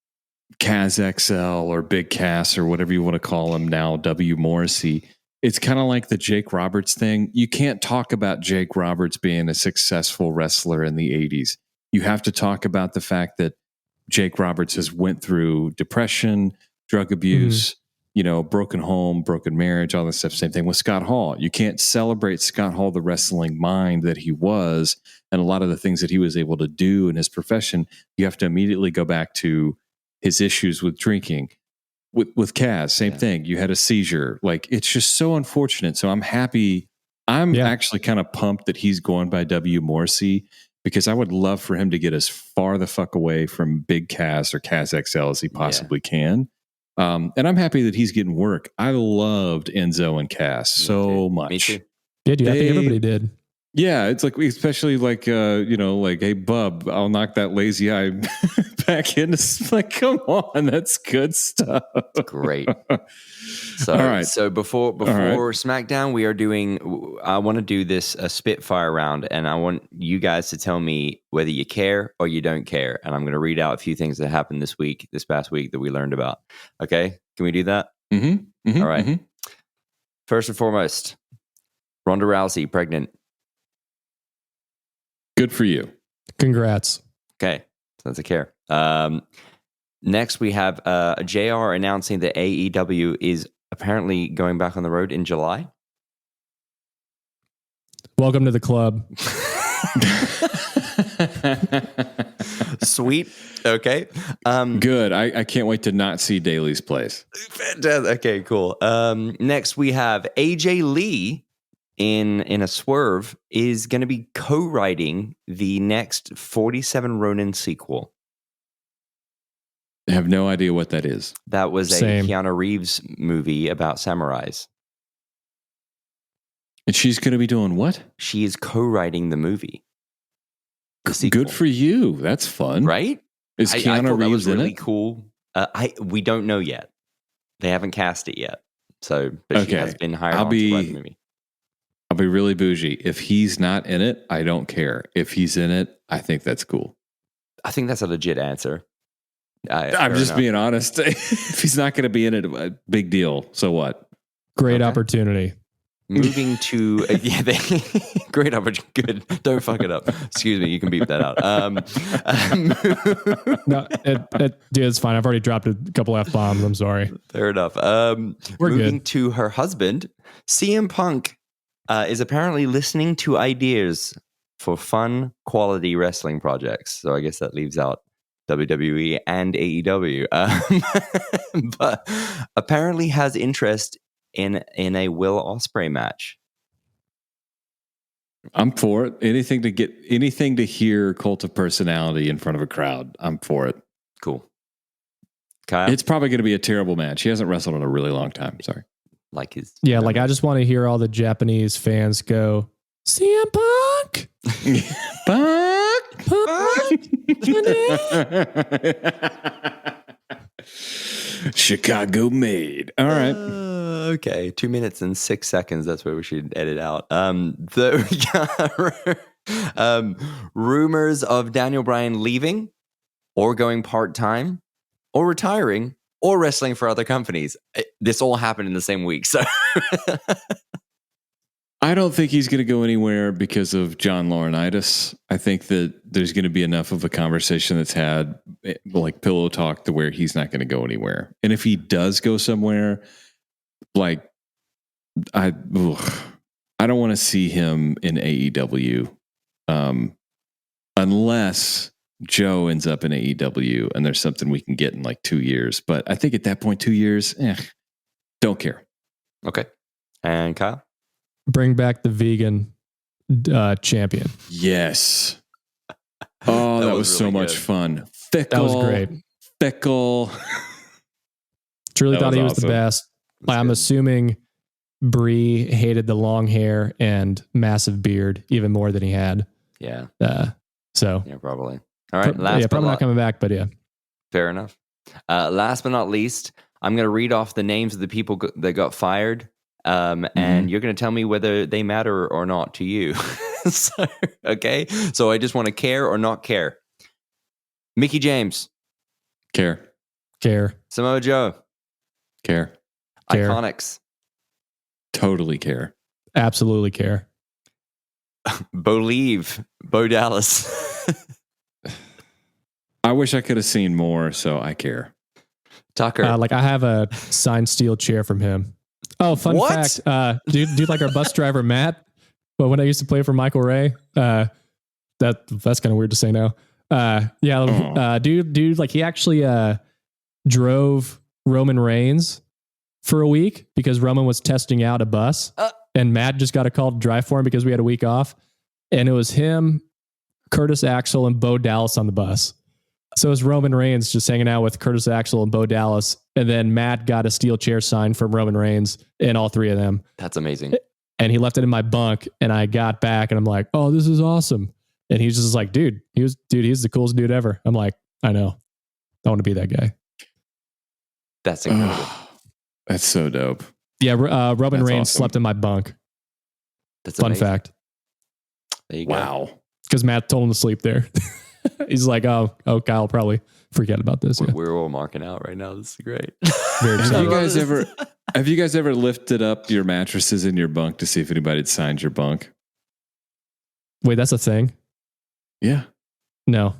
Kaz XL or Big Cass or whatever you want to call him now, W. Morrissey, it's kind of like the Jake Roberts thing. You can't talk about Jake Roberts being a successful wrestler in the 80s. You have to talk about the fact that Jake Roberts has went through depression, drug abuse, broken home, broken marriage, all this stuff. Same thing with Scott Hall. You can't celebrate Scott Hall, the wrestling mind that he was, and a lot of the things that he was able to do in his profession. You have to immediately go back to his issues with drinking. With Kaz, same thing. You had a seizure. Like, it's just so unfortunate. So I'm happy. I'm actually kind of pumped that he's going by W. Morrissey, because I would love for him to get as far the fuck away from Big Cass or Kaz XL as he possibly can. And I'm happy that he's getting work. I loved Enzo and Cass so much. Me too. Yeah, dude, I think everybody did. Yeah, it's like, especially like, hey, bub, I'll knock that lazy eye back in. It's like, come on, that's good stuff. Great. So, all right. So before SmackDown, I want to do this Spitfire round, and I want you guys to tell me whether you care or you don't care. And I'm going to read out a few things that happened this past week that we learned about. Okay, can we do that? Mm-hmm. Mm-hmm. All right. Mm-hmm. First and foremost, Ronda Rousey pregnant. Good for you. Congrats. Okay, sense of care. Next, we have JR announcing that AEW is apparently going back on the road in July. Welcome to the club. Sweet. Okay. Good. I can't wait to not see Daly's place. Fantastic. Okay, cool. Next we have AJ Lee in a swerve is going to be co-writing the next 47 Ronin sequel. I have no idea what that is. That was Same. a Keanu Reeves movie about samurais. And she's going to be doing what? She is co-writing the movie. The sequel. Good for you. That's fun. Right? Is I Keanu thought that was Reeves in really it? cool. We don't know yet. They haven't cast it yet. So, but she has been hired on to write the movie. I'll be really bougie. If he's not in it, I don't care. If he's in it, I think that's cool. I think that's a legit answer. I'm just being honest. If he's not going to be in it, a big deal. So what? Great opportunity. Moving to great opportunity. Good. Don't fuck it up. Excuse me. You can beep that out. No, dude, it's fine. I've already dropped a couple F-bombs. I'm sorry. Fair enough. We're moving good. to her husband, CM Punk is apparently listening to ideas for fun, quality wrestling projects. So I guess that leaves out WWE and AEW, but apparently has interest in a Will Ospreay match. I'm for it. Anything to hear Cult of Personality in front of a crowd. I'm for it. Cool. Kyle? It's probably going to be a terrible match. He hasn't wrestled in a really long time. Sorry. Like his I just want to hear all the Japanese fans go, CM Punk! Chicago made. All right. Okay, 2 minutes and 6 seconds. That's where we should edit out. Rumors of Daniel Bryan leaving, or going part-time, or retiring, or wrestling for other companies. This all happened in the same week. So I don't think he's going to go anywhere because of John Laurinaitis. I think that there's going to be enough of a conversation that's had, like pillow talk, to where he's not going to go anywhere. And if he does go somewhere, like I don't want to see him in AEW, unless Joe ends up in AEW and there's something we can get in like 2 years. But I think at that point, 2 years, don't care. okay. And Kyle? Bring back the vegan champion. Yes. Oh, that was so really much good. fun. Fickle. That was great. Fickle. Truly That thought was he was awesome. the best. That's I'm good. assuming Bree hated the long hair and massive beard even more than he had. Yeah. So Yeah, probably. All right. Last but probably not not coming back, but yeah. fair enough. Last but not least, I'm going to read off the names of the people that got fired. And you're going to tell me whether they matter or not to you. So, okay. So I just want to care or not care. Mickey James, Care. Samoa Joe, Care. Care. Iconics, Totally care. Absolutely care. Bo Dallas, I wish I could have seen more, so I care. Tucker. I have a signed steel chair from him. Oh, fun What? fact. Dude, like our bus driver, Matt, but when I used to play for Michael Ray, that's kind of weird to say now. Dude, like he actually drove Roman Reigns for a week because Roman was testing out a bus, and Matt just got a call to drive for him because we had a week off, and it was him, Curtis Axel, and Bo Dallas on the bus. So it was Roman Reigns just hanging out with Curtis Axel and Bo Dallas, and then Matt got a steel chair signed from Roman Reigns and all three of them. That's amazing. And he left it in my bunk, and I got back, and I'm like, "Oh, this is awesome." And he's just like, "Dude, he's the coolest dude ever." I'm like, "I know, I want to be that guy." That's incredible. Oh, that's so dope. Yeah, Roman That's Reigns awesome. slept in my bunk. That's Fun amazing. fact, There you go. Wow. because Matt told him to sleep there. He's like, "Oh, Kyle will probably forget about this." Yeah. We're all marking out right now. This is great. Very excited. Have you guys ever lifted up your mattresses in your bunk to see if anybody had signed your bunk? Wait, that's a thing? Yeah. No,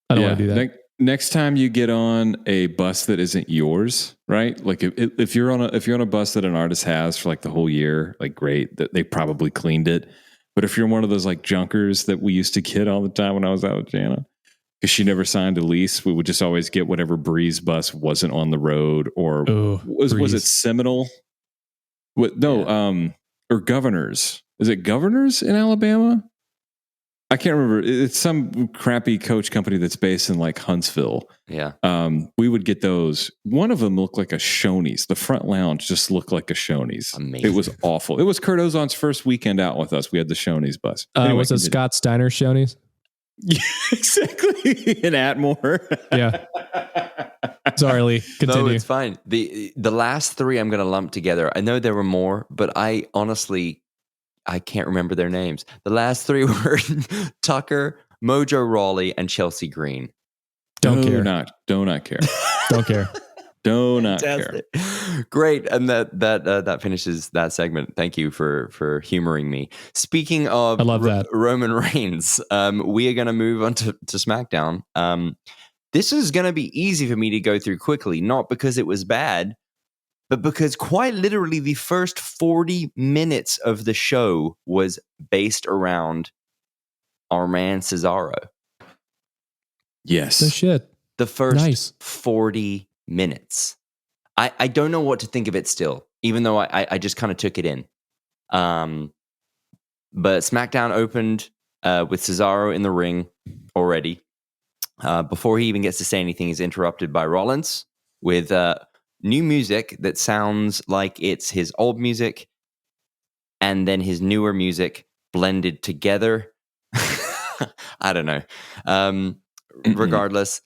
I don't want to do that. Next time you get on a bus that isn't yours, right? Like if you're on a bus that an artist has for like the whole year, like great, that they probably cleaned it. But if you're one of those like junkers that we used to get all the time when I was out with Jana, because she never signed a lease. We would just always get whatever Breeze bus wasn't on the road, or was it Seminole? Or Governors. Is it Governors in Alabama? I can't remember. It's some crappy coach company that's based in like Huntsville. Yeah. We would get those. One of them looked like a Shoney's. The front lounge just looked like a Shoney's. Amazing. It was awful. It was Kurt Ozon's first weekend out with us. We had the Shoney's bus. Anyway, was it Scott Steiner Shoney's? Yeah, exactly. In Atmore. Yeah. Sorry, Lee. Continue. No, it's fine. The last three I'm going to lump together. I know there were more, but I can't remember their names. The last three were Tucker, Mojo Rawley, and Chelsea Green. Do not care. Don't care. Do not care. Great, and that finishes that segment. Thank you for humoring me. Speaking of, I love that. Roman Reigns, we are going to move on to SmackDown. This is going to be easy for me to go through quickly, not because it was bad, but because quite literally the first 40 minutes of the show was based around our man Cesaro. Yes. The shit. The first 40 minutes. I don't know what to think of it still, even though I just kind of took it in. But SmackDown opened with Cesaro in the ring already. Before he even gets to say anything, he's interrupted by Rollins with new music that sounds like it's his old music and then his newer music blended together. I don't know. Regardless,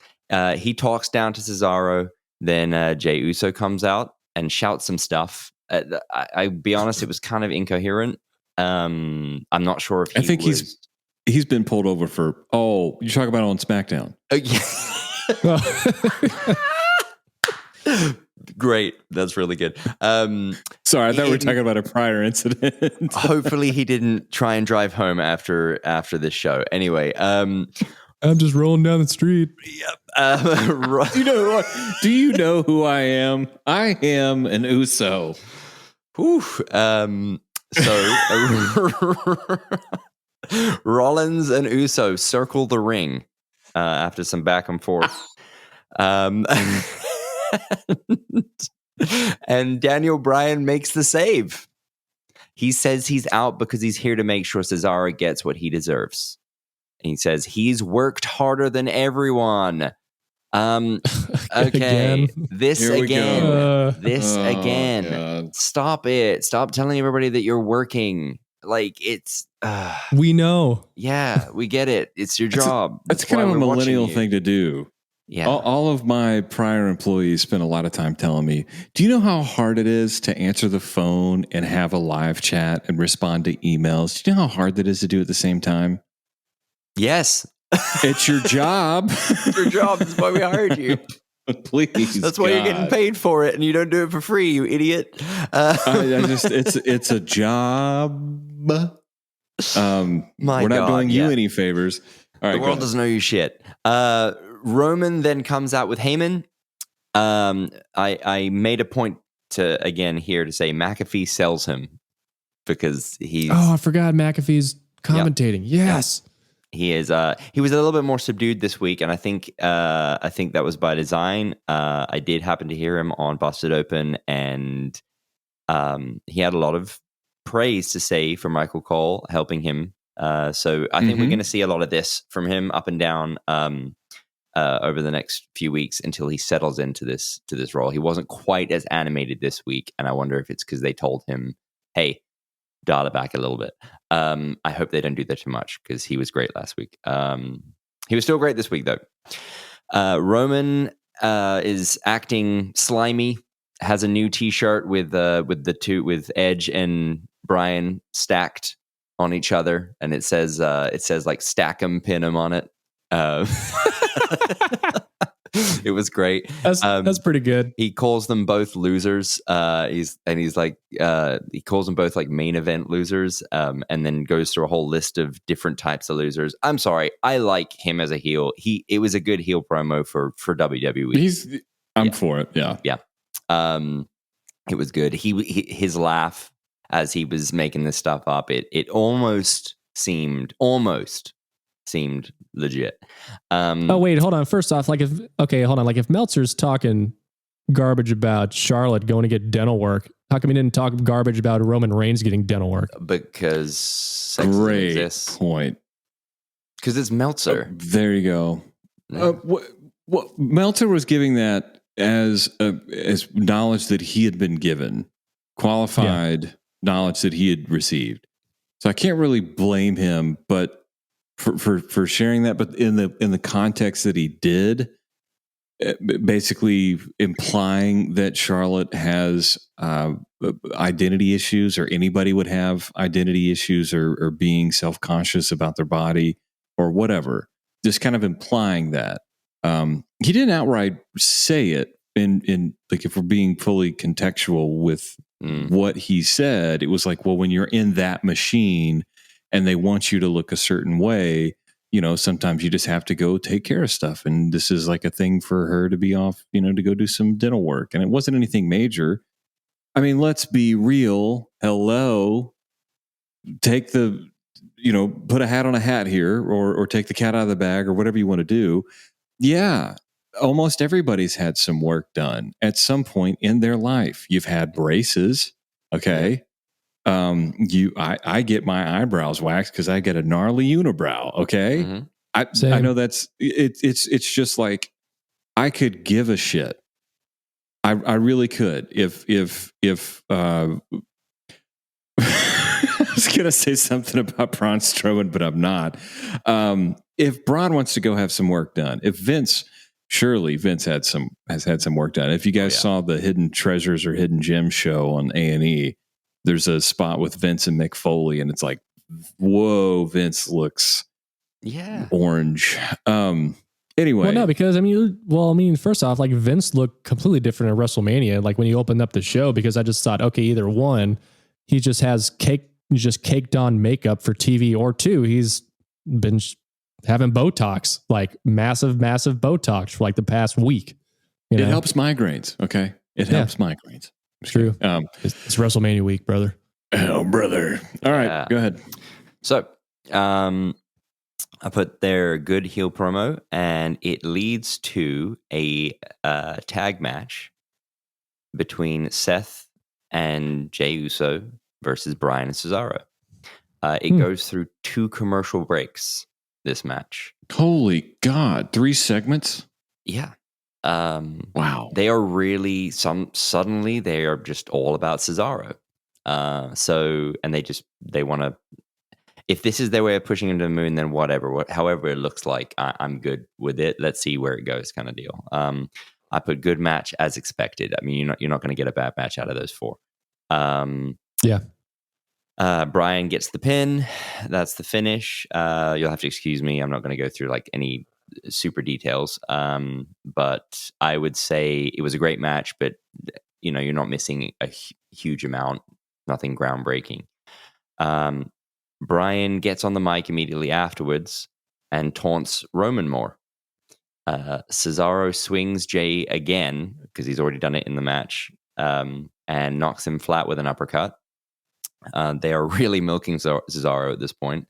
he talks down to Cesaro. Then Jey Uso comes out and shouts some stuff. I'll be honest, it was kind of incoherent. I'm not sure if he's been pulled over for. Oh, you're talking about on SmackDown. Yeah. Great. That's really good. Sorry, I thought we were talking about a prior incident. Hopefully he didn't try and drive home after this show. Anyway, I'm just rolling down the street. Yep. You know what? Do you know who I am? I am an Uso. Whew. Rollins and Uso circle the ring after some back and forth. And Daniel Bryan makes the save. He says he's out because he's here to make sure Cesaro gets what he deserves. And he says he's worked harder than everyone. Okay, Again? this Here again. This again. God. Stop it. Stop telling everybody that you're working. Like, it's... we know. Yeah, we get it. It's your job. That's kind of a millennial thing to do. Yeah. All of my prior employees spent a lot of time telling me, do you know how hard it is to answer the phone and have a live chat and respond to emails? Do you know how hard that is to do at the same time? Yes. It's your job. It's your job. That's why we hired you. Please. That's why you're getting paid for it, and you don't do it for free, you idiot. It's a job. We're not doing you any favors. All right, the world doesn't owe you shit. Roman then comes out with Heyman. I made a point to say McAfee sells him because he's... Oh, I forgot McAfee's commentating. Yep. Yes. He is. He was a little bit more subdued this week, and I think that was by design. I did happen to hear him on Busted Open, and he had a lot of praise to say for Michael Cole helping him. So I think we're going to see a lot of this from him up and down over the next few weeks until he settles into this role. He wasn't quite as animated this week, and I wonder if it's because they told him, "Hey, dial it back a little bit." I hope they don't do that too much because he was great last week. He was still great this week though. Roman is acting slimy. Has a new T-shirt with Edge and Bryan stacked on each other, and it says like "stack 'em, pin 'em" on it. It was great. That's pretty good. He calls them both losers. He calls them both like main event losers, and then goes through a whole list of different types of losers. I'm sorry, I like him as a heel. It was a good heel promo for WWE. I'm for it. Yeah. It was good. His laugh as he was making this stuff up. It almost seemed seemed legit. Oh wait, hold on. First off, like if Meltzer's talking garbage about Charlotte going to get dental work, how come he didn't talk garbage about Roman Reigns getting dental work? Because Great point. Because it's Meltzer. There you go. Yeah. What Meltzer was giving that as knowledge that he had been given, qualified knowledge that he had received. So I can't really blame him, but for sharing that. But in the context that he did, basically implying that Charlotte has identity issues, or anybody would have identity issues, or being self-conscious about their body or whatever, just kind of implying that. He didn't outright say it in like, if we're being fully contextual with what he said, it was like, well, when you're in that machine and they want you to look a certain way, sometimes you just have to go take care of stuff. And this is like a thing for her to be off, to go do some dental work. And it wasn't anything major. I mean, let's be real. Hello. Take the, put a hat on a hat here, or take the cat out of the bag, or whatever you want to do. Yeah. Almost everybody's had some work done at some point in their life. You've had braces. Okay. I get my eyebrows waxed because I get a gnarly unibrow. Okay. Mm-hmm. I know that's it's just like, I could give a shit. I really could. If I was going to say something about Braun Strowman, but I'm not. If Braun wants to go have some work done, surely Vince has had some work done. If you guys saw the Hidden Treasures or Hidden Gems show on A&E, there's a spot with Vince and Mick Foley, and it's like, whoa, Vince looks orange. Anyway. Well, no, because first off, like, Vince looked completely different at WrestleMania. Like, when he opened up the show, because I just thought, okay, either one, he just caked on makeup for TV, or two, he's been having Botox, like massive Botox for like the past week. It helps migraines. Okay. It helps migraines. It's true. It's WrestleMania week, brother. Oh, brother. All right. Go ahead. So, I put their good heel promo, and it leads to a tag match between Seth and Jey Uso versus Bryan and Cesaro. It goes through 2 commercial breaks, this match. Holy God. 3 segments? Yeah. Wow. They are really, suddenly they are just all about Cesaro. And they want to, if this is their way of pushing him to the moon, then however it looks like, I'm good with it. Let's see where it goes, kind of deal. I put good match as expected. I mean, you're not going to get a bad match out of those 4. Bryan gets the pin. That's the finish. You'll have to excuse me. I'm not going to go through like any super details. But I would say it was a great match, but you're not missing a huge amount, nothing groundbreaking. Bryan gets on the mic immediately afterwards and taunts Roman more. Cesaro swings Jey again, because he's already done it in the match, and knocks him flat with an uppercut. They are really milking Cesaro at this point.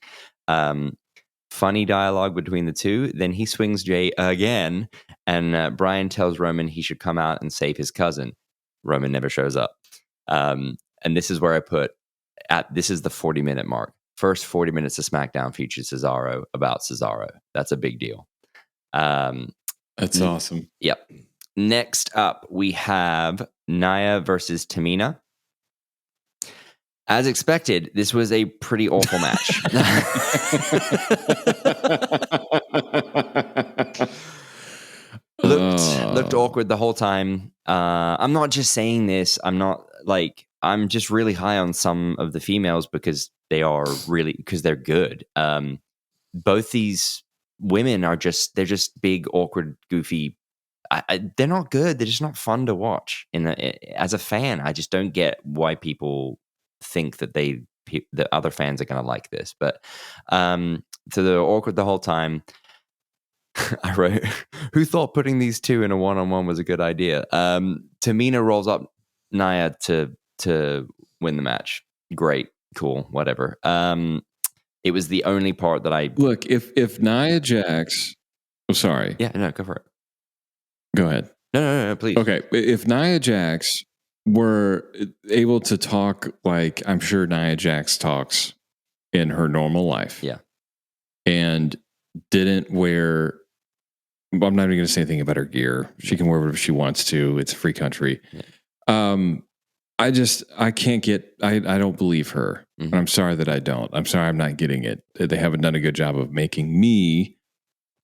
Funny dialogue between the two. Then he swings Jey again, and Bryan tells Roman he should come out and save his cousin. Roman never shows up. And this is where I put, this is the 40-minute mark. First 40 minutes of SmackDown features Cesaro about Cesaro. That's a big deal. That's awesome. Yep. Next up, we have Nia versus Tamina. As expected, this was a pretty awful match. Looked awkward the whole time. I'm not just saying this. I'm just really high on some of the females because they're good. Both these women they're just big, awkward, goofy. They're not good. They're just not fun to watch. As a fan, I just don't get why people think that the other fans are going to like this. But so they're awkward the whole time. I wrote, who thought putting these two in a one-on-one was a good idea? Tamina rolls up Nia to win the match. Great, cool, whatever. It was the only part that I look. If Nia Jax, I'm sorry. Yeah, no, go for it. Go ahead. No, please. Okay, if Nia Jax were able to talk like I'm sure Nia Jax talks in her normal life, Yeah, and didn't wear. I'm not even going to say anything about her gear. She can wear whatever she wants to. It's a free country. Yeah. I can't get. I don't believe her. Mm-hmm. And I'm sorry that I don't. I'm sorry I'm not getting it. They haven't done a good job of making me,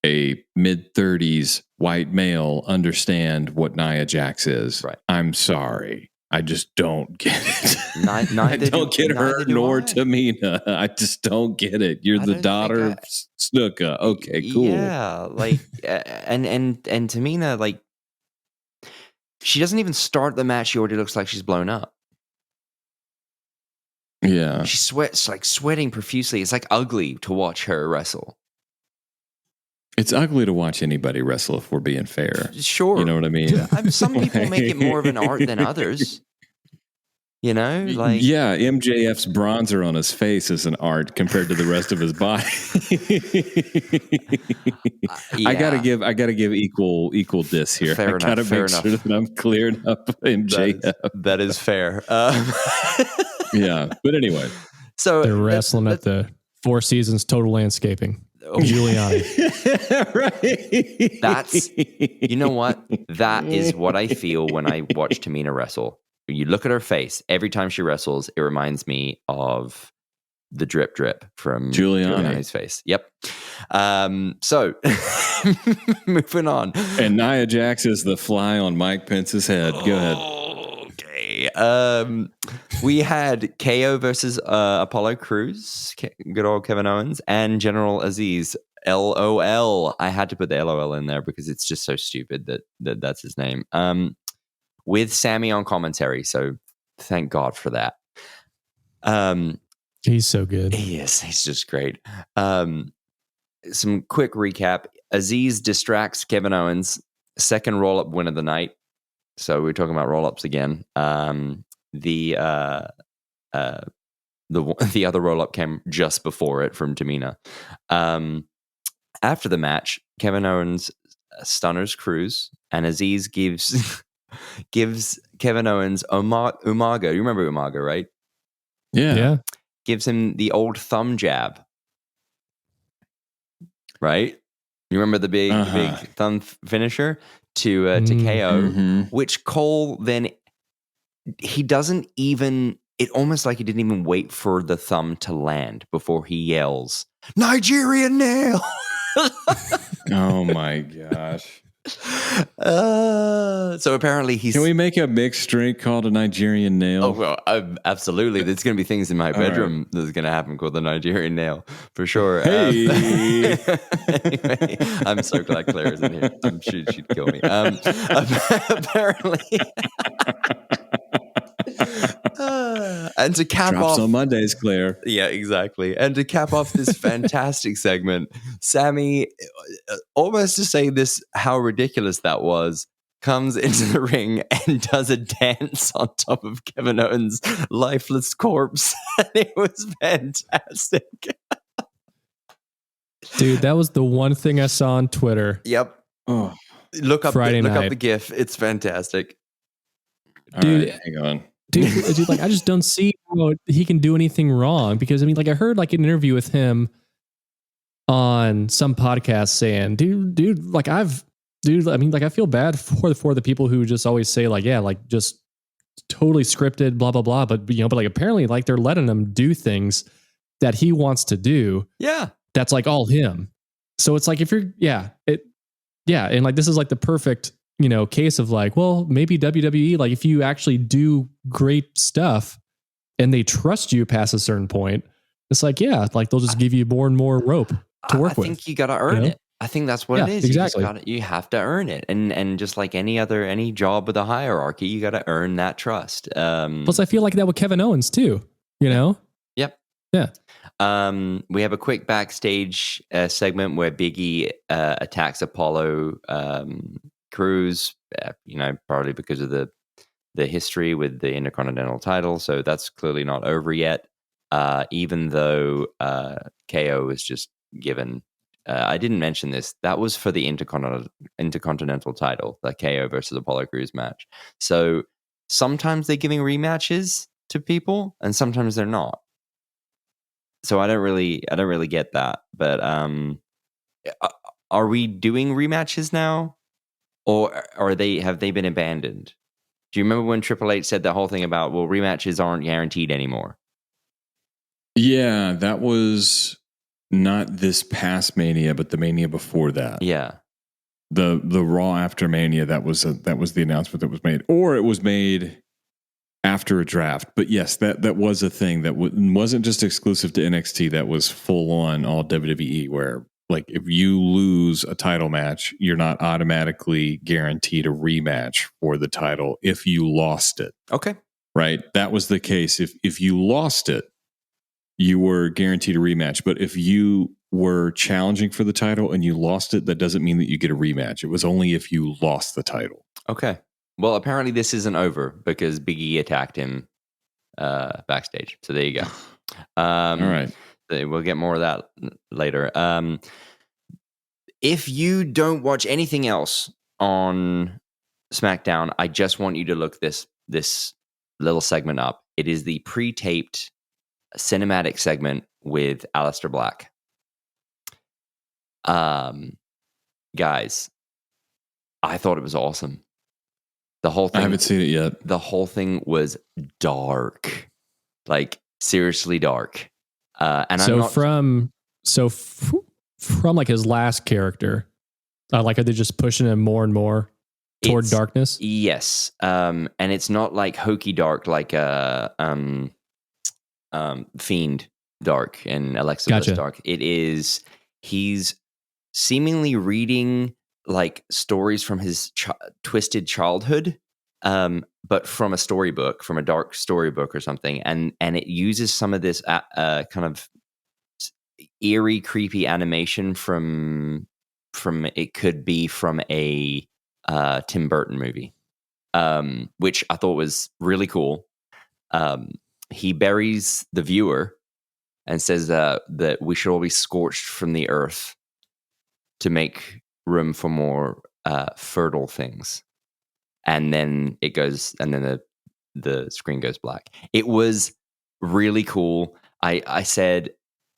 a mid-30s white male, understand what Nia Jax is. Right. I'm sorry. I just don't get it. I don't get her nor Tamina. I just don't get it. You're the daughter of Snuka. Okay, cool. Yeah, like and Tamina, like, she doesn't even start the match. She already looks like she's blown up. Yeah. She sweats, like sweating profusely. It's like ugly to watch her wrestle. It's ugly to watch anybody wrestle, if we're being fair. Sure. You know what I mean? Some people make it more of an art than others. You know, like, yeah, MJF's bronzer on his face is an art compared to the rest of his body. yeah. I gotta give equal diss here. Fair I gotta enough, fair make sure that I'm cleared up MJF. That is fair. Yeah, but anyway, so they're wrestling at the Four Seasons Total Landscaping. Giuliani. Right. That's, you know what? That is what I feel when I watch Tamina wrestle. You look at her face every time she wrestles. It reminds me of the drip from Giuliani's face. Yep. So moving on. And Nia Jax is the fly on Mike Pence's head. Go ahead. Okay. We had KO versus Apollo Crews, good old Kevin Owens, and General Aziz. LOL. I had to put the LOL in there because it's just so stupid that's his name. With Sammy on commentary, so thank God for that. He's so good. He is. He's just great. Some quick recap. Aziz distracts Kevin Owens. Second roll-up win of the night. So we're talking about roll-ups again. The other roll-up came just before it from Tamina. After the match, Kevin Owens stunners Cruz, and Aziz gives Kevin Owens Umaga. You remember Umaga, right? Yeah. Gives him the old thumb jab. Right? You remember the big thumb finisher to KO, mm-hmm. which Cole then, he doesn't even, it almost like he didn't even wait for the thumb to land before he yells, Nigerian nail. Oh my gosh. So apparently he's... Can we make a mixed drink called a Nigerian nail? Oh, well, absolutely. There's going to be things in my bedroom that's going to happen called the Nigerian nail, for sure. Hey! Anyway, I'm so glad Claire is in here. I'm sure she'd kill me. Apparently... and to cap Drops off on Mondays, Claire. Yeah, exactly. And to cap off this fantastic segment, Sammy, almost to say this, how ridiculous that was, comes into the ring and does a dance on top of Kevin Owens' lifeless corpse. And it was fantastic. Dude, that was the one thing I saw on Twitter. Yep. Oh, look up Friday night. Look up the GIF. It's fantastic. Dude, right, hang on. Dude, like, I just don't see how he can do anything wrong, because I mean, like, I heard like an interview with him on some podcast saying, dude, like I mean, like, I feel bad for the people who just always say like, yeah, like just totally scripted, blah, blah, blah. But, but like, apparently like they're letting him do things that he wants to do. Yeah. That's like all him. So it's like, if you're, and like, this is like the perfect, case of like, well, maybe WWE, like if you actually do great stuff and they trust you past a certain point, it's like, yeah, like they'll just give you more and more rope to work with. I think you got to earn it. I think that's what it is. Exactly. You have to earn it. And just like any job with a hierarchy, you got to earn that trust. Plus I feel like that with Kevin Owens too, Yep. Yeah. We have a quick backstage segment where Big E attacks Apollo Crews, partly because of the history with the Intercontinental title. So that's clearly not over yet. even though KO was just given. I didn't mention this. That was for the Intercontinental title, the KO versus Apollo Crews match. So sometimes they're giving rematches to people, and sometimes they're not. So I don't really get that. But are we doing rematches now, or have they been abandoned? Do you remember when Triple H said the whole thing about, well, rematches aren't guaranteed anymore? Yeah, that was not this past Mania, but the Mania before that. Yeah. The Raw after Mania, that was the announcement that was made, or it was made after a draft. But yes, that was a thing that wasn't just exclusive to NXT. That was full on all WWE, where like if you lose a title match, you're not automatically guaranteed a rematch for the title if you lost it. Okay. Right? That was the case. If you lost it, you were guaranteed a rematch. But if you were challenging for the title and you lost it, that doesn't mean that you get a rematch. It was only if you lost the title. Okay. Well, apparently this isn't over because Big E attacked him backstage. So there you go. All right. We'll get more of that later. If you don't watch anything else on SmackDown, I just want you to look this little segment up. It is the pre-taped cinematic segment with Aleister Black. Guys, I thought it was awesome. The whole thing. I haven't seen it yet. The whole thing was dark, like seriously dark. And so from like his last character, like are they just pushing him more and more toward darkness? Yes, and it's not like hokey dark, like Fiend dark and Alexa Bliss dark. It is he's seemingly reading like stories from his twisted childhood, but from a storybook, from a dark storybook or something, and it uses some of this kind of eerie, creepy animation from it could be from a Tim Burton movie, which I thought was really cool. He buries the viewer and says that we should all be scorched from the earth to make room for more fertile things. And then it goes, and then the screen goes black. It was really cool. I said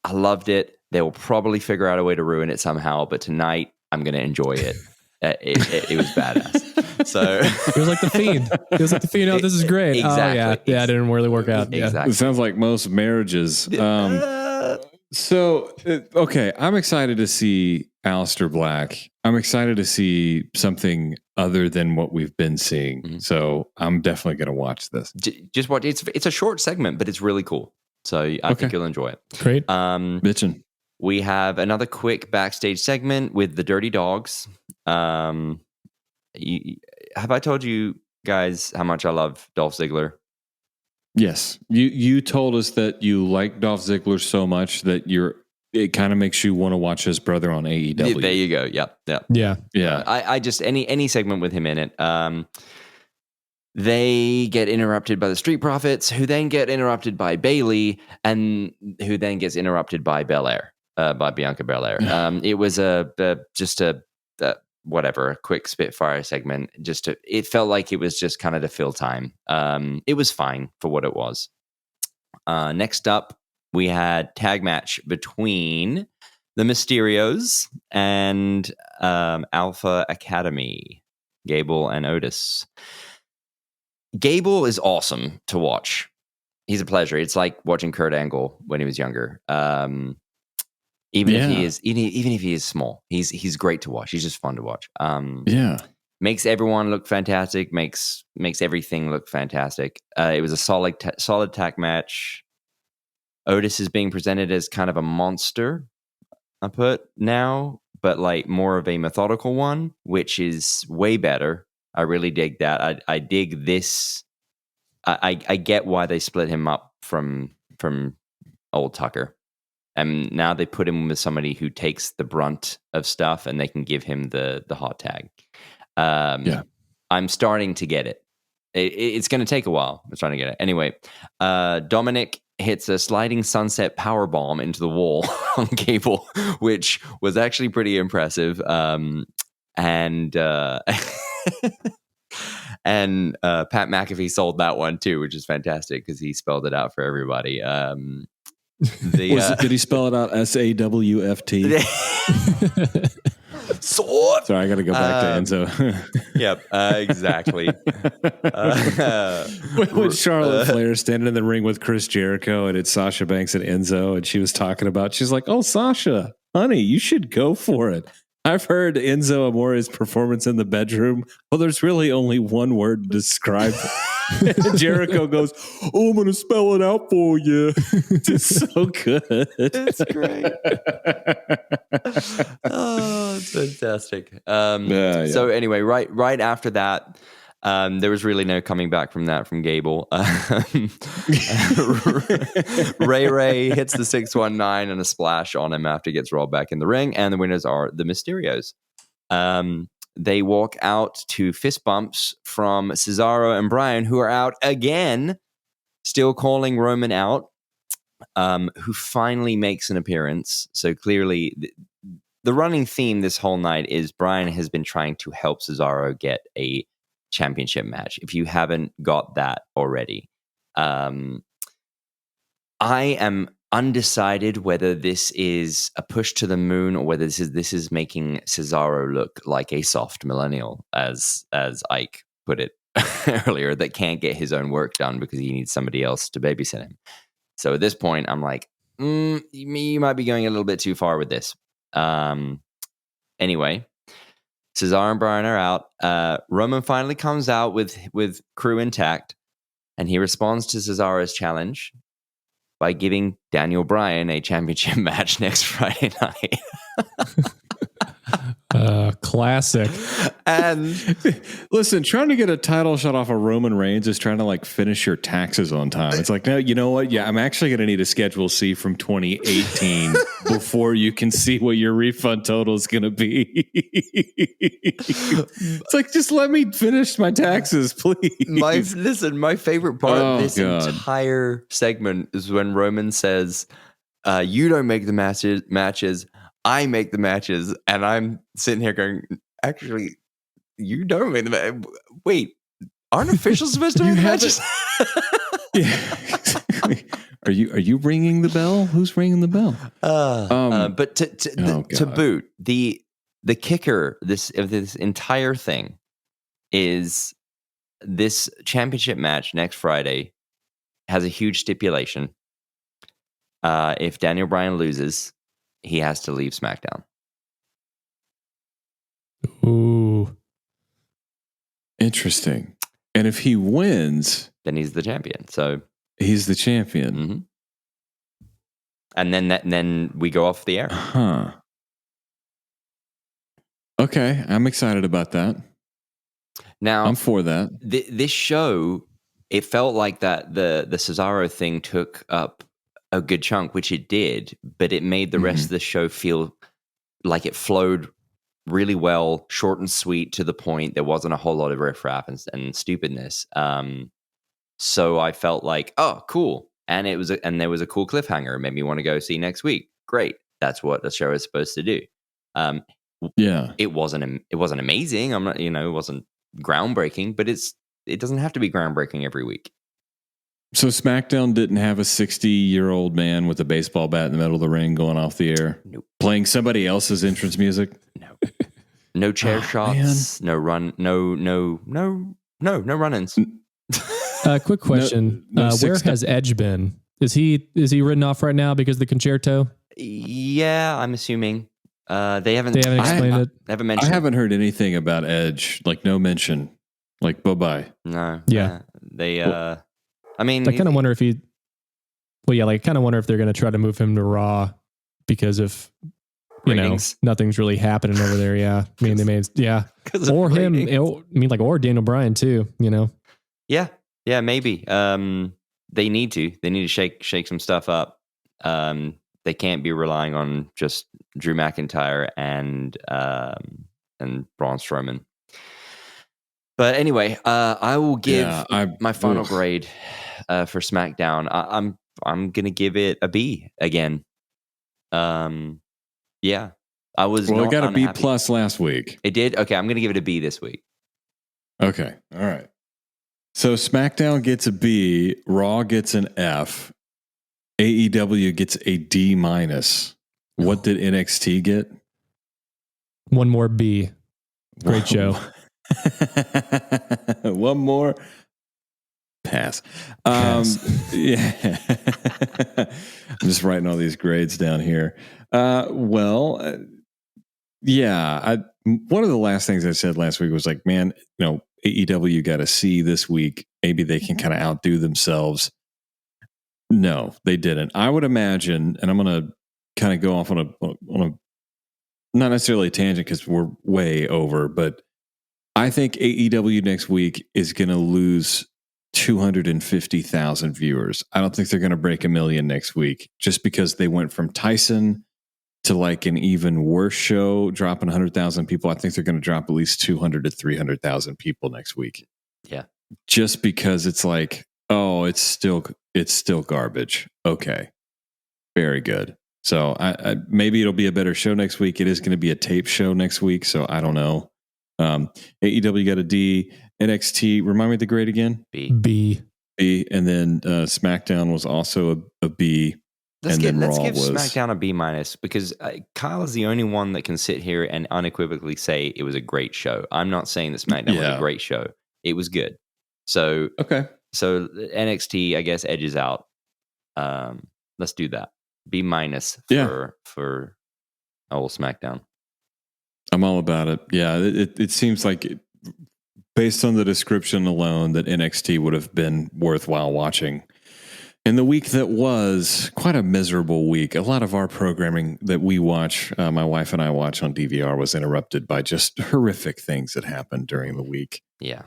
I loved it. They will probably figure out a way to ruin it somehow, but tonight I'm going to enjoy it. It was badass. So it was like the Fiend. It was like the Fiend. Oh, this is great. Exactly. Oh, yeah. It didn't really work out. Exactly. Yeah. It sounds like most marriages. Okay, I'm excited to see Aleister Black. I'm excited to see something other than what we've been seeing. Mm-hmm. So I'm definitely going to watch this. Just watch. It's a short segment, but it's really cool. So I think you'll enjoy it. Great. Bitchin'. We have another quick backstage segment with the Dirty Dogs. Have I told you guys how much I love Dolph Ziggler? Yes. You told us that you like Dolph Ziggler so much that it kind of makes you want to watch his brother on AEW. There you go. Yep. Yeah. I just any segment with him in it. They get interrupted by the Street Profits, who then get interrupted by Bayley, and who then gets interrupted by Belair, by Bianca Belair. It was a quick Spitfire segment. It felt like it was just kind of to fill time. It was fine for what it was. Next up, we had tag match between the Mysterios and Alpha Academy, Gable and Otis. Gable is awesome to watch. He's a pleasure. It's like watching Kurt Angle when he was younger. Even if he is small, he's great to watch. He's just fun to watch. Makes everyone look fantastic. Makes everything look fantastic. It was a solid tag match. Otis is being presented as kind of a monster, I put now, but like more of a methodical one, which is way better. I really dig that. I dig this. I get why they split him up from old Tucker. And now they put him with somebody who takes the brunt of stuff and they can give him the hot tag. I'm starting to get it. It's going to take a while. I'm starting to get it. Anyway, Dominic hits a sliding sunset power bomb into the wall on Gable, which was actually pretty impressive. And Pat McAfee sold that one too, which is fantastic because he spelled it out for everybody. Did he spell it out SAWFT? Sword. Sorry, I got to go back to Enzo. Yep, exactly. When Charlotte Flair standing in the ring with Chris Jericho, and it's Sasha Banks and Enzo, and she was talking about, she's like, "Oh, Sasha, honey, you should go for it. I've heard Enzo Amore's performance in the bedroom. Well, there's really only one word to describe it." Jericho goes, "Oh, I'm going to spell it out for you." It's so good. It's great. Oh, it's fantastic. Yeah. So anyway, right after that, there was really no coming back from that from Gable. Ray hits the 619 and a splash on him after he gets rolled back in the ring, and the winners are the Mysterios. They walk out to fist bumps from Cesaro and Bryan, who are out again, still calling Roman out, who finally makes an appearance. So clearly, the running theme this whole night is Bryan has been trying to help Cesaro get a championship match. If you haven't got that already, I am undecided whether this is a push to the moon or whether this is making Cesaro look like a soft millennial, as Ike put it earlier, that can't get his own work done because he needs somebody else to babysit him. So at this point, I'm like, you might be going a little bit too far with this. Anyway, Cesaro and Bryan are out. Roman finally comes out with crew intact, and he responds to Cesaro's challenge by giving Daniel Bryan a championship match next Friday night. Classic. And listen, trying to get a title shot off of Roman Reigns is trying to like finish your taxes on time. It's like, no, you know what? Yeah, I'm actually going to need a Schedule C from 2018 before you can see what your refund total is going to be. It's like, just let me finish my taxes, please. My favorite part of this entire segment is when Roman says, you don't make the matches, I make the matches. And I'm sitting here going, actually, you don't make the matches. Wait, aren't officials supposed to make the matches? Yeah. Are you ringing the bell? Who's ringing the bell? But to boot, the kicker of this entire thing is this championship match next Friday has a huge stipulation. If Daniel Bryan loses, he has to leave SmackDown. Ooh. Interesting. And if he wins, then he's the champion. So he's the champion. Mm-hmm. And then we go off the air. Huh. Okay, I'm excited about that. Now I'm for that. This show, it felt like that the Cesaro thing took up a good chunk, which it did, but it made the rest of the show feel like it flowed really well, short and sweet, to the point. There wasn't a whole lot of riffraff and stupidness. So I felt like, oh, cool. And there was a cool cliffhanger. It made me want to go see next week. Great. That's what the show is supposed to do. It wasn't amazing. I'm not, it wasn't groundbreaking, but it doesn't have to be groundbreaking every week. So SmackDown didn't have a 60-year-old man with a baseball bat in the middle of the ring going off the air, nope, playing somebody else's entrance music. No chair shots, man. No run-ins. Quick question: where has Edge been? Is he written off right now because of the concerto? Yeah, I'm assuming. They haven't explained it. Haven't mentioned. I haven't heard anything about Edge. Like no mention. Like bye-bye. No. Yeah. They. I kind of wonder if he. Well, yeah, I kind of wonder if they're going to try to move him to Raw because of ratings. Nothing's really happening over there. Yeah, I mean they made or him. Or Daniel Bryan too. Yeah, maybe. They need to shake some stuff up. They can't be relying on just Drew McIntyre and Braun Strowman. But anyway, I will give my final grade for SmackDown. gonna give it a B again. Yeah, I was. Well, not it got unhappy. a B+ last week. It did. Okay, I'm gonna give it a B this week. Okay, all right. So SmackDown gets a B, Raw gets an F, AEW gets a D-. What did NXT get? One more B. Great show. One more. Pass. Yeah. I'm just writing all these grades down here. Yeah. One of the last things I said last week was like, man, AEW got a C this week. Maybe they can kind of outdo themselves. No, they didn't. I would imagine, and I'm going to kind of go off on a not necessarily a tangent because we're way over, but I think AEW next week is going to lose 250,000 viewers. I don't think they're going to break 1 million next week just because they went from Tyson to like an even worse show, dropping 100,000 people. I think they're going to drop at least 200 to 300,000 people next week. Yeah. Just because it's like, oh, it's still garbage. Okay. Very good. So I maybe it'll be a better show next week. It is going to be a tape show next week. So I don't know. AEW got a D. NXT, remind me the grade again? B. And then SmackDown was also a B. Let's give SmackDown a B- because Kyle is the only one that can sit here and unequivocally say it was a great show. I'm not saying that SmackDown was a great show. It was good. So okay. So NXT, I guess, edges out. Let's do that. B- for old SmackDown. I'm all about it. Yeah, it seems like based on the description alone that NXT would have been worthwhile watching. And the week that was quite a miserable week. A lot of our programming that we watch, my wife and I watch on DVR, was interrupted by just horrific things that happened during the week. Yeah.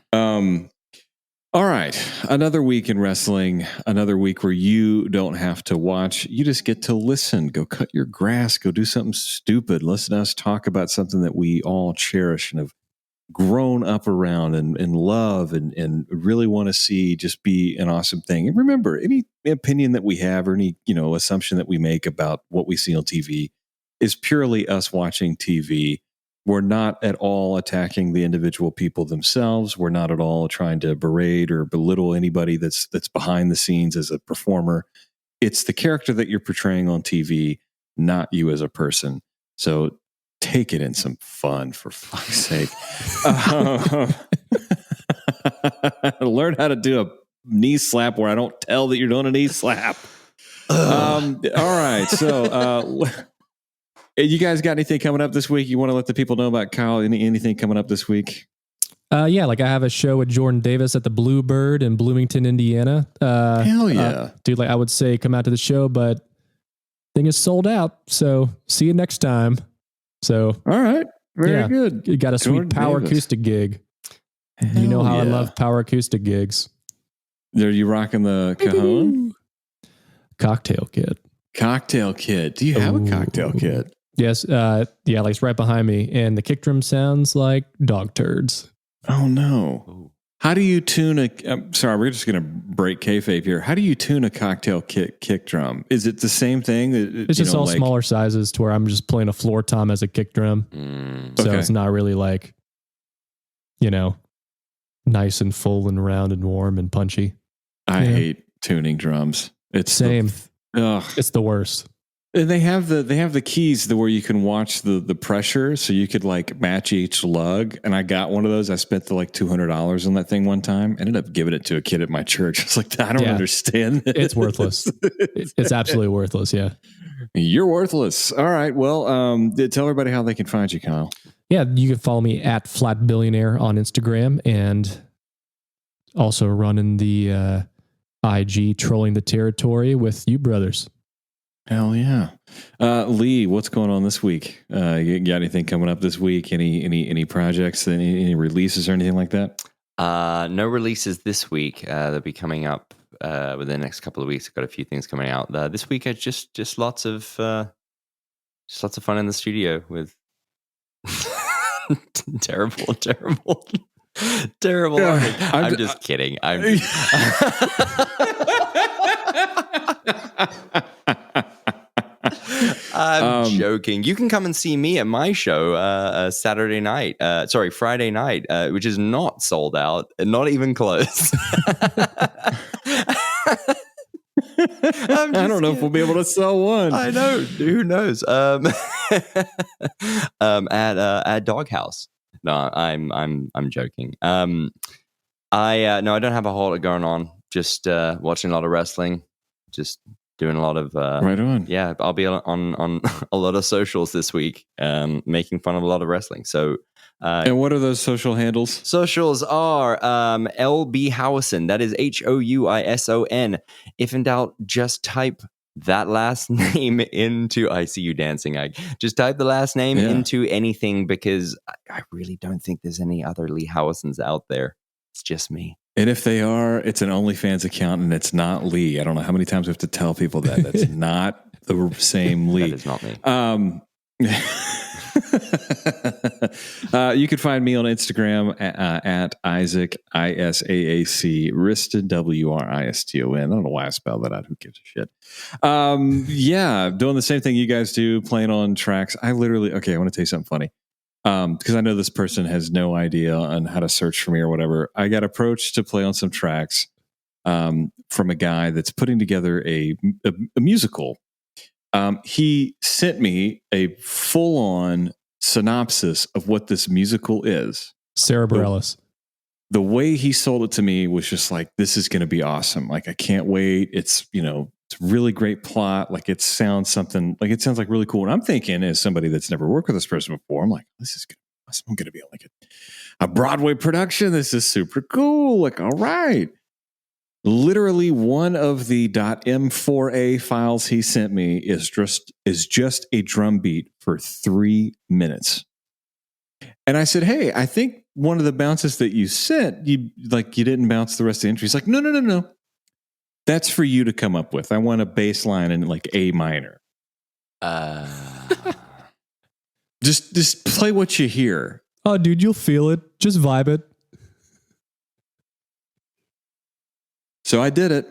All right. Another week in wrestling, another week where you don't have to watch. You just get to listen. Go cut your grass. Go do something stupid. Listen to us talk about something that we all cherish and have grown up around and love and really want to see just be an awesome thing. And remember, any opinion that we have or any, assumption that we make about what we see on TV is purely us watching TV. We're not at all attacking the individual people themselves. We're not at all trying to berate or belittle anybody that's behind the scenes as a performer. It's the character that you're portraying on TV, not you as a person. So take it in some fun, for fuck's sake. Learn how to do a knee slap where I don't tell that you're doing a knee slap. All right. So you guys got anything coming up this week? You want to let the people know about Kyle? Anything coming up this week? Yeah, like I have a show with Jordan Davis at the Bluebird in Bloomington, Indiana. Hell yeah. Dude, like I would say come out to the show, but thing is sold out. So see you next time. So all right. Very good. You got a Jordan sweet power Davis. acoustic gig. Hell you know how yeah. I love power acoustic gigs. Are you rocking the cajon? Cocktail kit. Cocktail kit. Do you have a cocktail kit? Yes. Like it's right behind me. And the kick drum sounds like dog turds. Oh no. Ooh. How do you tune I'm sorry, we're just going to break kayfabe here. How do you tune a cocktail kick drum? Is it the same thing? It's just all smaller sizes to where I'm just playing a floor tom as a kick drum. So it's not really like, nice and full and round and warm and punchy. I hate tuning drums. It's same. It's the worst. And they have the keys where you can watch the pressure, so you could like match each lug. And I got one of those. I spent $200 on that thing one time. I ended up giving it to a kid at my church. I was like, I don't understand this. It's worthless. It's absolutely worthless. Yeah, you're worthless. All right. Well, tell everybody how they can find you, Kyle. Yeah, you can follow me at Flat Billionaire on Instagram and also running the IG Trolling the Territory with you brothers. Hell yeah. Leigh, what's going on this week? You got anything coming up this week? Any projects, any releases or anything like that? No releases this week. They'll be coming up within the next couple of weeks. I've got a few things coming out. This week I just lots of fun in the studio with terrible. I'm just kidding. I'm joking. You can come and see me at my show Friday night, which is not sold out, not even close. I don't know if we'll be able to sell one. I know. Who knows? At Doghouse. No, I'm joking. I don't have a whole lot going on. Just watching a lot of wrestling. Just doing a lot of right on. Yeah, I'll be on a lot of socials this week, making fun of a lot of wrestling. So, and what are those social handles? Socials are LB Houison. That is Houison. If in doubt, just type that last name into. I see you dancing. Just type the last name into anything, because I really don't think there's any other Leigh Houisons out there. It's just me. And if they are, it's an OnlyFans account, and it's not Leigh. I don't know how many times we have to tell people that. That's not the same Leigh. That is not me. You can find me on Instagram at Isaac, ISAAC, Wriston, WRISTON. I don't know why I spelled that out. Who gives a shit? Doing the same thing you guys do, playing on tracks. I want to tell you something funny. Because I know this person has no idea on how to search for me or whatever. I got approached to play on some tracks from a guy that's putting together a musical. He sent me a full-on synopsis of what this musical is. Sarah Bareilles. The way he sold it to me was just like, this is going to be awesome. Like, I can't wait. It's a really great plot. Like, it sounds like really cool. And I'm thinking, as somebody that's never worked with this person before, I'm like, this is good. I'm going to be like a Broadway production. This is super cool. Like, all right. Literally one of the .m4a files he sent me is just a drum beat for 3 minutes. And I said, hey, I think one of the bounces that you sent, you didn't bounce the rest of the entry. He's like, no. That's for you to come up with. I want a bass line in like A minor. Just play what you hear. Oh, dude, you'll feel it. Just vibe it. So I did it.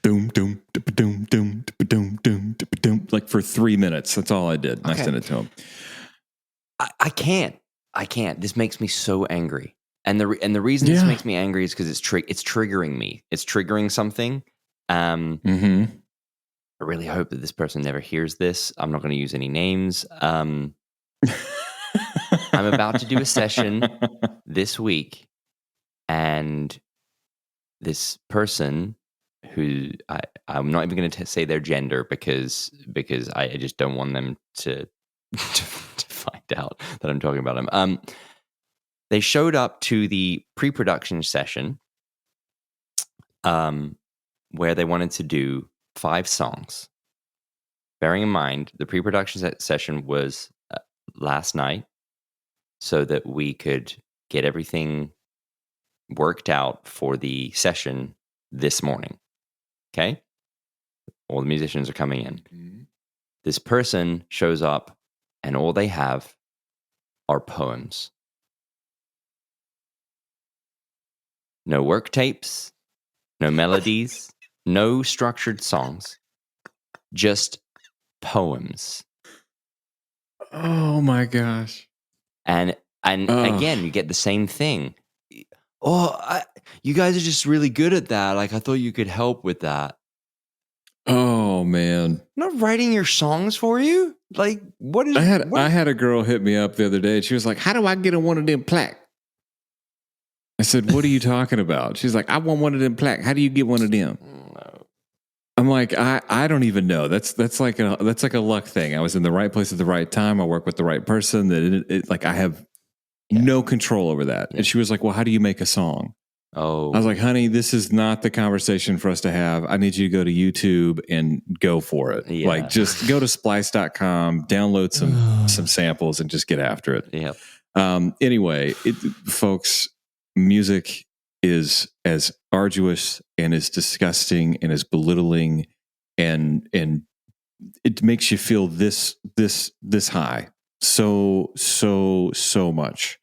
Doom, doom, doom, doom, doom, doom, doom. Like for 3 minutes. That's all I did. Okay. I sent it to him. I can't. This makes me so angry. And the reason this makes me angry is because it's triggering me. It's triggering something. I really hope that this person never hears this. I'm not going to use any names. I'm about to do a session this week, and this person who I'm not even going to say their gender because I just don't want them to find out that I'm talking about them. They showed up to the pre-production session where they wanted to do 5 songs. Bearing in mind, the pre-production session was last night so that we could get everything worked out for the session this morning. Okay? All the musicians are coming in. Mm-hmm. This person shows up, and all they have are poems. No work tapes, no melodies, no structured songs, just poems. Oh my gosh. And again, you get the same thing. You guys are just really good at that. Like, I thought you could help with that. Oh man. I'm not writing your songs for you? Like, what is... I had a girl hit me up the other day. She was like, how do I get on one of them plaques? I said, what are you talking about? She's like, I want one of them plaques. How do you get one of them? No. I'm like, I don't even know. That's like a luck thing. I was in the right place at the right time. I work with the right person. That I have no control over that. Yeah. And she was like, well, how do you make a song? Oh. I was like, honey, this is not the conversation for us to have. I need you to go to YouTube and go for it. Yeah. Like, just go to splice.com, download some samples, and just get after it. Yeah. Anyway, folks, music is as arduous and as disgusting and as belittling, and it makes you feel this high so much.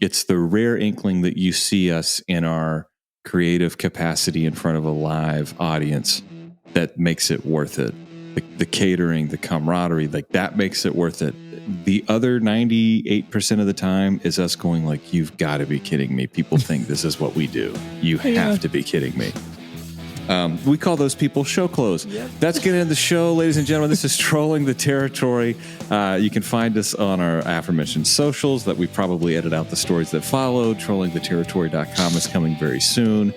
It's the rare inkling that you see us in our creative capacity in front of a live audience that makes it worth it. The catering, the camaraderie, like that makes it worth it. The other 98% of the time is us going like, you've got to be kidding me. People think this is what we do. You have to be kidding me. We call those people show clothes. Yep. That's getting into the show, ladies and gentlemen. This is Trolling the Territory. You can find us on our aforementioned socials that we probably edit out the stories that follow. TrollingTheTerritory.com is coming very soon.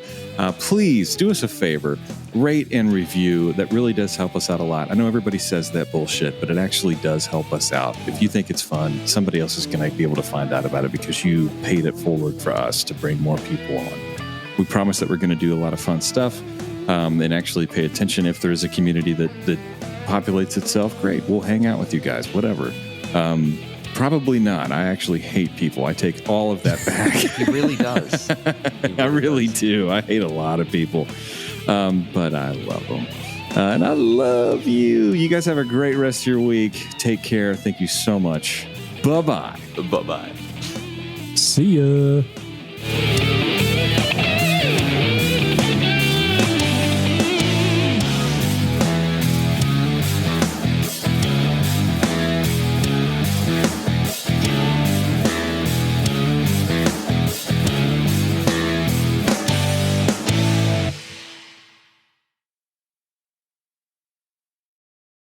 Please do us a favor, rate and review. That really does help us out a lot. I know everybody says that bullshit, but it actually does help us out. If you think it's fun, somebody else is going to be able to find out about it because you paid it forward for us to bring more people on. We promise that we're going to do a lot of fun stuff. And actually pay attention if there is a community that populates itself. Great, we'll hang out with you guys, whatever. Probably not. I actually hate people. I take all of that back. He really does. I really do. I hate a lot of people, but I love them. And I love you. You guys have a great rest of your week. Take care. Thank you so much. Bye-bye. Bye-bye. See ya.